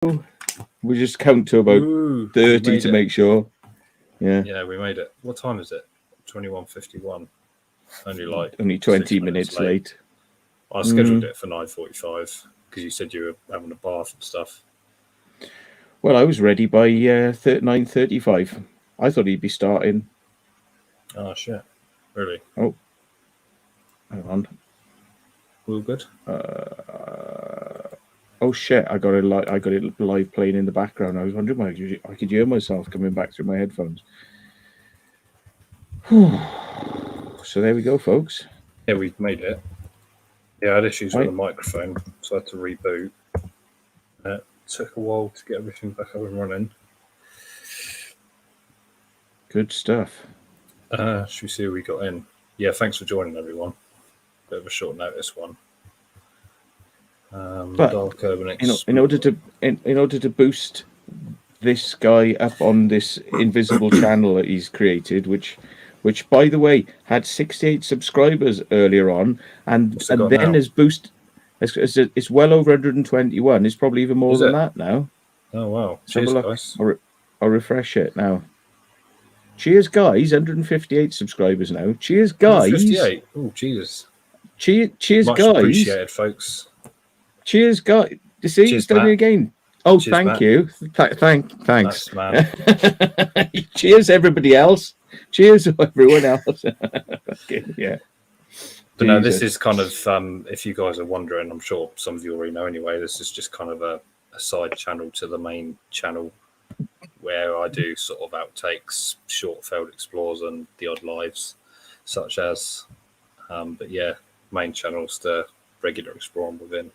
We just count to about 30 to make sure. Yeah, we made it. What time is it? 21:51. Only 20 minutes late. I scheduled it for 9:45 because you said you were having a bath and stuff. Well, I was ready by 9:35. I thought he'd be starting. Oh shit! Really? Oh, hang on. All good. Oh shit! I got it live playing in the background. I was wondering why I could hear myself coming back through my headphones. So there we go, folks. Yeah, we made it. Yeah, I had issues with the microphone, so I had to reboot. It took a while to get everything back up and running. Good stuff. Should we see who we got in? Yeah, thanks for joining, everyone. Bit of a short notice one. But in order to boost this guy up on this invisible channel that he's created, which by the way had 68 subscribers earlier on, and then has boosted. It's well over 121. It's probably even more than that now. Oh wow! Cheers, guys. I'll refresh it now. Cheers, guys! 158 subscribers now. Cheers, guys! 158. Oh Jesus! Cheers, Much guys! appreciated, folks. Cheers, guys! You see, cheers, it's done it again. Oh, cheers, thank Matt. you. Thanks. Nice, man. Cheers, everybody else. Cheers, everyone else. Yeah. But no, this is kind of, if you guys are wondering, I'm sure some of you already know anyway, this is just kind of a side channel to the main channel where I do sort of outtakes, short failed explores and the odd lives, such as, but yeah, main channel's the regular exploring within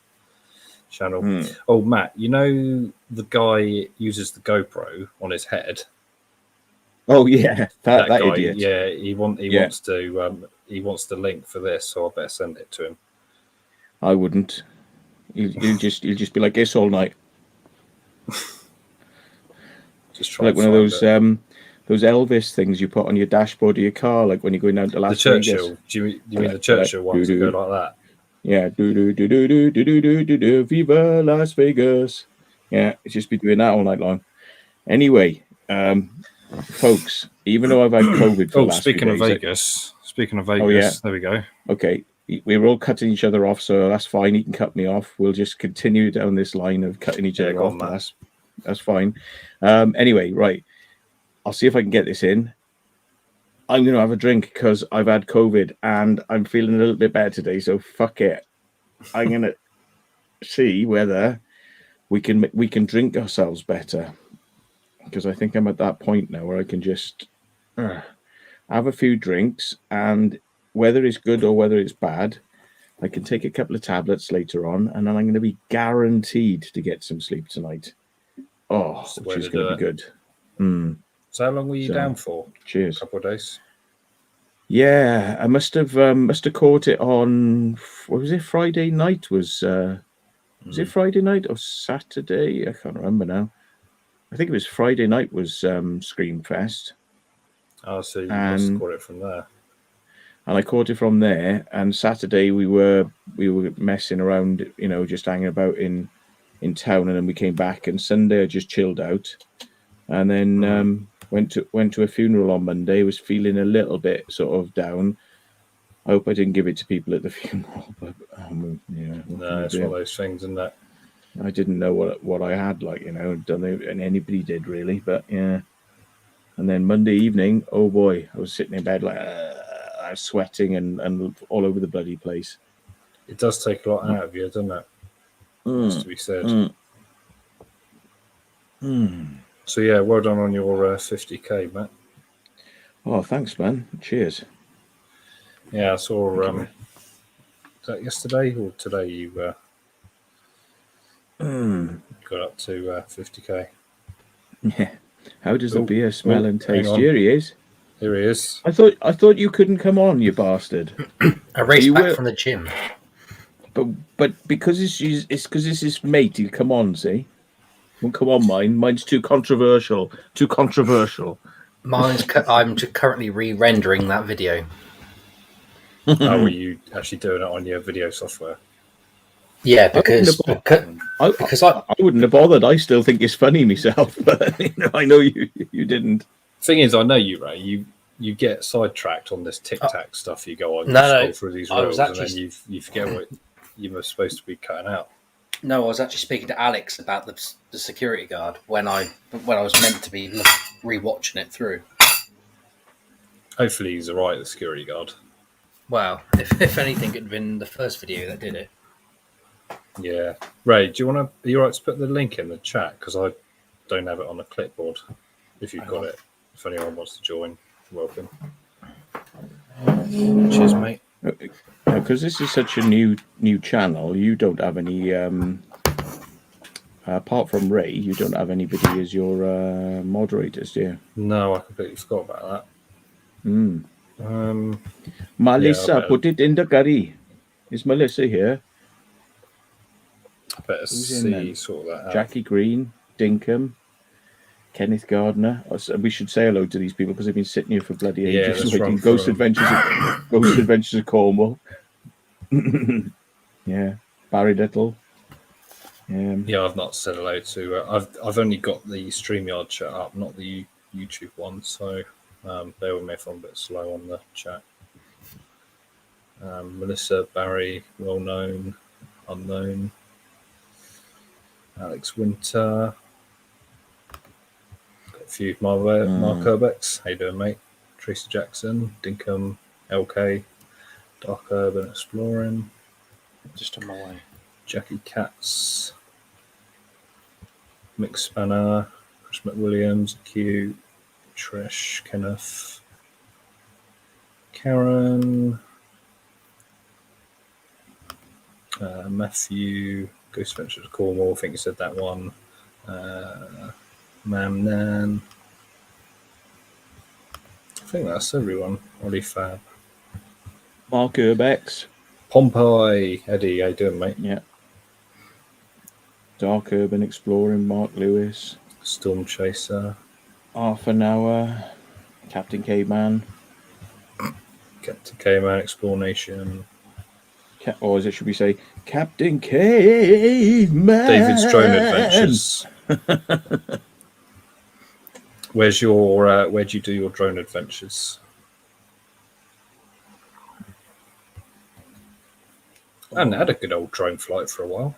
channel. Oh, Matt, you know the guy uses the GoPro on his head? Oh yeah, that guy, idiot. Yeah, he wants the link for this, so I better send it to him. I wouldn't. You'll just be like this all night. Just try like one of those Elvis things you put on your dashboard of your car, like when you're going down to Las Vegas. The Churchill. Do you mean the Churchill ones that go like that? Yeah, do Viva Las Vegas. Yeah, it's just be doing that all night long. Anyway, folks, even though I've had COVID for the last speaking few days, speaking of Vegas, there we go. Okay, we were all cutting each other off, so that's fine. He can cut me off. We'll just continue down this line of cutting each other off. That's fine. Anyway, right. I'll see if I can get this in. I'm going to have a drink because I've had COVID and I'm feeling a little bit better today. So fuck it. I'm going to see whether we can drink ourselves better, because I think I'm at that point now where I can just have a few drinks, and whether it's good or whether it's bad, I can take a couple of tablets later on, and then I'm going to be guaranteed to get some sleep tonight. Oh, which is going to be good. So how long were you down for? Cheers. A couple of days. Yeah, I must have caught it on, what was it? Friday night was it Friday night or Saturday? I can't remember now. I think it was Friday night was Screamfest. Oh, so you must have caught it from there. And I caught it from there. And Saturday we were messing around, just hanging about in town, and then we came back. And Sunday I just chilled out, and then went to a funeral on Monday. Was feeling a little bit sort of down. I hope I didn't give it to people at the funeral, but no, it's one of those things, isn't it? I didn't know what I had, don't know, and anybody did really, but yeah. And then Monday evening, oh boy, I was sitting in bed I was sweating and all over the bloody place. It does take a lot out of you, doesn't it? Has to be said. So yeah, well done on your 50k, Matt. Oh, thanks, man. Cheers. Yeah, I saw. Was that yesterday or today? You got up to 50k. Yeah. How does the beer smell and taste? Here he is. Here he is. I thought you couldn't come on, you bastard. I raced back from the gym. But because it's his mate, he'll come on. See. Well, come on, mine's too controversial. I'm currently re-rendering that video. How are you actually doing it on your video software? Yeah, because I wouldn't have bothered. I still think it's funny myself, but I know you didn't. Thing is, I know you, Ray. You get sidetracked on this tic tac stuff. You go on, scroll through these reels, and then you forget what you were supposed to be cutting out. No, I was actually speaking to Alex about the security guard when I was meant to be rewatching it through. Hopefully, he's alright. The security guard. Well, if anything, it'd been the first video that did it. Yeah, Ray, do you want to? Are you alright to put the link in the chat because I don't have it on a clipboard. If you've got it, if anyone wants to join, welcome. Cheers, mate. Because this is such a new channel, you don't have any. Apart from Ray, you don't have anybody as your moderators, do you? No, I completely forgot about that. Melissa, put it in the curry. Is Melissa here? I better sort that out. Jackie Green, Dinkum, Kenneth Gardner. We should say hello to these people because they've been sitting here for bloody ages. Waiting. Ghost Adventures of Cornwall. Yeah, Barry Little. Yeah, I've not said hello to. I've only got the StreamYard chat up, not the YouTube one. So bear with me if I'm a bit slow on the chat. Melissa, Barry, well known, unknown. Alex Winter. Got a few. Mark Urbex. How you doing, mate? Tracy Jackson, Dinkum, LK, Dark Urban Exploring. Just on my way. Jackie Katz, Mick Spanner, Chris McWilliams, Q, Trish, Kenneth, Karen, Matthew, Ghost Adventures of Cornwall, I think you said that one. Mam Nan. I think that's everyone. Ollie Fab. Mark Urbex. Pompeii. Eddie, how you doing, mate? Yeah. Dark Urban Exploring, Mark Lewis. Storm Chaser. Half an hour. Captain K-Man. Captain K-Man Exploration. Or as it should we say, Captain K-Man. David's Drone Adventures. Where's your? Where do you do your drone adventures? I haven't had a good old drone flight for a while.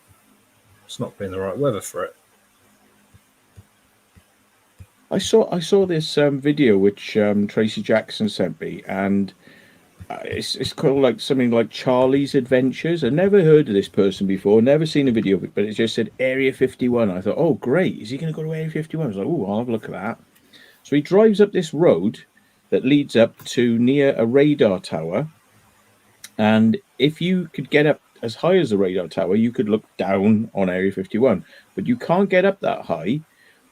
It's not been the right weather for it. I saw this video which Tracy Jackson sent me, and it's called like something like Charlie's Adventures. I never heard of this person before, never seen a video of it, but it just said Area 51. I thought, oh great, is he going to go to Area 51? I was like, oh, I'll have a look at that. So he drives up this road that leads up to near a radar tower, and if you could get up as high as the radar tower, you could look down on Area 51, but you can't get up that high.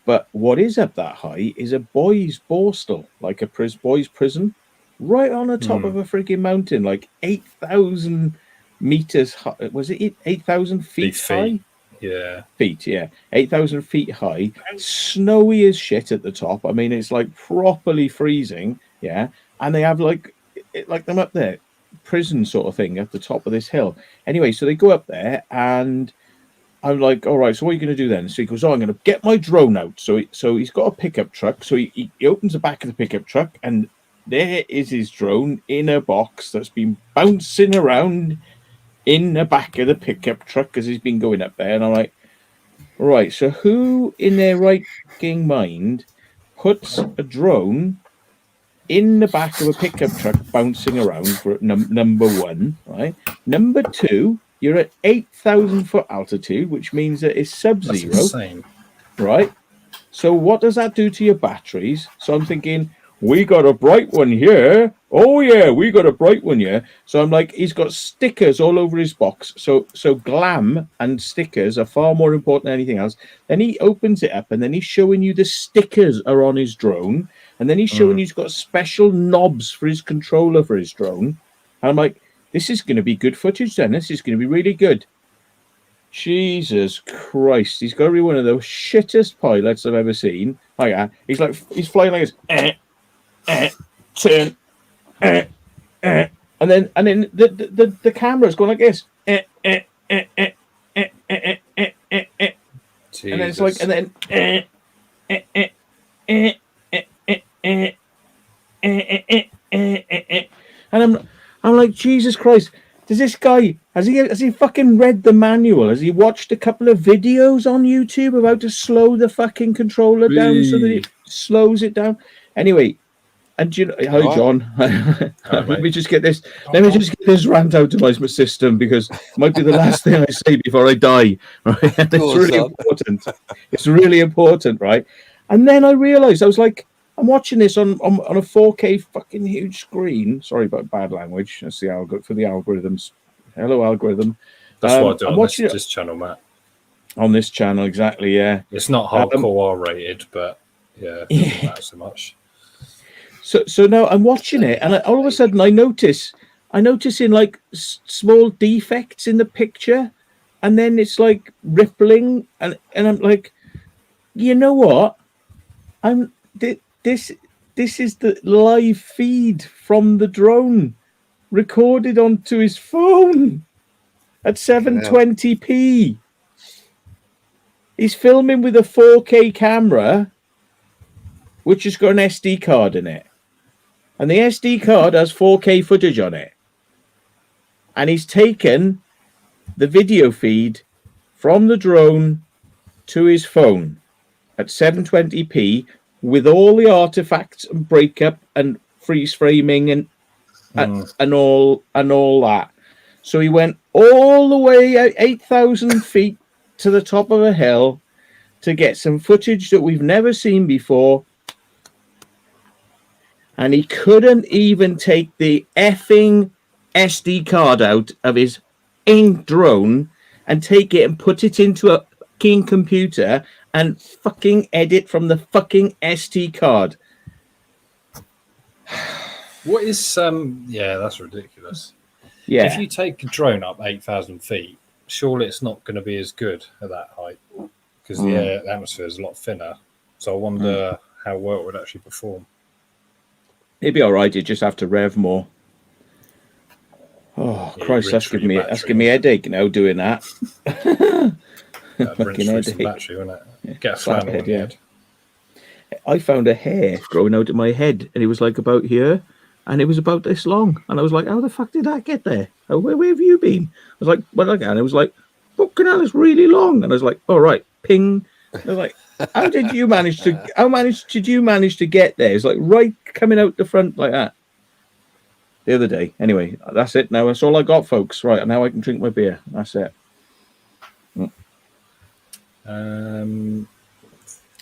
But what is up that high is a boys' borstal, like a boys' prison, right on the top of a freaking mountain, like 8,000 meters high. Was it 8,000 feet high? Yeah. Feet, yeah. 8,000 feet high. Snowy as shit at the top. I mean, it's like properly freezing, yeah. And they have like them up there, prison sort of thing at the top of this hill. Anyway, so they go up there and I'm like, all right, so what are you going to do then? So he goes, oh, I'm going to get my drone out. So he's got a pickup truck. So he opens the back of the pickup truck, and there is his drone in a box that's been bouncing around in the back of the pickup truck because he's been going up there. And I'm like, all right, so who in their right mind puts a drone in the back of a pickup truck bouncing around for number one, right? Number two, you're at 8,000 foot altitude, which means that it's sub-zero, right? So what does that do to your batteries? So I'm thinking, we got a bright one here. Oh yeah, we got a bright one here. So I'm like, he's got stickers all over his box. So glam and stickers are far more important than anything else. Then he opens it up, and then he's showing you the stickers are on his drone, and then he's showing you he's got special knobs for his controller for his drone. And I'm like, this is going to be good footage then. This is going to be really good. Jesus Christ. He's got to be one of the shittest pilots I've ever seen. Oh, yeah. He's flying like this. Turn. And then the camera's going like this. and then it's like, and then, and I'm like, Jesus Christ. Does this guy has he fucking read the manual? Has he watched a couple of videos on YouTube about how to slow the fucking controller down so that it slows it down? Anyway, and you know, hi John. Let me just get this. Let me just get this rant out of my system because it might be the last thing I say before I die. Right? And it's really important. It's really important, right? And then I realised I was like, I'm watching this on a 4K fucking huge screen. Sorry about bad language. That's the for the algorithms. Hello, algorithm. That's what I do on this channel, Matt. On this channel, exactly. Yeah. It's not hardcore R rated, but yeah, it doesn't matter so much. So now I'm watching it, and all of a sudden I notice in like small defects in the picture, and then it's like rippling, and I'm like, you know what? This is the live feed from the drone recorded onto his phone at 720p. He's filming with a 4K camera, which has got an SD card in it. And the SD card has 4K footage on it. And he's taken the video feed from the drone to his phone at 720p with all the artifacts and breakup and freeze framing and all that. So he went all the way out 8,000 feet to the top of a hill to get some footage that we've never seen before. And he couldn't even take the effing SD card out of his drone and take it and put it into a fucking computer and fucking edit from the fucking SD card. What is yeah, that's ridiculous. Yeah. If you take a drone up 8,000 feet, surely it's not going to be as good at that height because the atmosphere is a lot thinner. So I wonder how well it would actually perform. It'd be all right. You just have to rev more. Oh Christ, that's giving me a headache now doing that. Fucking headache. Battery, wouldn't it? Get a flannel on your head. I found a hair growing out of my head, and it was like about here, and it was about this long. And I was like, "How the fuck did that get there? Where have you been?" I was like, "Well, again," and it was like, "Fucking hell, it's really long." And I was like, "All right, ping." I was like, How did you manage to get there? It's like right coming out the front like that. The other day. Anyway, that's it. Now that's all I got, folks. Right, now I can drink my beer. That's it.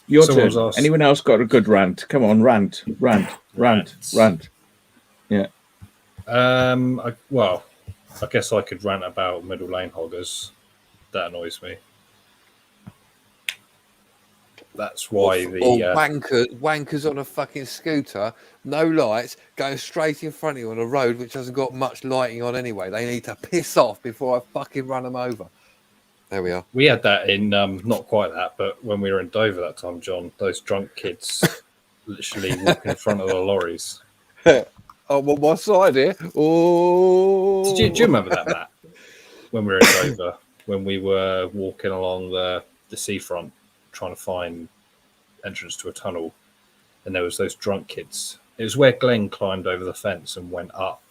Your turn. Anyone else got a good rant? Come on, rant. Yeah. Well, I guess I could rant about middle lane hoggers. That annoys me. That's why wankers on a fucking scooter, no lights, going straight in front of you on a road which hasn't got much lighting on anyway. They need to piss off before I fucking run them over. There we are. We had that in not quite that, but when we were in Dover that time, John, those drunk kids literally walking in front of the lorries. Oh, well, my side here. Oh, do you remember that, Matt? When we were in Dover, when we were walking along the seafront, trying to find entrance to a tunnel, and there was those drunk kids. It was where Glenn climbed over the fence and went up.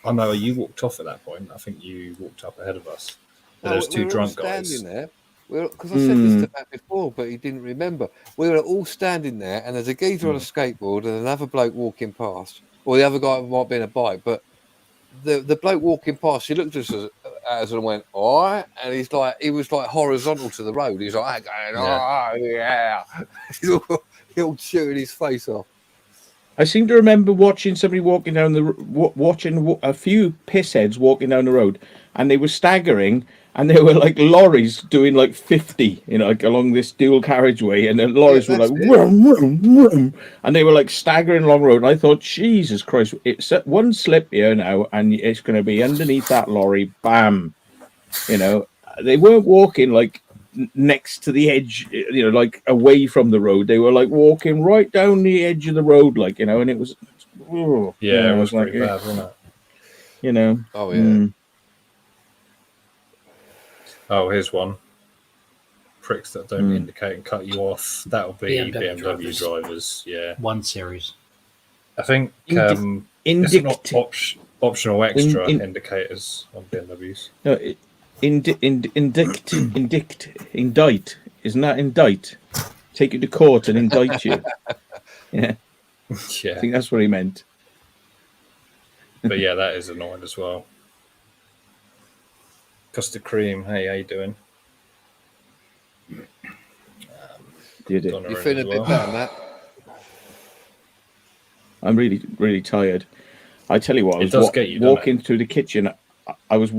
I know you walked off at that point. I think you walked up ahead of us. But there was two drunk guys. There. Because I said this to Matt before, but he didn't remember. We were all standing there, and there's a geezer on a skateboard and another bloke walking past. Or the other guy might be in a bike, but the bloke walking past, he looked at us and went, "All right," and he was like horizontal to the road. He's like, "Oh yeah," he's all shooting his face off. I seem to remember watching somebody walking down watching a few pissheads walking down the road, and they were staggering, and they were like lorries doing like 50, like along this dual carriageway, and the lorries were like vroom, vroom, vroom, and they were like staggering along the road. And I thought, Jesus Christ, it's one slip here now, and it's going to be underneath that lorry, bam. They weren't walking like next to the edge, like away from the road. They were like walking right down the edge of the road, like, and it was, it was pretty bad, wasn't it? Oh yeah. Oh, here's one. pricks that don't indicate and cut you off. That'll be BMW drivers. Yeah, 1 Series. I think it's not optional extra indicators on BMWs. No, indict. Isn't that indict? Take you to court and indict you. Yeah. Yeah. I think that's what he meant. But yeah, that is annoying as well. Custard cream, hey, how you doing? Did it? You feeling a bit better, Matt? I'm really, really tired. I tell you what, I was walking through the kitchen. I was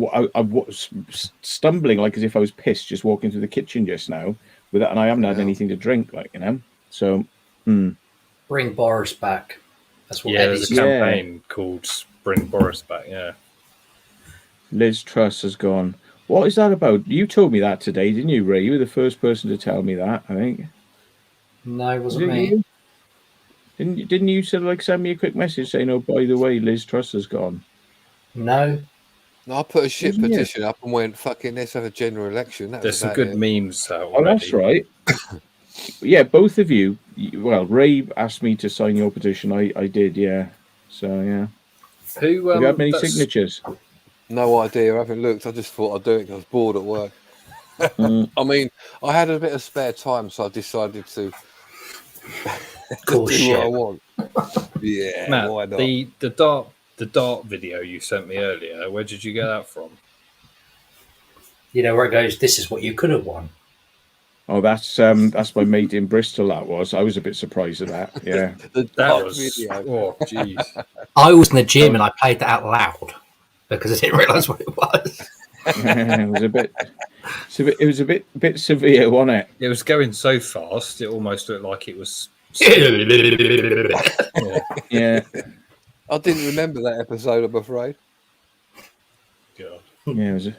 stumbling like as if I was pissed just walking through the kitchen just now, and I haven't had anything to drink, like, you know. So, Bring Boris back. That's what. Yeah, there's a campaign called Bring Boris Back. Yeah. Liz Truss has gone. What is that about? You told me that today, didn't you, Ray? You were the first person to tell me that, I think. No, it wasn't me. Didn't you sort of like send me a quick message saying, "Oh, by the way, Liz Truss has gone"? No. No, I put a shit petition up and went, "Fucking, let's have a general election." There's some good memes out. Oh, that's right. Yeah, both of you. Well, Ray asked me to sign your petition. I did, yeah. So yeah. Who have you had many signatures? No idea. I haven't looked. I just thought I'd do it because I was bored at work. I mean, I had a bit of spare time, so I decided to do what I want. Yeah, Matt, why not? The dart video you sent me earlier. Where did you get that from? You know where it goes. This is what you could have won. Oh, that's my mate in Bristol. That was. I was a bit surprised at that. Yeah, that was. Video. Oh, jeez. I was in the gym and I played that out loud because I didn't realise what it was. It was a bit. It was a bit severe, wasn't it? It was going so fast. It almost looked like it was. Yeah. I didn't remember that episode, I'm afraid. God. Yeah, it was.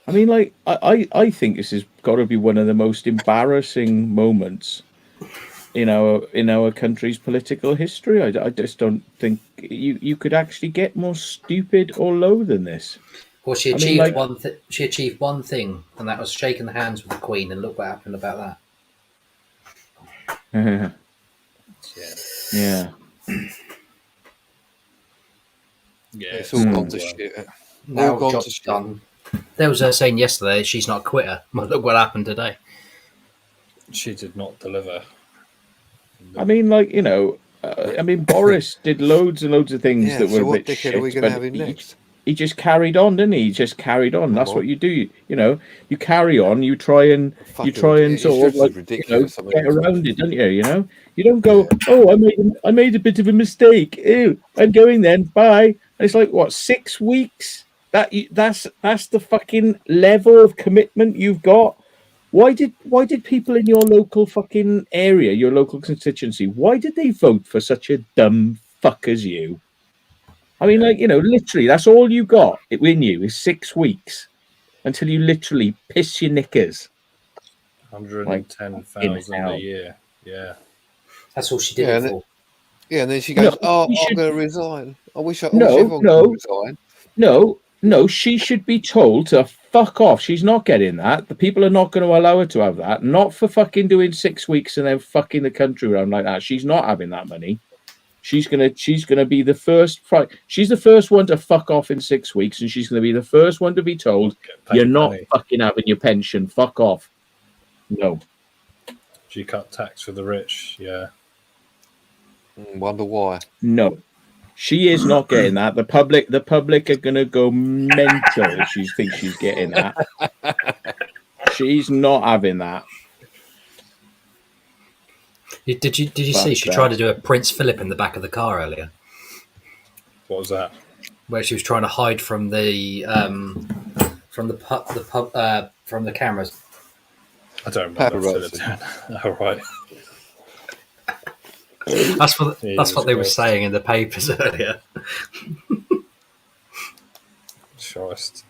I mean, like, I think this has got to be one of the most embarrassing moments in our country's political history. I just don't think you could actually get more stupid or low than this. Well, she achieved she achieved one thing, and that was shaking the hands with the Queen. And look what happened about that. Yeah. It's all gone to shit. Now job's done. There was her saying yesterday she's not a quitter. Well, look what happened today. She did not deliver. I mean, like, you know, Boris did loads and loads of things that were a bit shit. Are we going to have him next? He just carried on, didn't he? He just carried on. That's what you do. You know, you carry on. You try and sort of like, get around it, don't you? You know, you don't go, "Oh, I made a bit of a mistake. Ew, I'm going then. Bye." And it's like, what, 6 weeks? That's the fucking level of commitment you've got. Why did people in your local fucking area, your local constituency, why did they vote for such a dumb fuck as you? I mean, like, you know, literally, that's all you got in you is 6 weeks until you literally piss your knickers. 110,000 a year. Yeah. That's all she did it for. Yeah, and then she goes, I'm going to resign. I wish everyone could resign. No, she should be told to fuck off. She's not getting that. The people are not going to allow her to have that. Not for fucking doing 6 weeks and then fucking the country around like that. She's not having that money. She's gonna be the first. She's the first one to fuck off in 6 weeks, and she's gonna be the first one to be told you're not fucking having your pension. Fuck off. No. She cut tax for the rich. Yeah. Wonder why. No. She is not getting that. The public are gonna go mental if she thinks she's getting that. She's not having that. Did you see she tried to do a Prince Philip in the back of the car earlier? What was that? Where she was trying to hide from the cameras. I don't remember. All right. That's what they were saying in the papers earlier. Christ.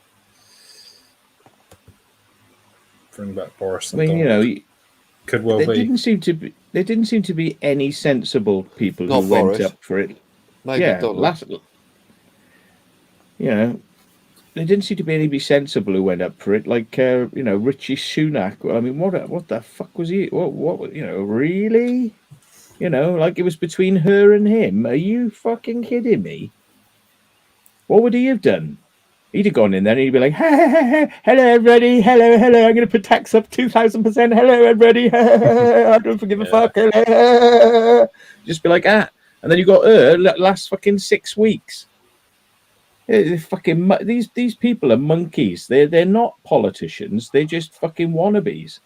Bring back Boris. I mean, you know, could well be. There didn't seem to be any sensible people Not who Boris. went up for it. Maybe yeah, Donald. you know, there didn't seem to be anybody sensible who went up for it. Like Richie Sunak. I mean, what the fuck was he? What really? Like it was between her and him. Are you fucking kidding me? What would he have done? He'd have gone in there and he'd be like, hello everybody, hello, I'm going to put tax up 2,000%, hello everybody, I don't forgive a fuck, hello. Just be like that. And then you got her last fucking 6 weeks. Fucking these people are monkeys. They're not politicians. They're just fucking wannabes.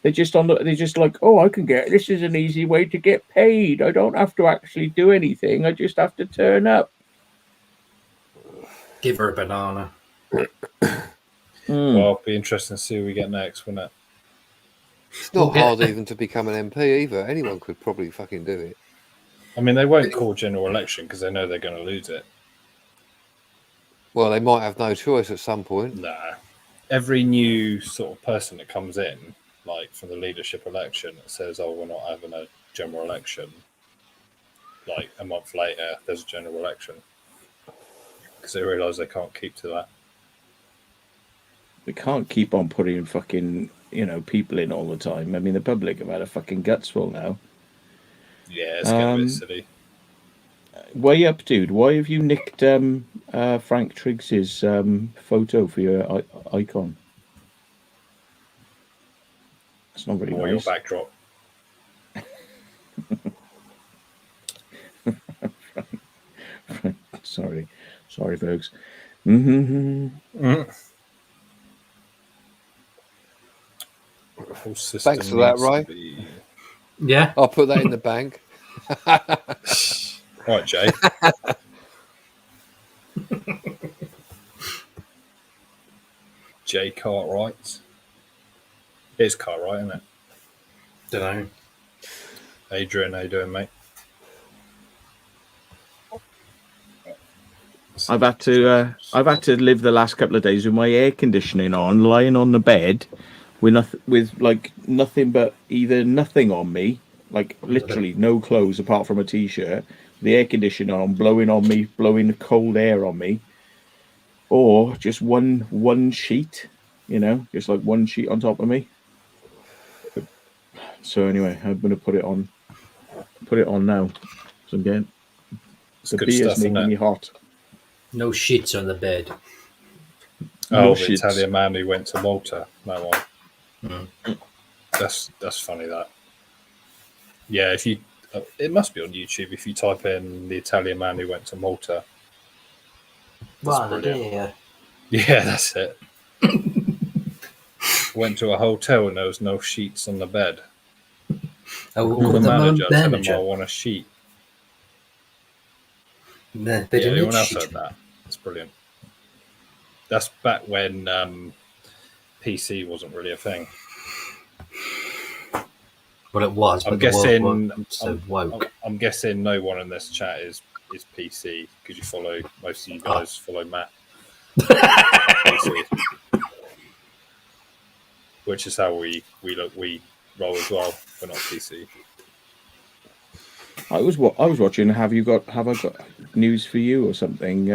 They're just like, oh, I can get, this is an easy way to get paid. I don't have to actually do anything. I just have to turn up. Give her a banana. Well, it'll be interesting to see who we get next, won't it? It's not hard even to become an MP either. Anyone could probably fucking do it. I mean, they won't call general election because they know they're going to lose it. Well, they might have no choice at some point. Nah. Every new sort of person that comes in, like from the leadership election, that says, oh, we're not having a general election. Like a month later, there's a general election. Because they realise they can't keep to that. We can't keep on putting fucking, people in all the time. I mean, the public have had a fucking guts full now. Yeah, it's getting a bit silly. Way up, dude. Why have you nicked Frank Triggs's photo for your icon? It's not very nice. Your backdrop. Sorry, folks. Mm-hmm. Thanks for that, Ray. Yeah, I'll put that in the bank. Right, Jay. Jay Cartwright. It's Cartwright, isn't it? don't know. Adrian, how you doing, mate? I've had to live the last couple of days with my air conditioning on, lying on the bed with nothing but either nothing on me, like literally no clothes apart from a t-shirt, the air conditioner on, blowing on me, blowing cold air on me, or just one sheet, just like one sheet on top of me. So anyway, I'm gonna put it on now. So I'm getting the beer's making me hot. No shits on the bed. Oh, the Italian man who went to Malta. That one. That's funny. That. Yeah, if you, it must be on YouTube. If you type in the Italian man who went to Malta. Yeah. Yeah, that's it. Went to a hotel and there was no sheets on the bed. Oh, the manager. Tell him I want a sheet. No, they didn't. Anyone else heard that? That's brilliant. That's back when PC wasn't really a thing. Well, it was. I'm but guessing. so woke. I'm guessing no one in this chat is PC because you follow most of you guys follow Matt. PC. Which is how we roll as well. We're not PC. I was watching. Have I got news for you or something?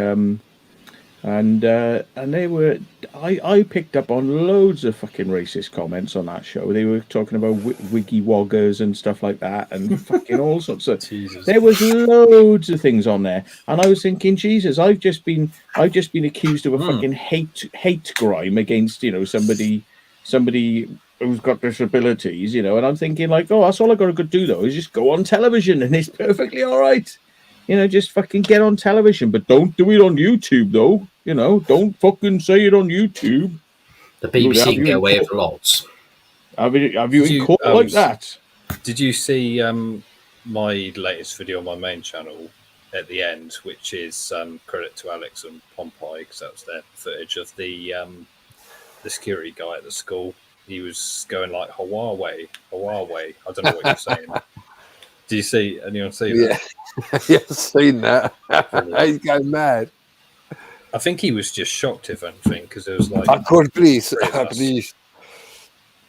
And they were. I picked up on loads of fucking racist comments on that show. They were talking about wiggy woggers and stuff like that, and fucking all sorts of. Jesus. There was loads of things on there, and I was thinking, Jesus, I've just been accused of a fucking hate crime against somebody who's got disabilities, and I'm thinking like, oh, that's all I got to do though is just go on television and it's perfectly all right. Just fucking get on television, but don't do it on YouTube though. Don't fucking say it on YouTube. The BBC can get away with lots. Have you been caught like that? Did you see my latest video on my main channel at the end, which is credit to Alex and Pompey, because that was their footage of the security guy at the school. He was going like Huawei. I don't know what you're saying. Do you see? Anyone see that? Yeah, I've seen that. He's going mad. I think he was just shocked, if anything, because it was like, please. Oh,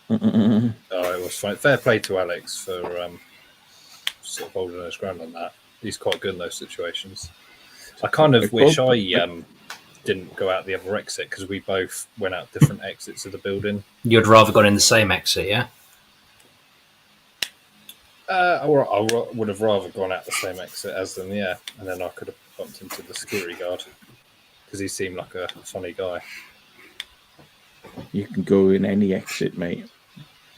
it was fine. Fair play to Alex for sort of holding his ground on that. He's quite good in those situations. I kind of wish I didn't go out the other exit because we both went out different exits of the building. You'd rather gone in the same exit, yeah? I would have rather gone out the same exit as them, yeah. And then I could have bumped into the security guard because he seemed like a funny guy. You can go in any exit, mate.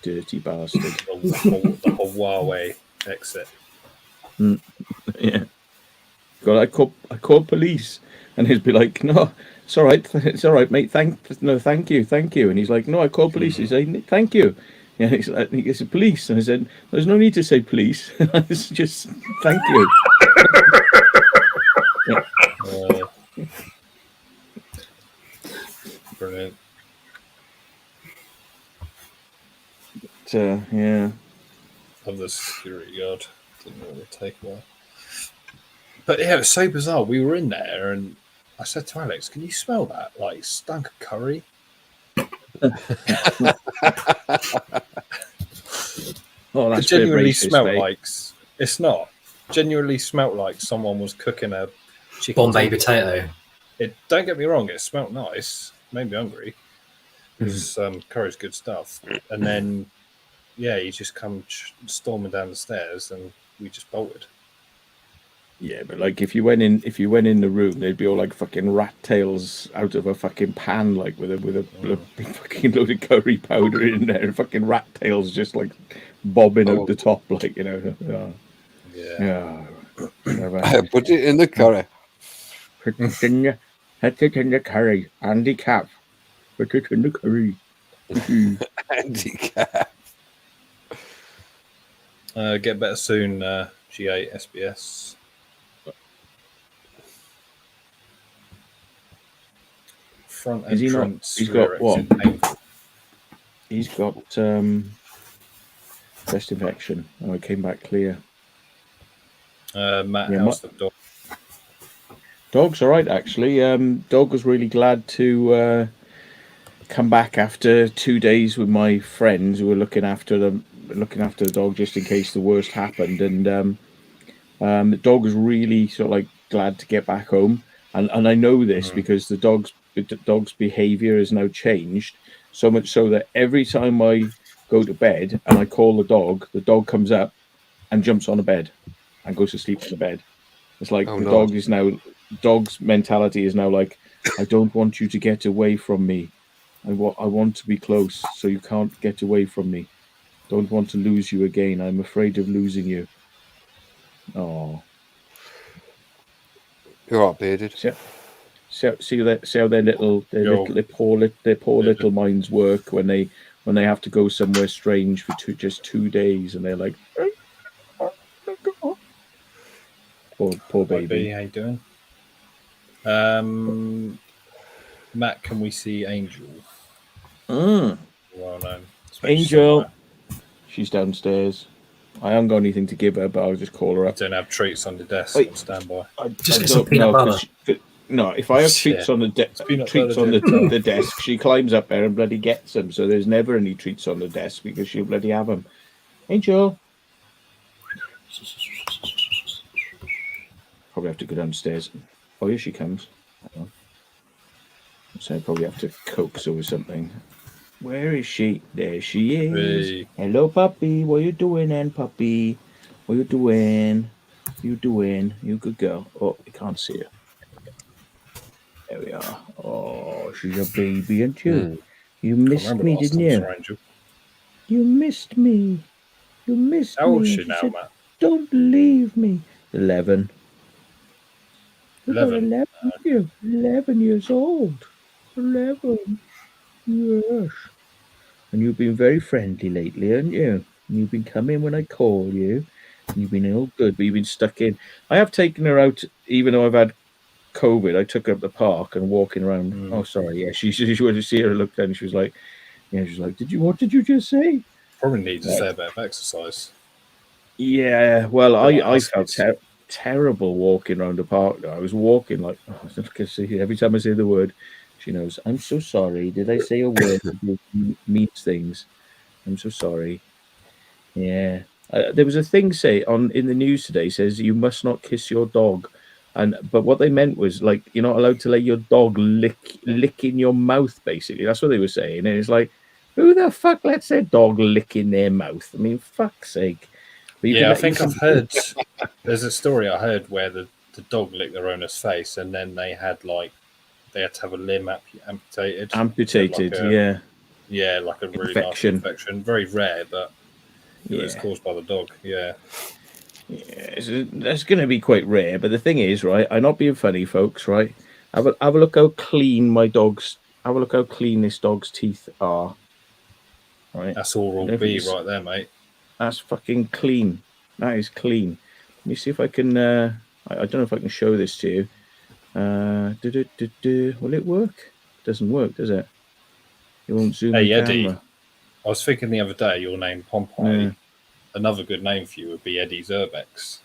Dirty bastard. The Motorway exit. Yeah. I call police, and he'd be like, "No, it's all right, mate. Thank you." And he's like, "No, I called police." He's like, "Thank you." Yeah, he's like, "It's a police," and I said, "There's no need to say police. It's just thank you." Yeah. Brilliant. Yeah. Of the security guard. Didn't really take a while. But yeah, it was so bizarre. We were in there and I said to Alex, "Can you smell that? Like stunk of curry." Oh, that's it genuinely racist, smelled mate. like it's not. Genuinely smelled like someone was cooking a chicken Bombay potato. Don't get me wrong, it smelled nice. Made me hungry. Because curry's good stuff. And then yeah, he just come storming down the stairs and we just bolted. Yeah, but like if you went in the room, they'd be all like fucking rat tails out of a fucking pan, like with a fucking load of curry powder in there, and fucking rat tails just like bobbing out the top, like, you know. Yeah. Put it in the curry. Put it in the curry. Handicap. Put it in the curry. Handicap. Get better soon, G8 SBS. Front Is he not? entrance. He's got what? Painful. He's got chest infection. Oh, it came back clear. Matt, how's the dog? Dog's all right, actually. Dog was really glad to come back after 2 days with my friends who were looking after the dog just in case the worst happened. And the dog was really sort of like glad to get back home. And I know this because the dog's behavior has now changed so much so that every time I go to bed and I call the dog comes up and jumps on the bed and goes to sleep on the bed. It's like dog's mentality is now like, I don't want you to get away from me. I want to be close, so you can't get away from me. Don't want to lose you again. I'm afraid of losing you. Oh. You're right, bearded. See how their poor little minds work when they have to go somewhere strange for just 2 days, and they're like, poor baby. How you doing? Matt, can we see Angel? Well known. Angel. She's downstairs. I haven't got anything to give her, but I'll just call her up. Don't have treats on the desk on standby. Just get some peanut butter. No, if I have treats on the the desk, she climbs up there and bloody gets them. So there's never any treats on the desk because she'll bloody have them. Angel. Probably have to go downstairs. Oh, here she comes. So I probably have to coax her with something. Where is she? There she is. Hey. Hello, puppy. What you doing, then, puppy? What you doing? You good girl. Oh, you can't see her. There we are. Oh, she's a baby, aren't you? You missed me, didn't you? You missed me. You missed me. How old is she now, Matt? Don't leave me. 11. 11. 11 years old. 11. Yes. And you've been very friendly lately, haven't you? And you've been coming when I call you. And you've been all good, but you've been stuck in. I have taken her out, even though I've had COVID. I took her up the park and walking around. Oh, sorry. Yeah, she went to see her, looked down, and she was like, what did you just say? Probably needs a fair bit of exercise. Yeah, well, I felt terrible walking around the park. I was walking like, every time I say the word, she knows, I'm so sorry. Did I say a word that means things? I'm so sorry. Yeah. There was a thing in the news today says you must not kiss your dog But what they meant was like you're not allowed to let your dog lick in your mouth. Basically, that's what they were saying. And it's like, who the fuck lets their dog lick in their mouth? I mean, fuck's sake. But I think I've heard. There's a story I heard where the dog licked their owner's face, and then they had to have a limb amputated. Amputated, yeah, like a really nasty infection. Very rare, but it was caused by the dog. Yeah. Yeah, that's going to be quite rare. But the thing is, right? I'm not being funny, folks. Right? Have a look how clean my dog's. Have a look how clean this dog's teeth are. Right. That's Oral B right there, mate. That's fucking clean. That is clean. Let me see if I can. I don't know if I can show this to you. Will it work? It doesn't work, does it? It won't zoom the Eddie, camera. I was thinking the other day, your name Pompey. Another good name for you would be Eddie Zerbex.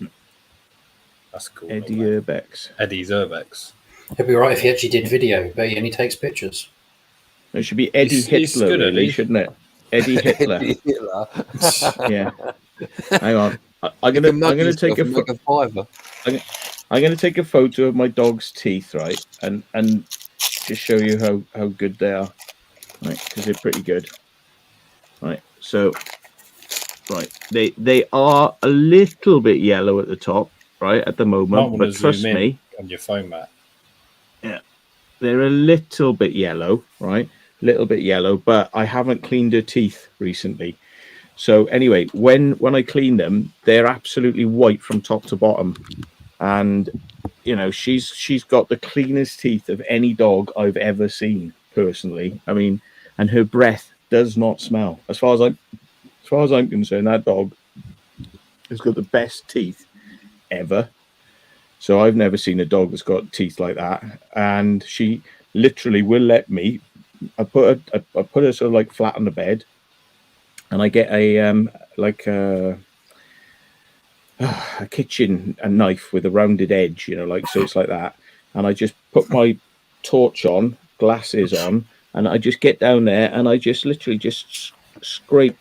That's cool. Eddie Zerbex. Eddie Zerbex. It'd be right if he actually did video, but he only takes pictures. It should be Eddie Hitler, good, really, Eddie. shouldn't it? Eddie Hitler. Eddie Hitler. Yeah. Hang on. I'm gonna take a fiver. I'm gonna take a photo of my dog's teeth, right, and just show you how good they are, right? Because they're pretty good, right? So, right, they are a little bit yellow at the top, right, at the moment, but trust me, on your phone, Matt. Yeah, they're a little bit yellow, right? Little bit yellow, but I haven't cleaned her teeth recently. So anyway, when I clean them, they're absolutely white from top to bottom, and you know she's got the cleanest teeth of any dog I've ever seen personally. I mean, and her breath does not smell. As far as I'm concerned, that dog has got the best teeth ever. So I've never seen a dog that's got teeth like that, and she literally will let me. I put her sort of like flat on the bed. And I get a kitchen knife with a rounded edge, you know, like so it's like that. And I just put my torch on, glasses on, and I just get down there and I just literally just scrape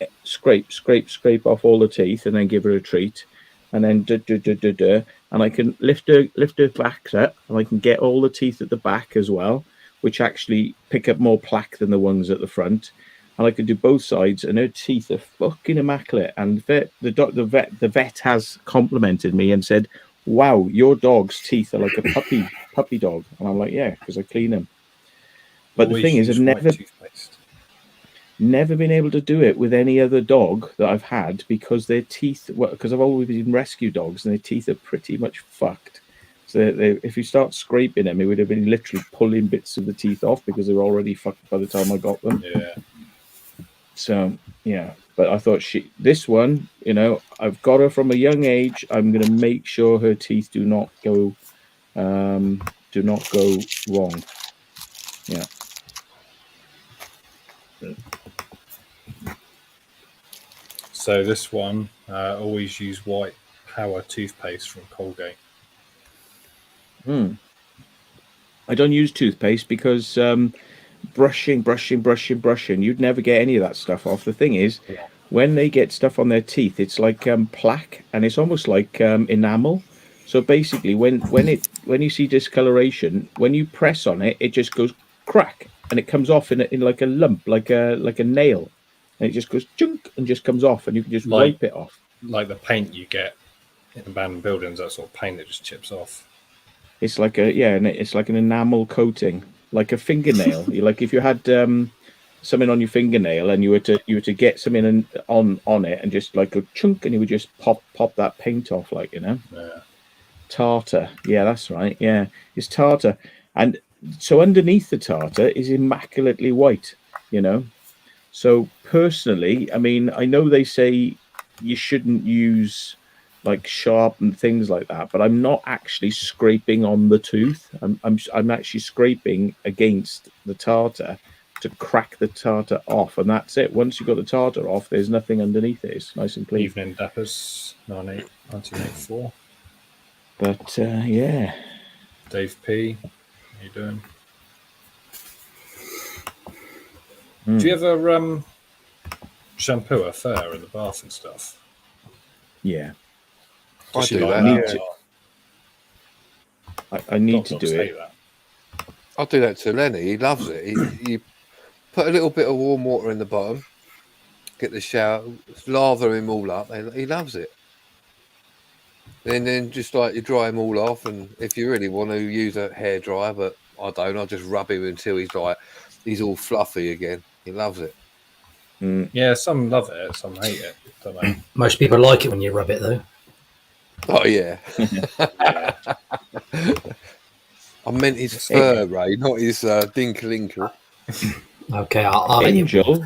off all the teeth and then give her a treat, and then and I can lift her back up and I can get all the teeth at the back as well, which actually pick up more plaque than the ones at the front. And I can do both sides, and her teeth are fucking immaculate. And the vet has complimented me and said, "Wow, your dog's teeth are like a puppy dog." And I'm like, "Yeah, because I clean them." But the thing is, I've never been able to do it with any other dog that I've had because their teeth. Because I've always been rescue dogs, and their teeth are pretty much fucked. So if you start scraping them, it would have been literally pulling bits of the teeth off because they were already fucked by the time I got them. Yeah. So yeah, but I thought this one, you know, I've got her from a young age. I'm going to make sure her teeth do not go wrong. Yeah. So this one, always use white power toothpaste from Colgate. I don't use toothpaste because brushing, you'd never get any of that stuff off. The thing is, when they get stuff on their teeth, it's like plaque, and it's almost like enamel. So basically, when you see discoloration, when you press on it, it just goes crack, and it comes off in like a lump, like a nail, and it just goes chunk and just comes off, and you can just wipe it off. Like the paint you get in abandoned buildings, that sort of paint that just chips off. It's like it's like an enamel coating. Like a fingernail, like if you had something on your fingernail and you were to get something on it and just like a chunk, and you would just pop that paint off, like, you know. Yeah. Tartar, yeah, that's right. Yeah, it's tartar, and so underneath the tartar is immaculately white, you know. So personally, I mean, I know they say you shouldn't use like sharp and things like that, but I'm not actually scraping on the tooth. I'm actually scraping against the tartar to crack the tartar off, and that's it. Once you've got the tartar off, there's nothing underneath it. It's nice and clean. Evening Dappers, 1984. But yeah. Dave P, how you doing? Do you ever shampoo a fur in the bath and stuff? Yeah. I do that. I need to do hate it. that. I'll do that to Lenny. He loves it. You put a little bit of warm water in the bottom, get the shower, lather him all up, and he loves it. And then just like you dry him all off, and if you really want to use a hairdryer, but I don't, I'll just rub him until he's all fluffy again. He loves it. Yeah, some love it, some hate it. Don't know. Most people like it when you rub it, though. Oh yeah. Yeah. I meant his fur, Ray, not his dinkle-inkle. Okay, I'll let you.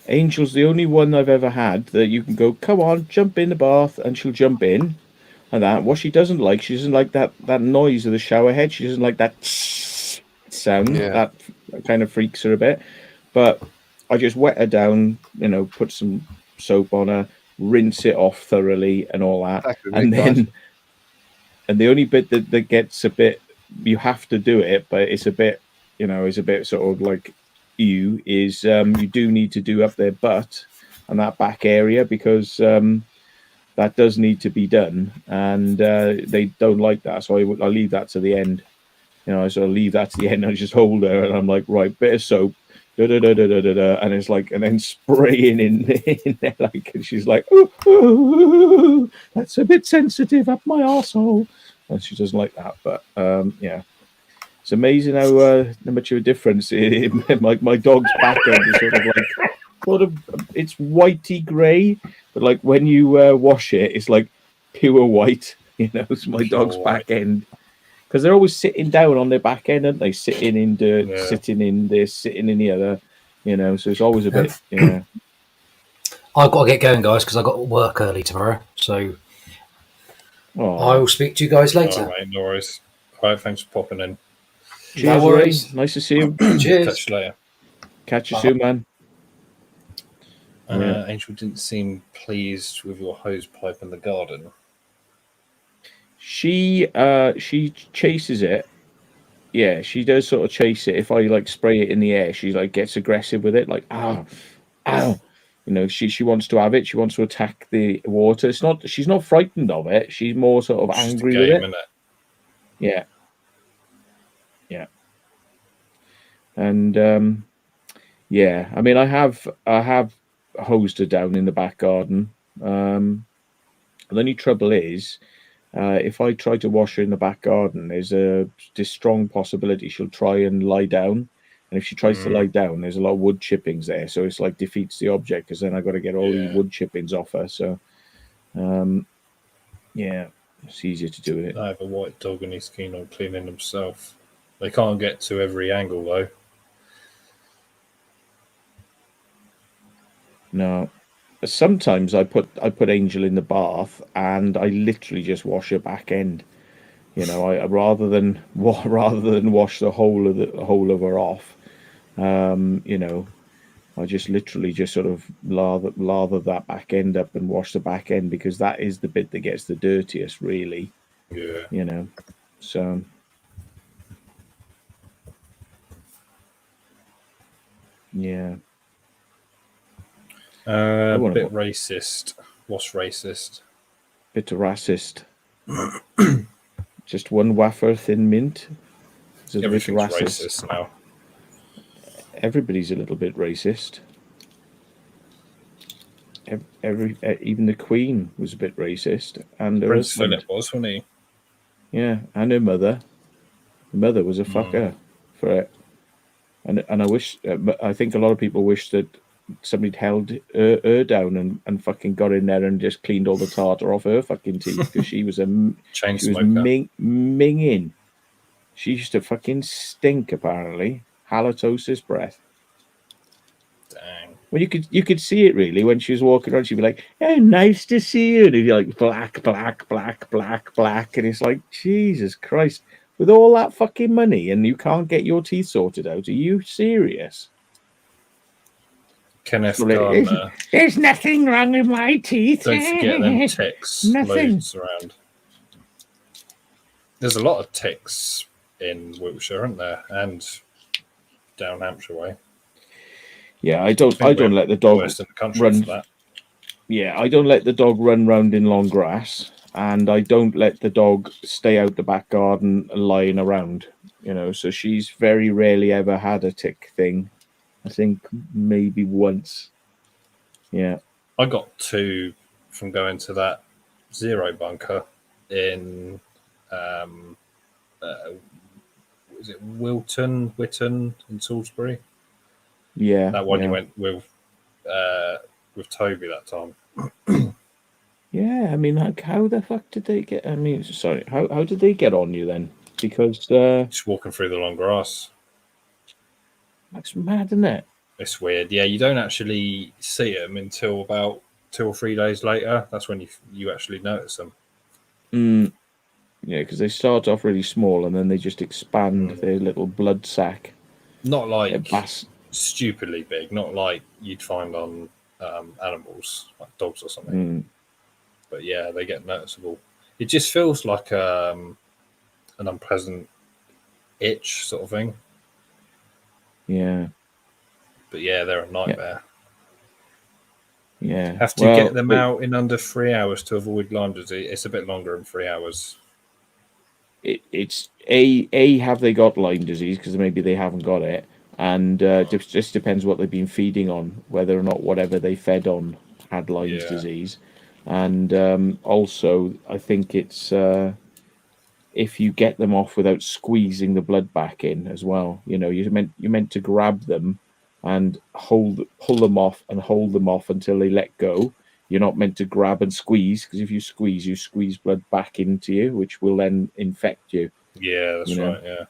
Angel's the only one I've ever had that you can go, come on, jump in the bath, and she'll jump in. And that, what she doesn't like that noise of the shower head. She doesn't like that sound. Yeah. That kind of freaks her a bit. But I just wet her down, put some soap on her, rinse it off thoroughly and all that. And then, and the only bit that gets a bit, you have to do it, but it's a bit, it's a bit sort of like you do need to do up their butt and that back area, because that does need to be done, and they don't like that. So I leave that to the end. I sort of leave that to the end. I just hold her, and I'm like, right, bit of soap, and it's like, and then spraying in there, like, and she's like, ooh, that's a bit sensitive up my arsehole, and she doesn't like that. But yeah. It's amazing how much of a difference my dog's back end is sort of it's whitey grey, but like when you wash it, it's like pure white. It's my dog's back end, because they're always sitting down on their back end, aren't they? Sitting in dirt, sitting in this, sitting in the other. So it's always a bit. Yeah. I've got to get going, guys, because I've got to work early tomorrow. So I will speak to you guys later. All right, no worries. All right, thanks for popping in. Cheers, no worries. Ray. Nice to see you. Cheers. Catch you later. Catch you soon, man. Angel didn't seem pleased with your hose pipe in the garden. She chases it. Yeah, she does sort of chase it. If I like spray it in the air, she like gets aggressive with it, like ow. She wants to have it. She wants to attack the water. She's not frightened of it. She's more sort of angry with it. Yeah. Yeah. And yeah, I mean, I have hosed her down in the back garden. The only trouble is, if I try to wash her in the back garden, there's this strong possibility she'll try and lie down. And if she tries to lie down, there's a lot of wood chippings there. So it's like defeats the object, because then I've got to get all these wood chippings off her. So, yeah, it's easier to do it. I have a white dog and he's keen on cleaning himself. They can't get to every angle, though. No. Sometimes I put Angel in the bath and I literally just wash her back end. I rather than wash the whole of her off. I just literally just sort of lather that back end up and wash the back end, because that is the bit that gets the dirtiest, really. Yeah. So. Yeah. Bit racist. What's racist? Bit of racist. Just one wafer thin mint. Everything's racist now. Everybody's a little bit racist. Even the Queen was a bit racist, and her Prince husband. Philip was, wasn't he? Yeah, and her mother. The mother was a fucker for it, and I think a lot of people wish that somebody'd held her down and fucking got in there and just cleaned all the tartar off her fucking teeth, because she was minging. She used to fucking stink, apparently. Halitosis breath. Dang. Well, you could see it really when she was walking around. She'd be like, "Oh, nice to see you," and it'd be like black, and it's like, Jesus Christ! With all that fucking money, and you can't get your teeth sorted out? Are you serious? Kenneth Gardner. There's nothing wrong with my teeth. Don't forget them ticks. Nothing. Loads around. There's a lot of ticks in Wiltshire, aren't there? And down Hampshire way. Yeah, I don't let the dog worse in the country run. for that. Yeah, I don't let the dog run round in long grass. and I don't let the dog stay out the back garden lying around, so she's very rarely ever had a tick thing. I think maybe once. Yeah. I got 2 from going to that zero bunker in was it Witton in Salisbury? Yeah. That one you went with Toby that time. Yeah, I mean, how the fuck did they get? I mean, sorry, how did they get on you then? Because just walking through the long grass. That's mad, isn't it? It's weird. Yeah, you don't actually see them until about 2 or 3 days later. That's when you actually notice them. Yeah, because they start off really small and then they just expand their little blood sac. Not like stupidly big, not like you'd find on animals, like dogs or something. But yeah, they get noticeable. It just feels like an unpleasant itch sort of thing. Yeah. But yeah, they're a nightmare. Yeah. Have to get them out in under 3 hours to avoid Lyme disease. It's a bit longer than 3 hours. It's have they got Lyme disease, because maybe they haven't got it, and just depends what they've been feeding on, whether or not whatever they fed on had Lyme's disease. And also I think it's if you get them off without squeezing the blood back in as well, you're meant to grab them and pull them off and hold them off until they let go. You're not meant to grab and squeeze, because if you squeeze blood back into you, which will then infect you. Yeah, that's right. Yeah.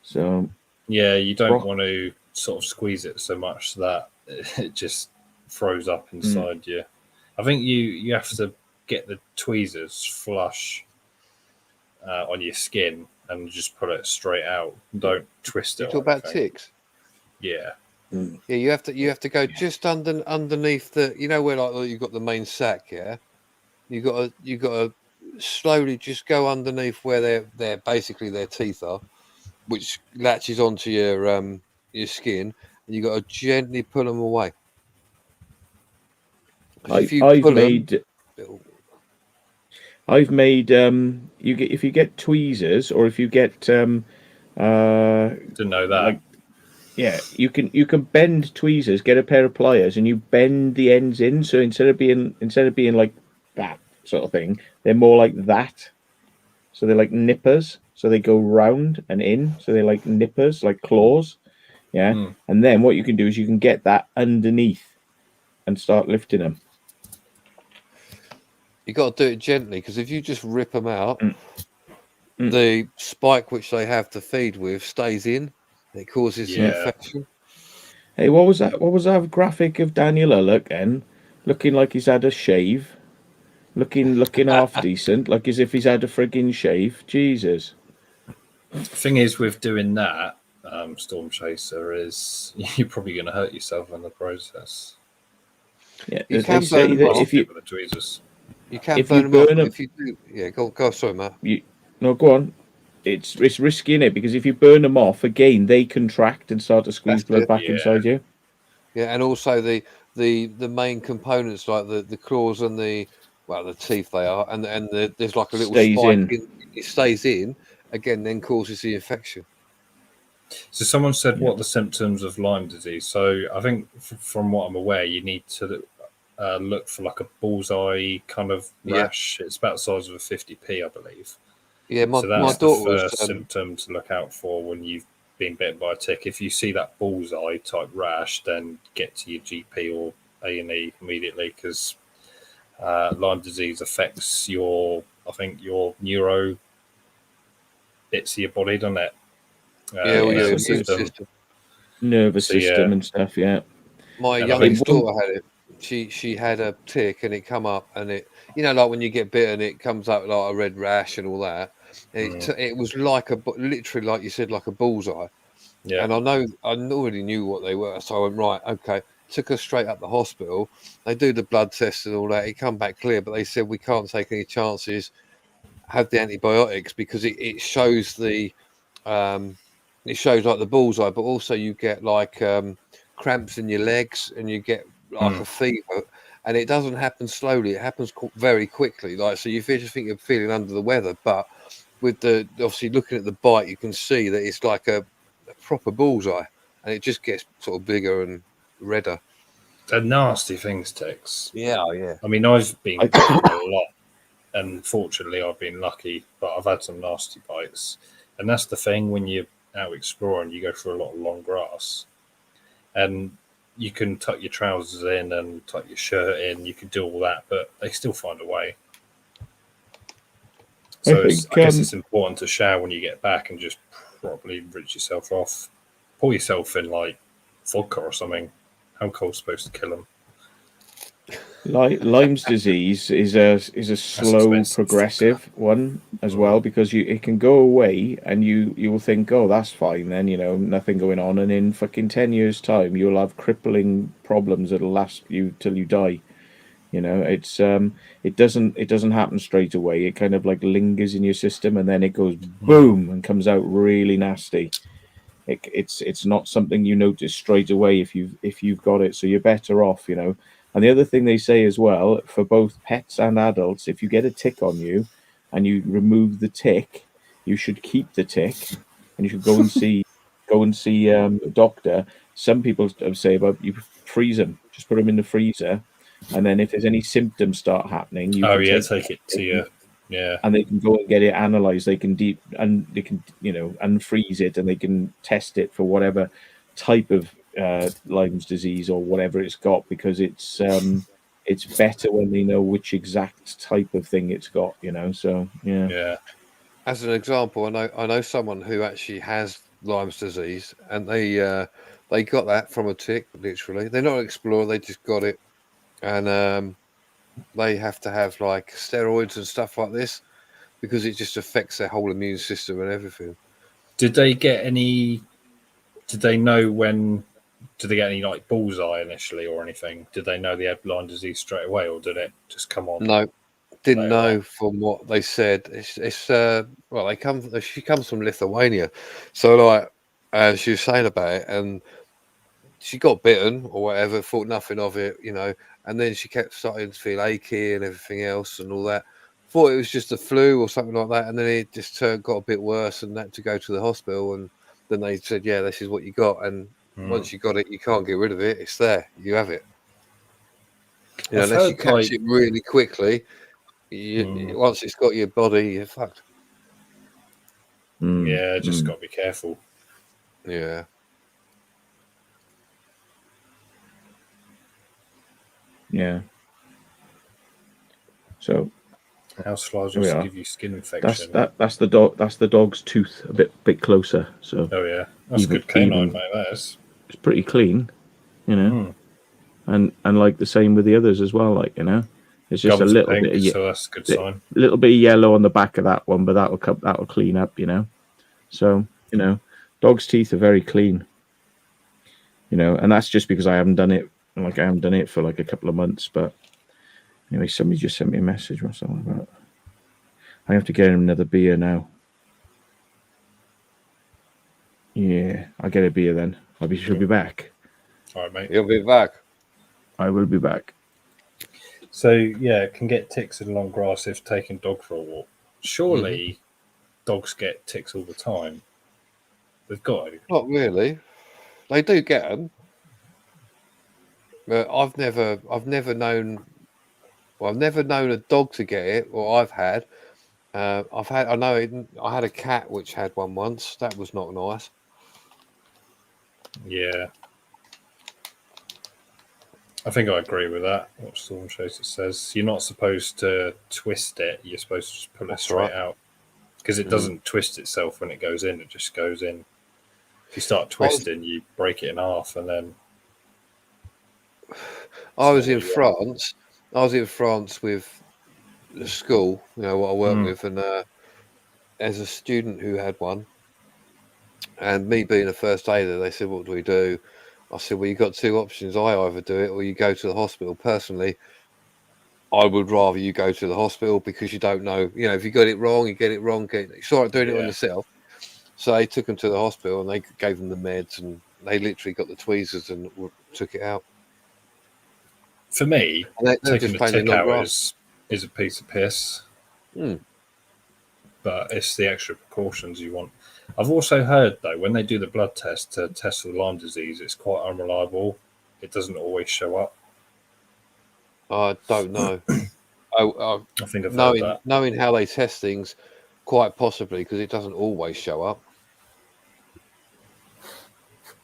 So yeah, you don't want to sort of squeeze it so much that it just froze up inside you. I think you have to get the tweezers flush on your skin and just put it straight out. Don't twist it. You talk about ticks. Yeah. Yeah, you have to go just underneath the, where like you've got the main sac. Yeah, you got to slowly just go underneath where they're basically their teeth are, which latches onto your skin, and you got to gently pull them away. I've made if you get tweezers, or if you get didn't know that. You can bend tweezers, get a pair of pliers, and you bend the ends in. So instead of being like that sort of thing, they're more like that. So they're like nippers. So they go round and in. So they're like nippers, like claws. Yeah. And then what you can do is you can get that underneath and start lifting them. You got to do it gently, because if you just rip them out, the spike which they have to feed with stays in. It causes an infection. Hey, what was that? What was that graphic of Daniel Ullock then? Looking like he's had a shave. Looking half decent, like as if he's had a frigging shave. Jesus. The thing is with doing that, Storm Chaser, is you're probably going to hurt yourself in the process. Yeah, you can burn them off with the tweezers. You can burn them off. If you do, yeah, go. Sorry, Matt. No, go on. It's risky, innit? Because if you burn them off again, they contract and start to squeeze blood back inside you. Yeah, and also the main components, like the claws and the teeth, they are, and there's like a little spike in. It stays in again, then causes the infection. So someone said, what are the symptoms of Lyme disease? So I think from what I'm aware, you need to look for like a bullseye kind of rash. It's about the size of a 50p, I believe. Yeah, so that's the first symptom to look out for when you've been bitten by a tick. If you see that bullseye type rash, then get to your GP or A&E immediately, because Lyme disease affects your neuro bits of your body, doesn't it? Nervous system and stuff. Yeah. My youngest daughter had it. She had a tick, and it come up, and it, like when you get bitten, it comes up like a red rash and all that. It was like literally, like you said, like a bullseye. Yeah. And I already knew what they were, so I went, right, okay. Took her straight up the hospital. They do the blood test and all that. It come back clear, but they said we can't take any chances. Have the antibiotics, because it shows the it shows like the bullseye, but also you get like cramps in your legs, and you get like a fever, and it doesn't happen slowly. It happens very quickly. Like, so you just think you're feeling under the weather, but with the obviously looking at the bite, you can see that it's like a proper bullseye, and it just gets sort of bigger and redder. They're nasty things, ticks. Yeah. I mean, I've been bitten a lot, and fortunately, I've been lucky, but I've had some nasty bites. And that's the thing when you're out exploring, you go through a lot of long grass, and you can tuck your trousers in and tuck your shirt in. You can do all that, but they still find a way. So I guess it's important to shower when you get back and just properly rinse yourself off. Pour yourself in like vodka or something. Alcohol's supposed to kill them. Lyme's disease is a slow progressive one as well, because it can go away and you will think, oh, that's fine then, nothing going on, and in fucking 10 years time you'll have crippling problems that'll last you till you die. It's it doesn't happen straight away. It kind of like lingers in your system, and then it goes boom and comes out really nasty. It's not something you notice straight away if you've got it, so you're better off. And the other thing they say as well, for both pets and adults, if you get a tick on you and you remove the tick, you should keep the tick, and you should go and see a doctor. Some people say about you freeze them, just put them in the freezer. And then if there's any symptoms start happening, you can take it to you. Yeah. And they can go and get it analyzed. They can unfreeze it, and they can test it for whatever type of Lyme's disease or whatever it's got, because it's better when they know which exact type of thing it's got, So yeah. As an example, I know someone who actually has Lyme's disease, and they got that from a tick. Literally, they're not an explorer; they just got it. And they have to have like steroids and stuff like this, because it just affects their whole immune system and everything. Did they get any? Did they know when? Did they get any like bullseye initially or anything? Did they know they had Lyme disease straight away, or did it just come on? No, didn't know from what they said. It's well, she comes from Lithuania, so like she was saying about it, and she got bitten or whatever, thought nothing of it, and then she kept starting to feel achy and everything else and all that. Thought it was just a flu or something like that, and then it just got a bit worse and had to go to the hospital. And then they said, "Yeah, this is what you got." And once you got it, you can't get rid of it. It's there. You have it. Unless you catch it really quickly, once it's got your body, you're fucked. Yeah, just got to be careful. Yeah. Yeah. So houseflies also give you skin infection. That's the dog. That's the dog's tooth a bit closer. So that's a good canine, mate. That is. It's pretty clean, and like the same with the others as well. Like it's just Gums a little pink, bit. So that's a good sign. A little bit of yellow on the back of that one, but that'll clean up. So dog's teeth are very clean. And that's just because I haven't done it. Like I haven't done it for like a couple of months, but anyway, somebody just sent me a message or something about. I have to get him another beer now. Yeah, I'll get a beer then. She'll be back. All right, mate. You'll be back. I will be back. So yeah, it can get ticks in long grass if taking dog for a walk. Surely dogs get ticks all the time. They've got to. Not really. They do get them. But I've never known a dog to get it, or I've had. I had a cat which had one once. That was not nice. Yeah. I think I agree with that. What Storm Chaser says. You're not supposed to twist it. You're supposed to just pull it straight out. Because it doesn't twist itself when it goes in. It just goes in. If you start twisting, you break it in half, and then... I was in France. I was in France with the school, what I work with, and there's a student who had one. And me being a first aider, they said, "What do we do?" I said, "Well, you've got two options. I either do it or you go to the hospital." Personally, I would rather you go to the hospital, because you don't know. If you got it wrong, you get it wrong. You start doing it on yourself. So they took him to the hospital and they gave him the meds, and they literally got the tweezers and took it out. For me, taking the tick out is a piece of piss. But it's the extra precautions you want. I've also heard, though, when they do the blood test to test for Lyme disease, it's quite unreliable. It doesn't always show up. I don't know. I think I've heard that. Knowing how they test things, quite possibly, because it doesn't always show up.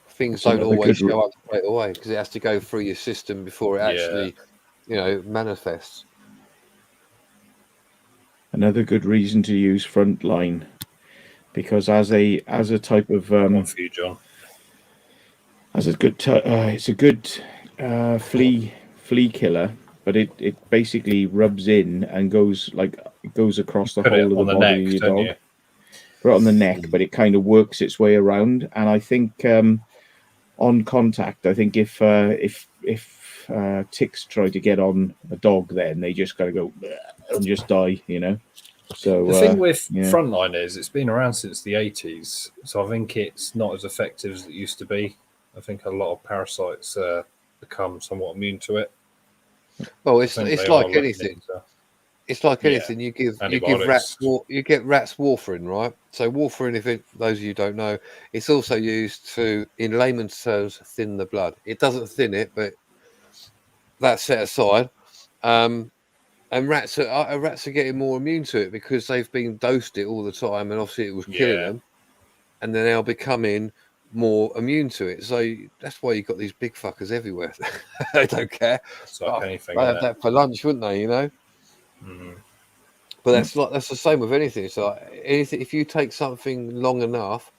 Things don't always show up straight away because it has to go through your system before it actually, manifests. Another good reason to use Frontline, because as a type of for you, John. As a good it's a good flea killer, but it basically rubs in and goes across the whole of the body of your dog. Right on the neck, but it kind of works its way around. And I think on contact, I think if ticks try to get on a dog, then they just gotta go and just die, So the thing with Frontline is it's been around since the 80s, so I think it's not as effective as it used to be. I think a lot of parasites become somewhat immune to it. Well, it's like anything. It's like anything. You give rats you get rats warfarin, right? So warfarin, for those of you who don't know, it's also used to, in layman's terms, thin the blood. It doesn't thin it, but that's set aside. And rats are getting more immune to it because they've been dosed it all the time, and obviously it was killing them, and they're now becoming more immune to it. So that's why you've got these big fuckers everywhere. They don't care. It's like anything. They have that for lunch, wouldn't they? But that's the same with anything. It's like anything. If you take something long enough,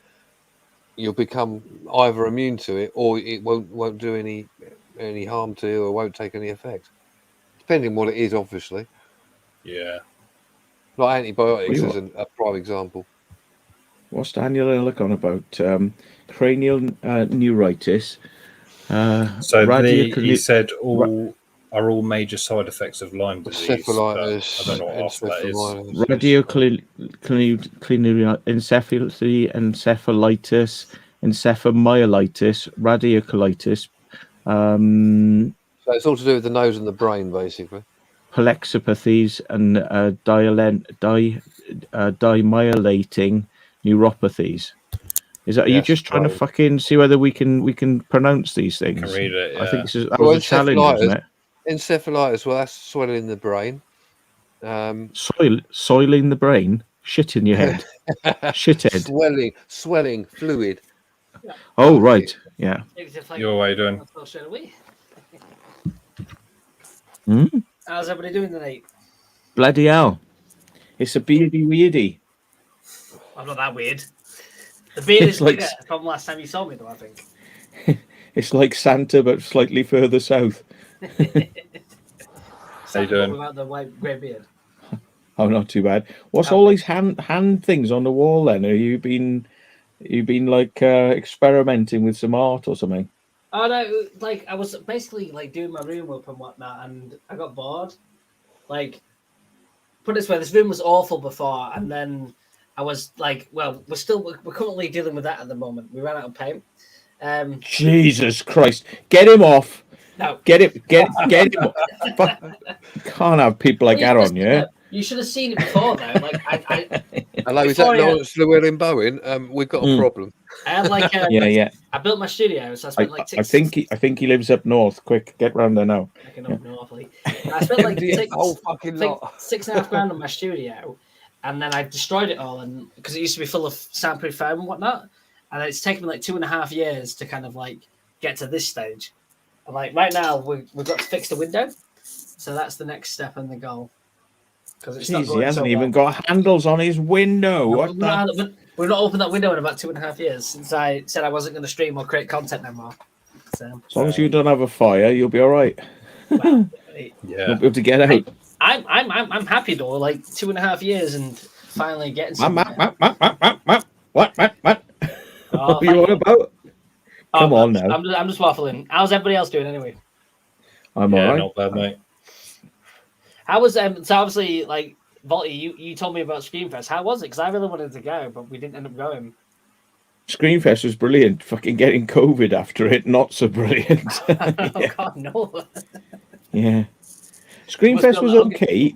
you'll become either immune to it, or it won't do any harm to you, or won't take any effect, depending on what it is, obviously. Yeah. Like antibiotics is a prime example. What's Daniel look on about? Cranial neuritis. So he said are all major side effects of Lyme disease. Encephalitis. I don't know what else that is. Radioencephalopathy, encephalitis, encephalomyelitis, radicolitis. So it's all to do with the nose and the brain, basically. Plexopathies and demyelating neuropathies. Are you just trying to fucking see whether we can pronounce these things? I can read it. Yeah. I think that was a challenge, wasn't it? Encephalitis, well, that's swelling in the brain. Soiling the brain, shit in your head, shithead, swelling, fluid. Oh right, yeah. Your way doing? How's everybody doing tonight? Bloody hell! It's a beardy weirdy. I'm not that weird. The beard is bigger from last time you saw me, though. I think it's like Santa, but slightly further south. How you doing? About the white grey beard. Oh, not too bad. What's all these hand things on the wall? Then have you been like experimenting with some art or something? Oh no! Like I was basically like doing my room up and whatnot, and I got bored. Like, put it this way, this room was awful before, and then I was like, well, we're currently dealing with that at the moment. We ran out of paint. Jesus Christ! Get him off. No. Get him off. Can't have people like that on, yeah? You should have seen it before, though. Like, hello, is that Lawrence Llewellyn Bowen? We've got a problem. I had like, yeah. I built my studio, so I spent like 6. I think he lives up north. Quick, get round there now. Up north. I spent like 6.5 grand on my studio, and then I destroyed it all, and because it used to be full of soundproof foam and whatnot, and it's taken me like 2.5 years to kind of like get to this stage. And like right now, we've got to fix the window, so that's the next step in the goal. Because it's he hasn't even got handles on his window. We've not opened that window in about 2.5 years since I said I wasn't going to stream or create content no more. So, as long as you don't have a fire, you'll be all right. Well, you'll be able to get out. I'm happy though. Like 2.5 years and finally getting somewhere. What? What are you on about? Come on now. I'm just waffling. How's everybody else doing anyway? I'm all right. Not bad, mate. How was so obviously like Volty, you told me about Screenfest. How was it? Because I really wanted to go, but we didn't end up going. Screenfest was brilliant. Fucking getting COVID after it, not so brilliant. Oh God, no. Yeah. Screenfest was okay,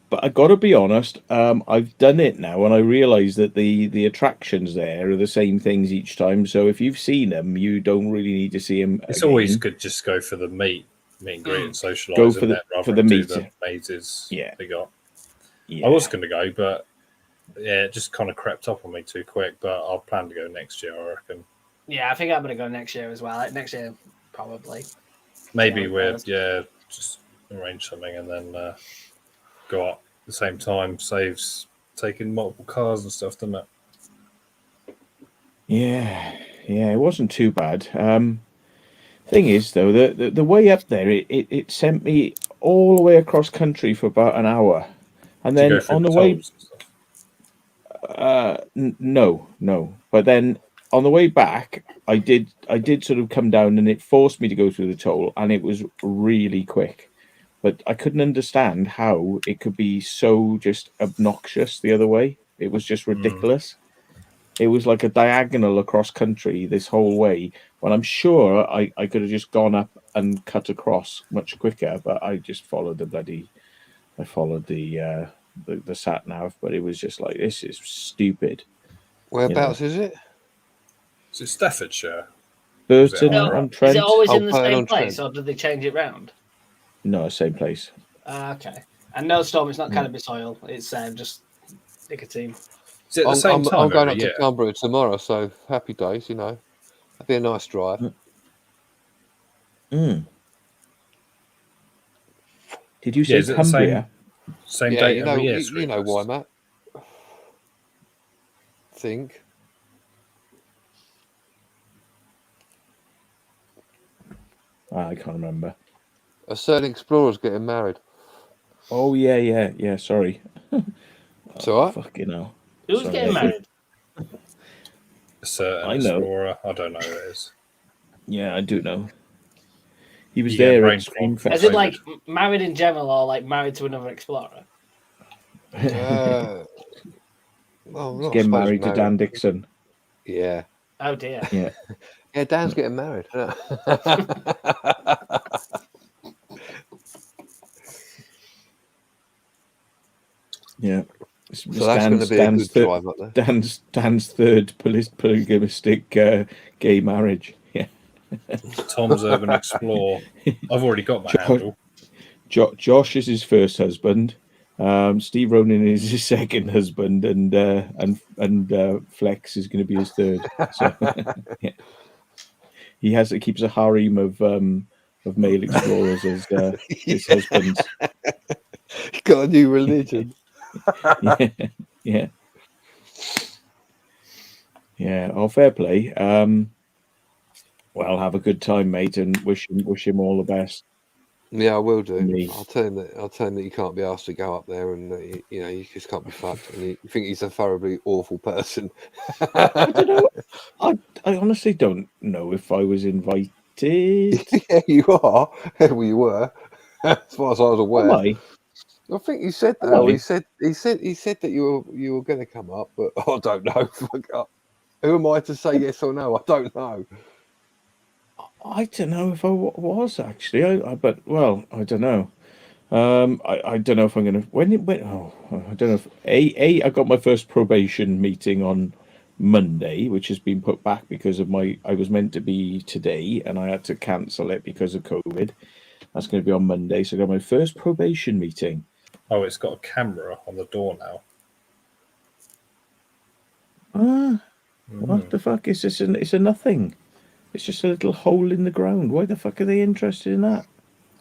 but I got to be honest. I've done it now, and I realise that the attractions there are the same things each time. So if you've seen them, you don't really need to see them. It's always good just go for the meet and greet and socialise. Go for the meet. The mazes. Yeah, they got. Yeah. I was going to go, but yeah, it just kind of crept up on me too quick. But I'll plan to go next year, I reckon. Yeah, I think I'm going to go next year as well. Like, next year, probably. Maybe we're just arrange something and then go up at the same time. Saves taking multiple cars and stuff, doesn't it? Yeah, it wasn't too bad. Thing is, though, the way up there, it sent me all the way across country for about an hour, and then on the way, no. But then on the way back, I did sort of come down, and it forced me to go through the toll, and it was really quick. But I couldn't understand how it could be so just obnoxious the other way. It was just ridiculous. It was like a diagonal across country this whole way, when I'm sure I could have just gone up and cut across much quicker, but I just followed the sat nav, but it was just like, this is stupid. Whereabouts is it? Is it Staffordshire? Burton on Trent. Is it always in the same place, or did they change it round? No, same place. Okay. And no, Storm, it's not cannabis oil. It's just nicotine. Is it the same time? I'm going up to Cumbria tomorrow, so happy days, That'd be a nice drive. Did you say Cumbria? Same date every year? You know why, Matt. Think. I can't remember. A certain explorer's getting married. Oh, yeah. Sorry. It's all right. Fucking hell. Who's getting married? A certain explorer. I don't know who it is. Yeah, I do know. He was there at Screenfest. Is it like married in general, or like married to another explorer? He's getting married to Dan Dixon. Yeah. Oh dear. Yeah. Yeah, Dan's getting married. Yeah. So that's going to be a good drive up there. Dan's third polygamistic gay marriage. Yeah. Tom's Urban Explorer. I've already got my handle. Josh is his first husband. Steve Ronan is his second husband, and Flex is going to be his third. So, yeah. He keeps a harem of male explorers as his husbands. He's got a new religion. Yeah. Oh, fair play. Well, have a good time, mate, and wish him all the best. Yeah, I will do. I'll tell him that you can't be asked to go up there, and you just can't be fucked. And you think he's a thoroughly awful person. I don't know. I honestly don't know if I was invited. Yeah, you are. Well, you were, as far as I was aware. Am I? I think you said that. He said that you were going to come up, but I don't know. Who am I to say yes or no? I don't know. I don't know if I was actually. I don't know. I don't know if I'm going to. When it went. Oh, I don't know if I got my first probation meeting on Monday, which has been put back because of I was meant to be today, and I had to cancel it because of COVID. That's going to be on Monday, so I got my first probation meeting. Oh, it's got a camera on the door now. What the fuck is this? It's a nothing. It's just a little hole in the ground. Why the fuck are they interested in that?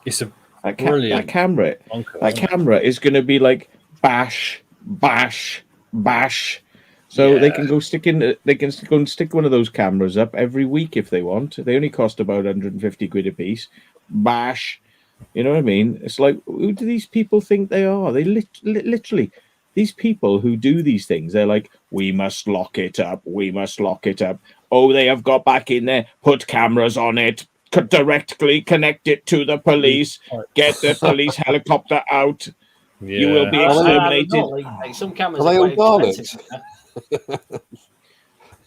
It's a brilliant camera. That camera is going to be like bash, bash, bash. So they can go They can go and stick one of those cameras up every week if they want. They only cost about 150 quid a piece. Bash. You know what I mean? It's like, who do these people think they are? They literally, these people who do these things, they're like, we must lock it up. We must lock it up. Oh, they have got back in there. Put cameras on it. Directly connect it to the police. Get the police helicopter out. Yeah. You will be exterminated. Some cameras are they all Daleks?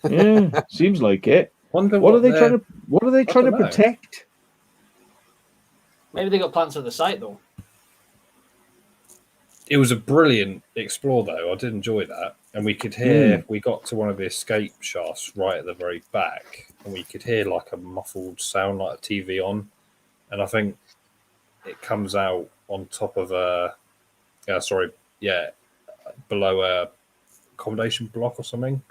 Yeah, seems like it. What are they trying to protect? Maybe they got plans for the site though. It was a brilliant explore, though. I did enjoy that, and we could hear. We got to one of the escape shafts right at the very back, and we could hear like a muffled sound, like a TV on, and I think it comes out on top of below a accommodation block or something,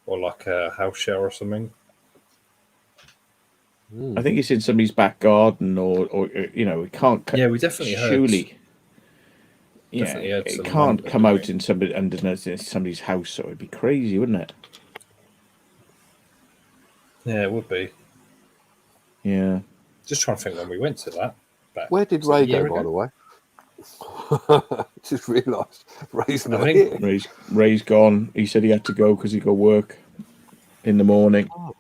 or like a house share or something. I think it's in somebody's back garden, or you know, it can't. Yeah, we definitely surely. heard. Yeah, it can't come out in somebody's house, so it'd be crazy, wouldn't it? Yeah, it would be. Yeah. Just trying to think when we went to that. Where did Ray go, by the way? Just realised Ray's not here. Ray's gone. He said he had to go because he got work in the morning. Oh.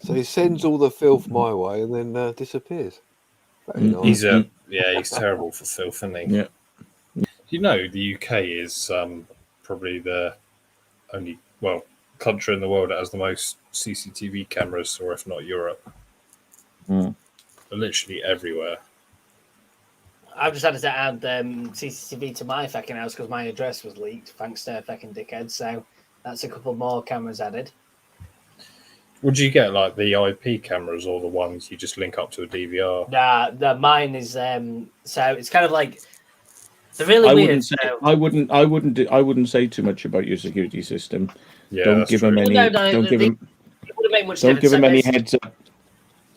So he sends all the filth my way and then disappears. Nice. He's terrible for filth, isn't he? Yeah. You know, the UK is probably the only country in the world that has the most CCTV cameras, or if not Europe. They're literally everywhere. I've just had to add CCTV to my fucking house because my address was leaked, thanks to fucking dickhead. So that's a couple more cameras added. Would you get like the IP cameras or the ones you just link up to a DVR? Nah, mine is so it's kind of like they're really weird. I wouldn't say too much about your security system. Yeah, don't give them any. Don't give them. Don't give them any heads up.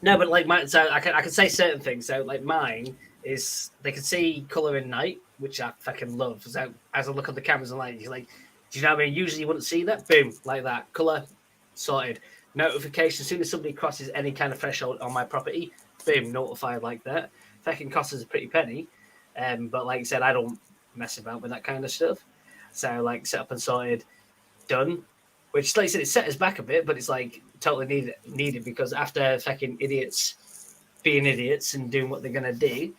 No, but like mine, so I can say certain things. So like mine is they can see color in night, which I fucking love. So as I look at the cameras and like, do you know what I mean? Usually you wouldn't see that. Boom, like that. Color sorted. Notification as soon as somebody crosses any kind of threshold on my property, boom, notified like that. Fucking costs us a pretty penny. But like I said, I don't mess about with that kind of stuff. So like set up and sorted, done. Which like I said, it set us back a bit, but it's like totally needed because after fucking idiots being idiots and doing what they're gonna do,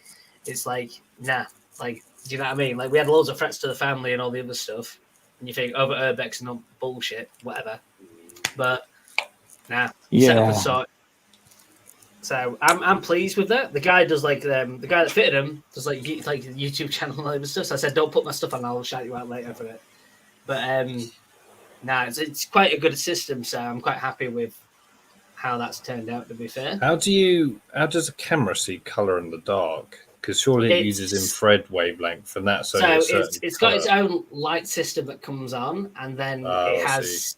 it's like, nah. Like, do you know what I mean? Like we had loads of threats to the family and all the other stuff. And you think over urbex and all bullshit, whatever. But nah. Yeah. So I'm pleased with that. The guy does like the guy that fitted him does like YouTube channel and all that stuff. So I said, don't put my stuff on. I'll shout you out later for it. But it's quite a good system. So I'm quite happy with how that's turned out. To be fair, how does a camera see color in the dark? Because surely it uses infrared wavelength, and that's so it's got its own light system that comes on, and then it has.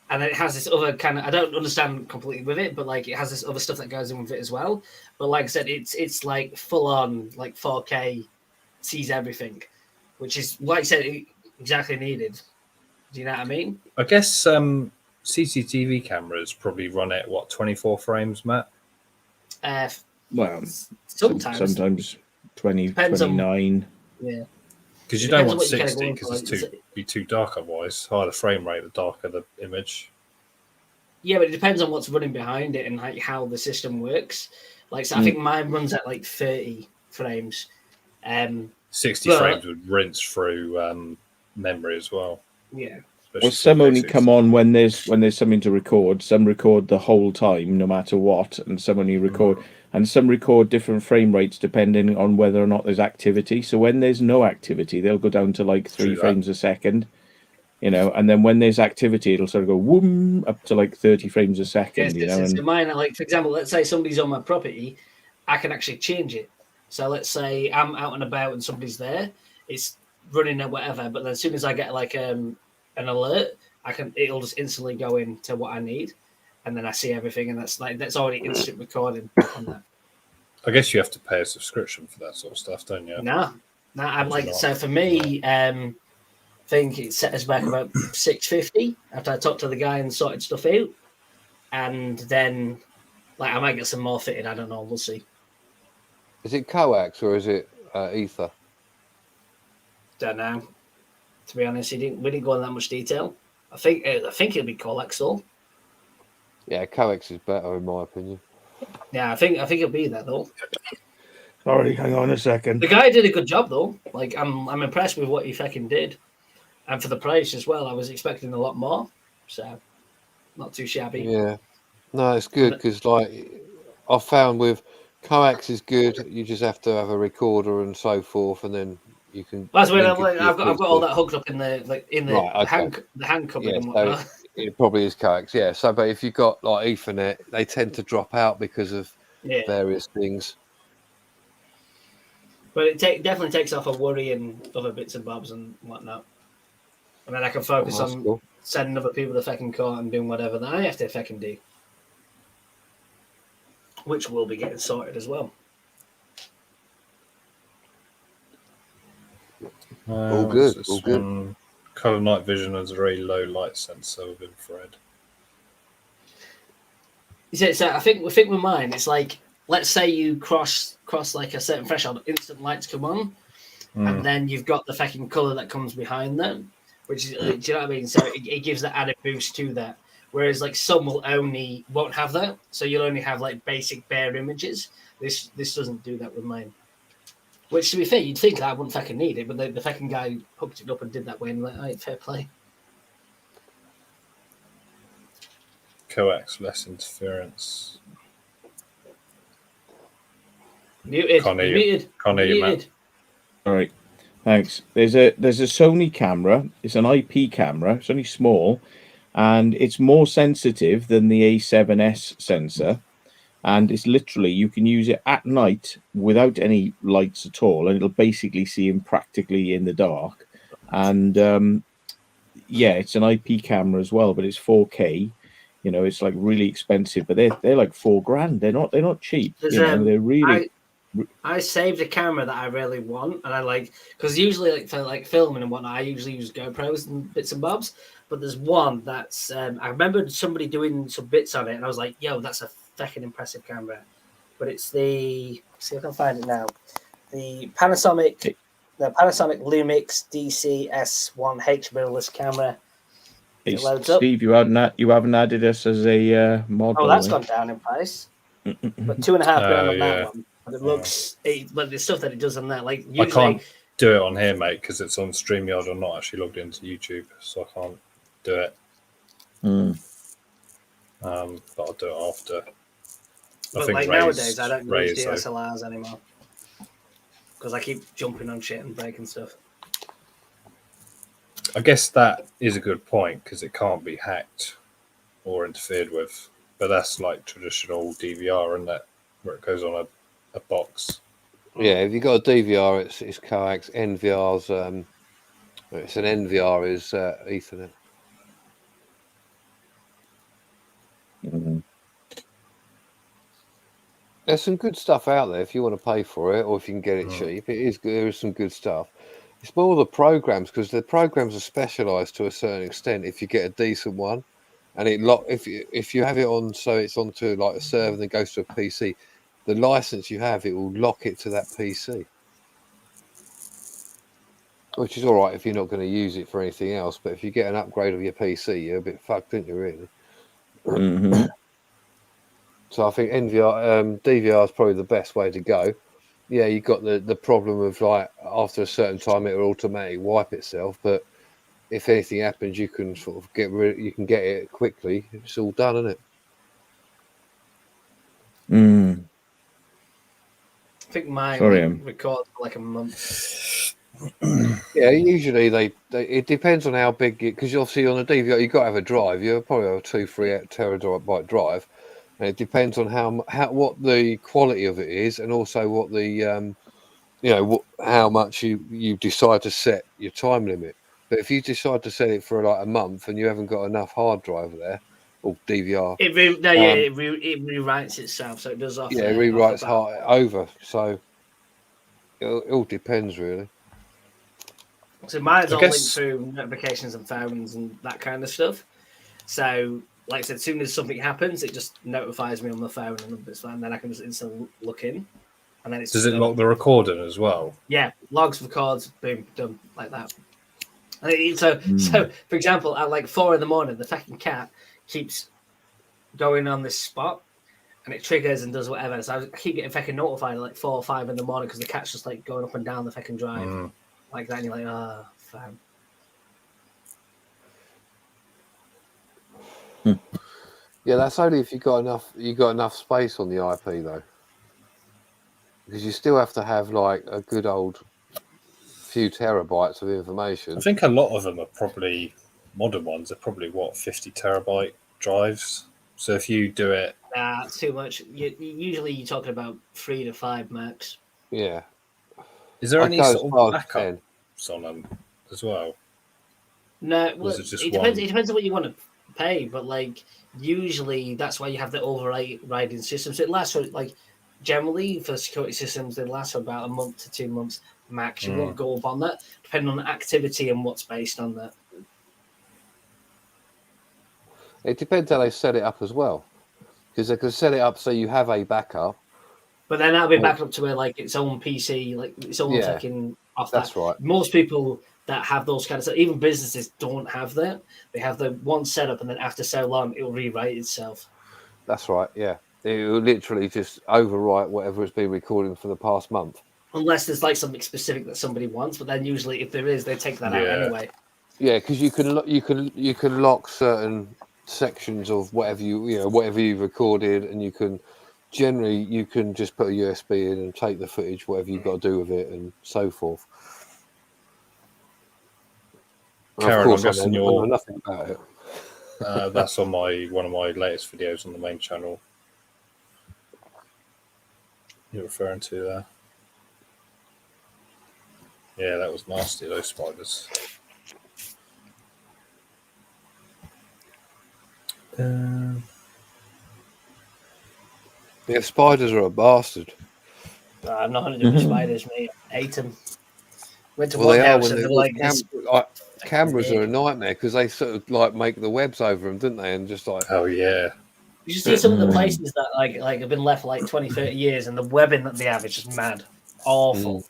And then it has this other kind of, I don't understand completely with it, but like it has this other stuff that goes in with it as well. But like I said, it's like full on, like 4K, sees everything, which is, like I said, exactly needed. Do you know what I mean? I guess CCTV cameras probably run at 24 frames, Matt? Well, sometimes 20, depends 29. Yeah. Because you don't want 60 because it's be too dark otherwise. Higher the frame rate, the darker the image. Yeah, but it depends on what's running behind it and like how the system works. Like, so I think mine runs at like 30 frames. 60 frames would rinse through memory as well. Yeah. Well, some only come on when there's something to record. Some record the whole time, no matter what, and some only record. And some record different frame rates depending on whether or not there's activity. So when there's no activity, they'll go down to like 3 frames a second, you know. And then when there's activity, it'll sort of go whoom up to like 30 frames a second, you know. And mine, like for example, let's say somebody's on my property, I can actually change it. So let's say I'm out and about and somebody's there, it's running or whatever. But then as soon as I get like an alert, it'll just instantly go into what I need. And then I see everything, and that's already instant recording on that. I guess you have to pay a subscription for that sort of stuff, don't you? No, I'm like, so for me, I think it set us back about $650 after I talked to the guy and sorted stuff out. And then, like, I might get some more fitted. I don't know. We'll see. Is it coax or is it ether? Don't know. To be honest, we didn't go in that much detail. I think it'll be coaxial. Yeah, coax is better in my opinion. Yeah, I think it'll be that though. Sorry, hang on a second. The guy did a good job though. Like I'm impressed with what he fucking did, and for the price as well. I was expecting a lot more, so not too shabby. Yeah, no, it's good because like I found with Coax is good. You just have to have a recorder and so forth, and then you can. That's when I've got all that hooked up in the hand cupboard and whatnot. So it probably is coax. Yeah. So, but if you've got like Ethernet, they tend to drop out because of various things. But it definitely takes off a worry and other bits and bobs and whatnot. And then I can focus on sending other people to fucking court and doing whatever that I have to fucking do. Which will be getting sorted as well. All good. All good. Colour night vision has a very low light sensor with infrared. So I think with mine, it's like, let's say you cross like a certain threshold, instant lights come on, and then you've got the fucking colour that comes behind them, which is, do you know what I mean? So it gives that added boost to that. Whereas like some won't have that, so you'll only have like basic bare images. This doesn't do that with mine. Which, to be fair, you'd think that I wouldn't fucking need it, but the fucking guy hooked it up and did that way, and like, all right, fair play. Coax, less interference. Muted. Connor, you muted. All right, thanks. There's a Sony camera. It's an IP camera. It's only small, and it's more sensitive than the A7S sensor. And it's literally, you can use it at night without any lights at all, and it'll basically see him practically in the dark. And it's an IP camera as well, but it's 4K. You know, it's like really expensive, but they're like $4,000. They're not cheap. They're really. I saved a camera that I really want, and I like, because usually like for like filming and whatnot, I usually use GoPros and bits and bobs. But there's one that's I remember somebody doing some bits on it, and I was like, "Yo, that's a fucking impressive camera." But it's see if I can find it now. The Panasonic Lumix DC-S1H mirrorless camera. Hey, Steve, you haven't added us as a mod. Oh, that's gone down in price. But $2.5 grand on that one. But it looks, but the stuff that it does on that, like usually, I can't do it on here, mate, because it's on StreamYard. I'm not actually logged into YouTube, so I can't do it. But I'll do it after. But like nowadays, I don't use DSLRs anymore because I keep jumping on shit and breaking stuff. I guess that is a good point because it can't be hacked or interfered with. But that's like traditional DVR, isn't it? Where it goes on a box. Yeah, if you've got a DVR, it's coax. NVR's it's an NVR is Ethernet. There's some good stuff out there if you want to pay for it, or if you can get it cheap. There is some good stuff. It's more the programs, because the programs are specialised to a certain extent. If you get a decent one, and if you have it on, so it's onto like a server and then goes to a PC, the license you have, it will lock it to that PC, which is all right if you're not going to use it for anything else. But if you get an upgrade of your PC, you're a bit fucked, aren't you, really? So I think DVR is probably the best way to go. Yeah, you've got the problem of like after a certain time it will automatically wipe itself, but if anything happens, you can sort of you can get it quickly. It's all done, isn't it? I think mine records for like a month. Yeah, usually it depends on how big because obviously on a DVR you've got to have a drive. You probably have a 2-3 terabyte drive. And it depends on what the quality of it is, and also what the how much you decide to set your time limit. But if you decide to set it for like a month and you haven't got enough hard drive there or DVR, it rewrites itself, so it does. It rewrites over. So it all depends, really. So mine's all linked through notifications and phones and that kind of stuff. So, like I said, as soon as something happens, it just notifies me on the phone, and then I can just instantly look in. And then does it lock the recording as well? Yeah, logs, records, boom, done like that. And so for example, at like 4 a.m, the fucking cat keeps going on this spot, and it triggers and does whatever. So I keep getting fucking notified at like 4 or 5 a.m. because the cat's just like going up and down the fucking drive like that, and you're like, fam. Yeah, that's only if you got enough space on the IP though. because you still have to have like a good old few terabytes of information. I think a lot of them are probably modern ones. They're probably 50 terabyte drives. So if you do it, nah, too much. Usually you're talking about 3 to 5 max. Yeah. Is there any sort of backups on them as well? No, well, it depends. It depends on what you want to pay, but like usually that's why you have the overriding system. So it lasts for like generally for security systems, they last for about a month to 2 months max. You won't go up on that, depending on the activity and what's based on that. It depends how they set it up as well, because they can set it up so you have a backup. But then that'll be backed up to where like its own PC, like its own taking off that. That's right. Most people that have those kind of stuff, even businesses don't have that. They have the one setup, and then after so long, it will rewrite itself. That's right. Yeah, it will literally just overwrite whatever it's been recording for the past month. Unless there's like something specific that somebody wants, but then usually if there is, they take that out anyway. Yeah, because you can lock certain sections of whatever whatever you've recorded, and you can just put a USB in and take the footage, whatever you've got to do with it, and so forth. Karen, of course, I know nothing about it. That's on one of my latest videos on the main channel. You're referring to there? Yeah, that was nasty. Those spiders. Yeah, spiders are a bastard. I'm not going to do with spiders, mate. I hate them. Went to one house and they're like cameras are a nightmare because they sort of like make the webs over them, didn't they? And just like, oh yeah, you see some of the places that like have been left for like 20, 30 years, and the webbing that they have is just mad, awful.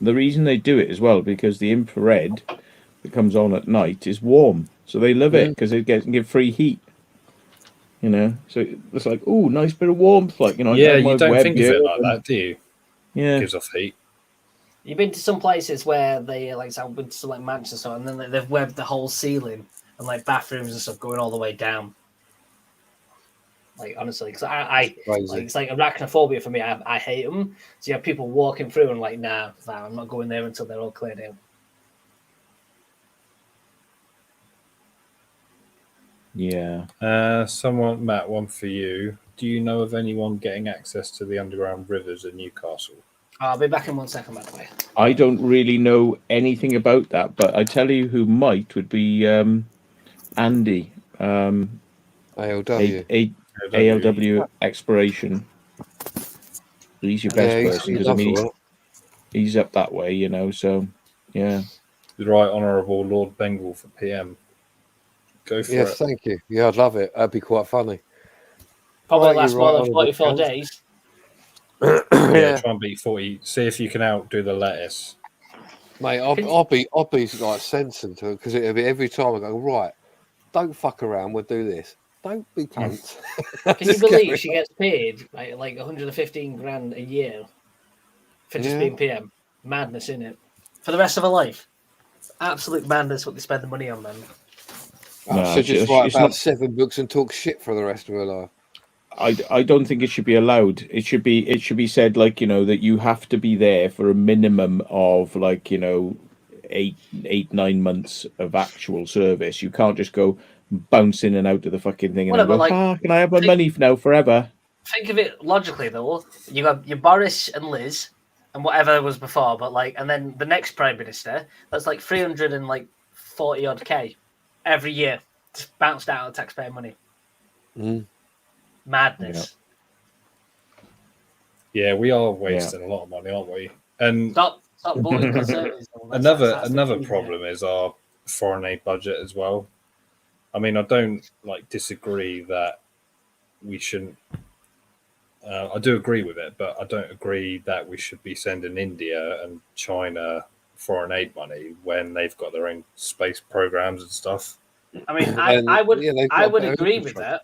The reason they do it as well because the infrared that comes on at night is warm, so they love it because it give free heat. You know, so it's like, oh, nice bit of warmth, like Yeah, you don't think of it like that, do you? Yeah, it gives off heat. You've been to some places where they I've been to like Manchester, and then they've webbed the whole ceiling and like bathrooms and stuff going all the way down. Like honestly, because I like, it's like arachnophobia for me. I hate them. So you have people walking through and like, nah, I'm not going there until they're all cleared out. Yeah. Matt, one for you. Do you know of anyone getting access to the underground rivers in Newcastle? I'll be back in 1 second, by the way. I don't really know anything about that, but I tell you who might would be Andy. ALW. ALW Exploration. He's your best person because I mean he's up that way, you know. So yeah. The Right Honourable Lord Bengal for PM. Go for it. Yes, thank you. Yeah, I'd love it. That'd be quite funny. Probably last more than 44 days. Yeah, try and beat 40. See if you can outdo the lettuce. Mate, I'll be like sensing to it because it'll be every time I go, right, don't fuck around, we'll do this. Don't be cunts. Can you believe she gets paid like 115 grand a year for just being PM? Madness, isn't it? For the rest of her life. Absolute madness what they spend the money on, man. So just write about 7 books and talk shit for the rest of her life. I don't think it should be allowed. It should be said, like, you know, that you have to be there for a minimum of like, you know, 9 months of actual service. You can't just go bounce in and out of the fucking thing and go, can I have my money now forever? Think of it logically though. You got your Boris and Liz and whatever was before, but like, and then the next Prime Minister, that's like 340 odd K every year, just bounced out of taxpayer money. Madness. Yeah, we are wasting a lot of money, aren't we? And stop voting for service. Another problem is our foreign aid budget as well. I mean, I don't disagree that we shouldn't. I do agree with it, but I don't agree that we should be sending India and China foreign aid money when they've got their own space programs and stuff. I mean, I would agree with that.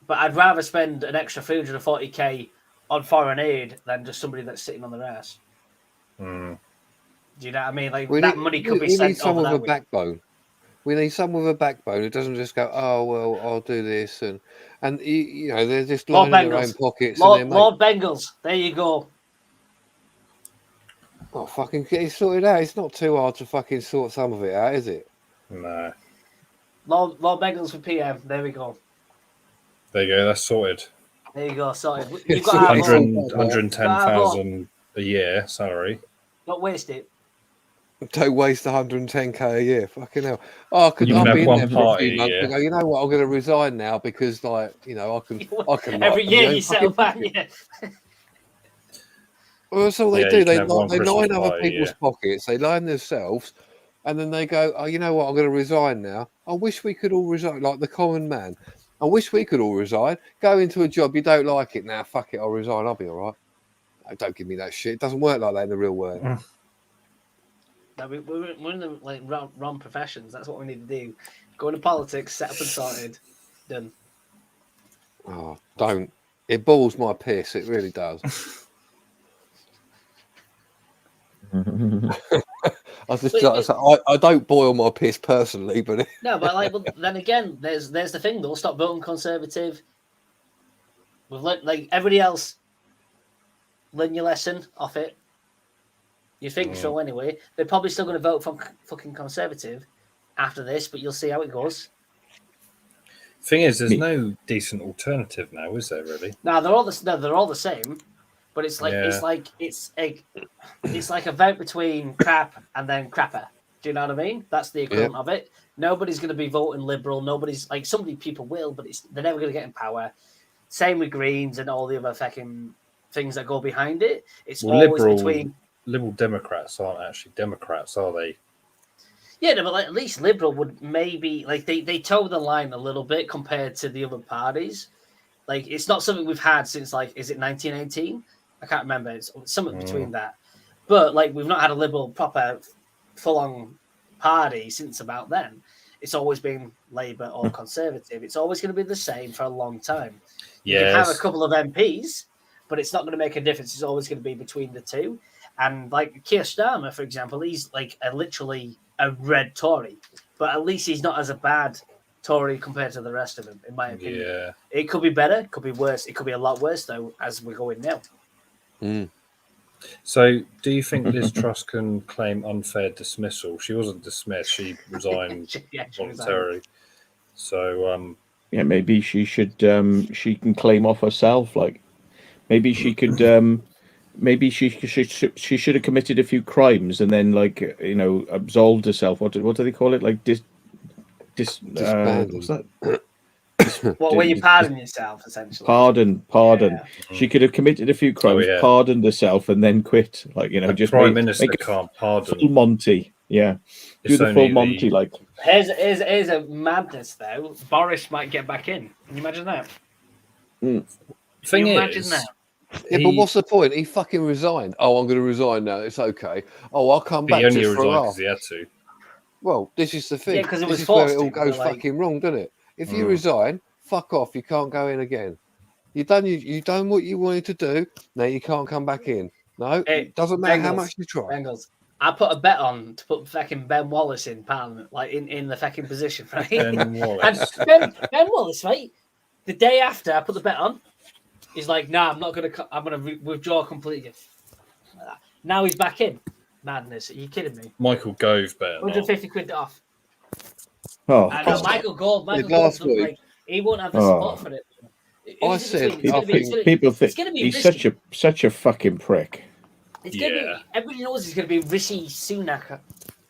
But I'd rather spend an extra 340k on foreign aid than just somebody that's sitting on their ass. Do you know what I mean? Like money could be sent some over of a backbone. We need someone with a backbone who doesn't just go, "Oh well, I'll do this," and you know they're just lining their own pockets. Lord Bengals, there you go. Oh, fucking get it sorted out. It's not too hard to fucking sort some of it out, is it? No. Lord Bengals for PM. There we go. There you go. That's sorted. There you go. Sorted. You've got 110,000 a year salary. Not waste it. Don't waste 110k a year. Fucking hell. Oh, I've been there for a few months and go, you know what? I'm going to resign now because, like, you know, I can. Every year you settle back. Yeah. Well, that's all they do. They line other people's pockets. They line themselves, and then they go, "Oh, you know what? I'm going to resign now. I wish we could all resign, like the common man. I wish we could all resign. Go into a job you don't like it now. Fuck it, I'll resign. I'll be all right. No, don't give me that shit. It doesn't work like that in the real world. No, we're in the like wrong professions. That's what we need to do. Go into politics, set up and sorted, done. Oh, don't. It balls my piss. It really does. I don't boil my piss personally, but no, but like, well, then again, there's the thing though. Stop voting Conservative. We've like everybody else. Learn your lesson off it. You think so anyway. They're probably still going to vote for fucking Conservative after this, but you'll see how it goes. Thing is, there's no decent alternative now, is there? Really? No, they're all the same. But it's like it's like a vote between crap and then crapper. Do you know what I mean? That's the equivalent of it. Nobody's going to be voting Liberal. Nobody's like some people will, but they're never going to get in power. Same with Greens and all the other fucking things that go behind it. It's always between Liberal Democrats aren't actually Democrats, are they? Yeah, no, but like, at least Liberal would maybe like they toe the line a little bit compared to the other parties. Like it's not something we've had since like is it 1918? I can't remember. It's something between that. But like we've not had a Liberal proper full-on party since about then. It's always been Labour or Conservative. It's always going to be the same for a long time. You can have a couple of MPs, but it's not going to make a difference. It's always going to be between the two. And like Keir Starmer, for example, he's like literally a red Tory, but at least he's not as a bad Tory compared to the rest of them, in my opinion. Yeah. It could be better, it could be worse. It could be a lot worse, though, as we're going now. So, do you think Liz Truss can claim unfair dismissal? She wasn't dismissed; she resigned voluntarily. So, maybe she should. She can claim off herself. Like, maybe she could. Maybe she should have committed a few crimes and then, like, absolved herself. What do they call it? Like what's that? When you pardon yourself, essentially. Pardon. Yeah. She could have committed a few crimes, pardoned herself, and then quit. Like, just Prime Minister can't pardon. Full Monty, do the full Monty. Like, here's a madness though. Boris might get back in. Can you imagine that? Thing imagine is, that? Yeah, but what's the point? He fucking resigned. Oh, I'm going to resign now. It's okay. Oh, I'll come back. He only just for a resigned laugh. because he had to. Well, this is the thing. Yeah, because it was this is where forced. It all goes fucking wrong, doesn't it? If you resign, fuck off. You can't go in again. You done what you wanted to do. Now you can't come back in. No, it doesn't matter how much you try. Bengals. I put a bet on to put fucking Ben Wallace in Parliament, like in the fucking position, right? Ben Wallace. And Ben Wallace, right? The day after I put the bet on, he's like, "Nah, I'm gonna withdraw completely." Now he's back in. Madness. Are you kidding me? Michael Gove better. 150 quid off. Oh, I know Michael Gove, like, he won't have the support for it. I think people think he's such a fucking prick. It's gonna be, everybody knows he's going to be Rishi Sunak.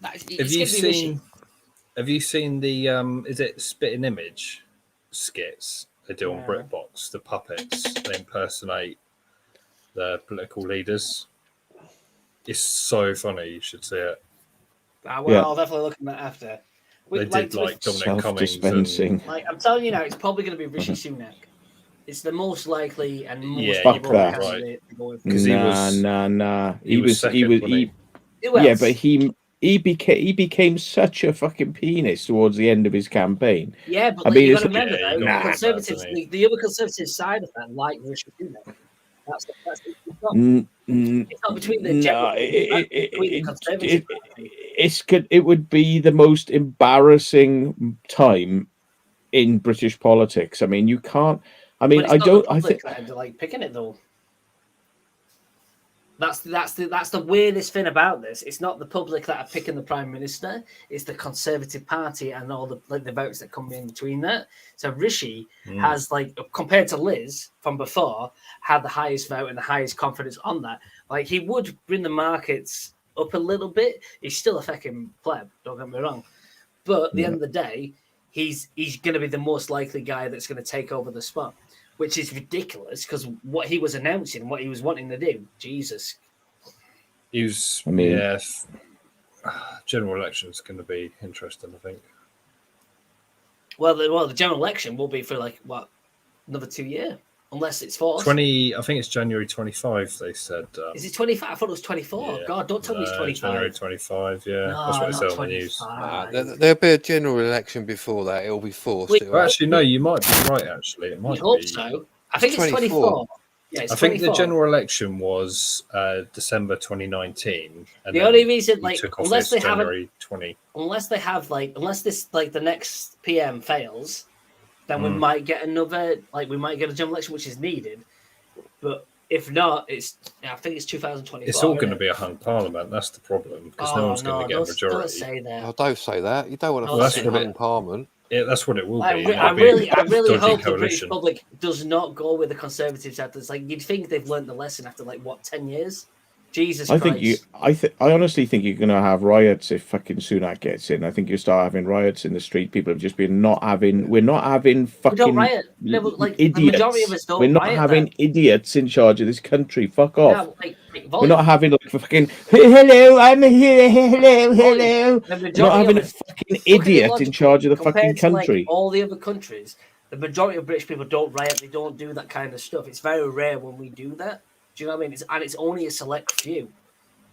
Have you seen the is it Spitting Image skits they do on BritBox? The puppets, they impersonate the political leaders. It's so funny. You should see it. I'll definitely look at that after. They did like Dominic Cummings. Like, I'm telling you now, it's probably going to be Rishi Sunak. It's the most likely and most fuck that. Right. Nah. He was. But he became such a fucking penis towards the end of his campaign. Yeah, but you got to remember though, the Conservatives, the other Conservative side of that, like Rishi Sunak. That's it's not between the it would be the most embarrassing time in British politics. I mean, you can't. I mean, I don't. I think like picking it though. That's the weirdest thing about this. It's not the public that are picking the prime minister. It's the Conservative Party and all the votes that come in between that. So Rishi has, like, compared to Liz from before, had the highest vote and the highest confidence on that. Like, he would bring the markets up a little bit. He's still a fucking pleb. Don't get me wrong. But at the end of the day, he's going to be the most likely guy that's going to take over the spot. Which is ridiculous because what he was announcing, what he was wanting to do, Jesus. He was, general election is going to be interesting, I think. Well, the general election will be for another 2 years, unless it's forced. I think it's January 25. They said. Is it 25? I thought it was 24. Yeah. God, don't tell me it's 25. January 25. Yeah, no, that's what they said on the news. There'll be a general election before that. It'll be forced. Actually, no, you might be right. Actually, it might be. Hope so. I think it's 24. Yeah, I think the general election was December 2019. And the only reason, unless they have the next PM fails, then we might get another. We might get a general election, which is needed. But if not, I think it's 2024. It's all going to be a hung parliament. That's the problem because no one's going to get a majority. Don't say that. Oh, don't say that. You don't want to hung parliament. Yeah, that's what it will be. I really hope the British public does not go with the Conservatives after this. You'd think they've learned the lesson after 10 years. Jesus Christ. I honestly think you're going to have riots if fucking Sunak gets in. I think you start having riots in the street. People have just been we're not having fucking we don't riot. idiots. The majority of us don't we're not riot having then. Idiots in charge of this country. Fuck off. Yeah, we're not having fucking hello, I'm here, hello. We're not having a fucking idiot in charge of the fucking country. All the other countries, the majority of British people don't riot. They don't do that kind of stuff. It's very rare when we do that. Do you know what I mean? It's only a select few.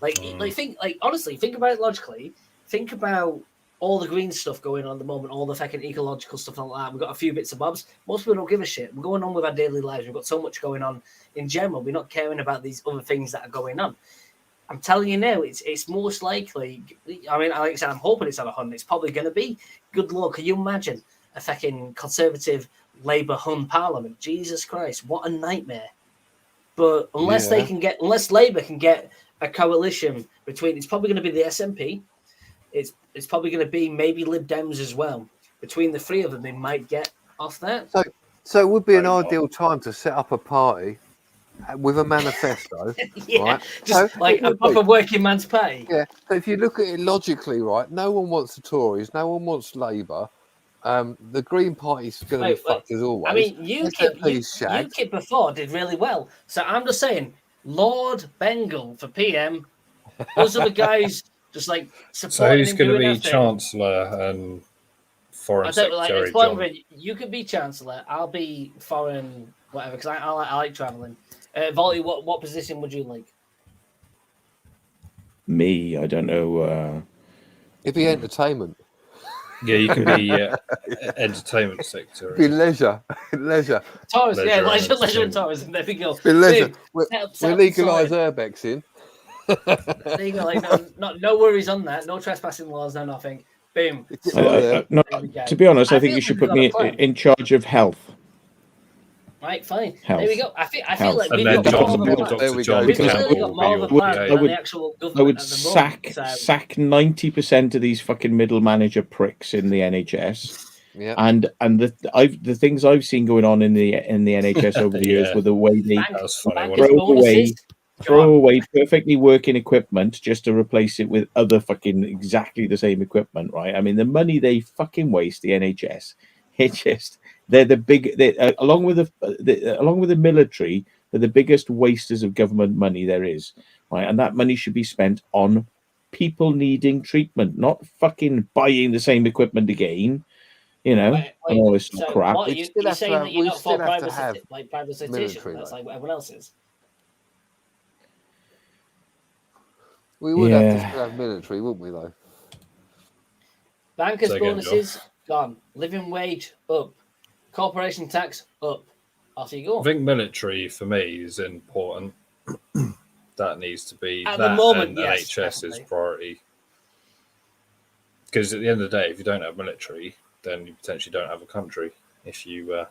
Honestly, think about it logically. Think about all the green stuff going on at the moment, all the fucking ecological stuff like that. We've got a few bits of bobs. Most people don't give a shit. We're going on with our daily lives. We've got so much going on in general. We're not caring about these other things that are going on. I'm telling you now, it's most likely. I mean, like I said, I'm hoping it's at 100. It's probably going to be. Good Lord, can you imagine a fucking Conservative Labour Hun Parliament? Jesus Christ, what a nightmare. But unless Labour can get a coalition between, it's probably going to be the SNP. It's probably going to be maybe Lib Dems as well. Between the three of them, they might get off that. So it would be an ideal time to set up a party with a manifesto, right? Just a proper working man's party. Yeah. So if you look at it logically, right, no one wants the Tories, no one wants Labour. The Green Party's going to be fucked as always. I mean, UKIP before did really well. So I'm just saying, Lord Bengal for PM. Those are the guys just supporting. So who's going to be Chancellor and Foreign Secretary? You could be Chancellor. I'll be Foreign whatever because I like travelling. Volley, what position would you like? Me, I don't know. It'd be entertainment. Yeah, you can be entertainment secretary. Be leisure. Tourism, leisure and tourism. There we go. Be leisure. We'll legalise urbex in. There you go. No worries on that. No trespassing laws. No nothing. Boom. To be honest, I think you should put me in charge of health. Right, fine. Health. There we go. I feel like we've got more of a plan than the actual government. I would sack 90% of these fucking middle manager pricks in the NHS. Yeah. And the things I've seen going on in the NHS over the years with the way they throw away perfectly working equipment just to replace it with other fucking exactly the same equipment, right? I mean, the money they fucking waste, the NHS, they're the big. Along with the military, they're the biggest wasters of government money there is, right? And that money should be spent on people needing treatment, not fucking buying the same equipment again. You know, and all this crap. What, you're saying that you're not for privatisation? That's like what everyone else is. We would have to have military, wouldn't we, though? Bankers' bonuses gone. Living wage up. Corporation tax up. Off you go. I think military for me is important. That needs to be at the moment. And NHS is priority. Because at the end of the day, if you don't have military, then you potentially don't have a country if you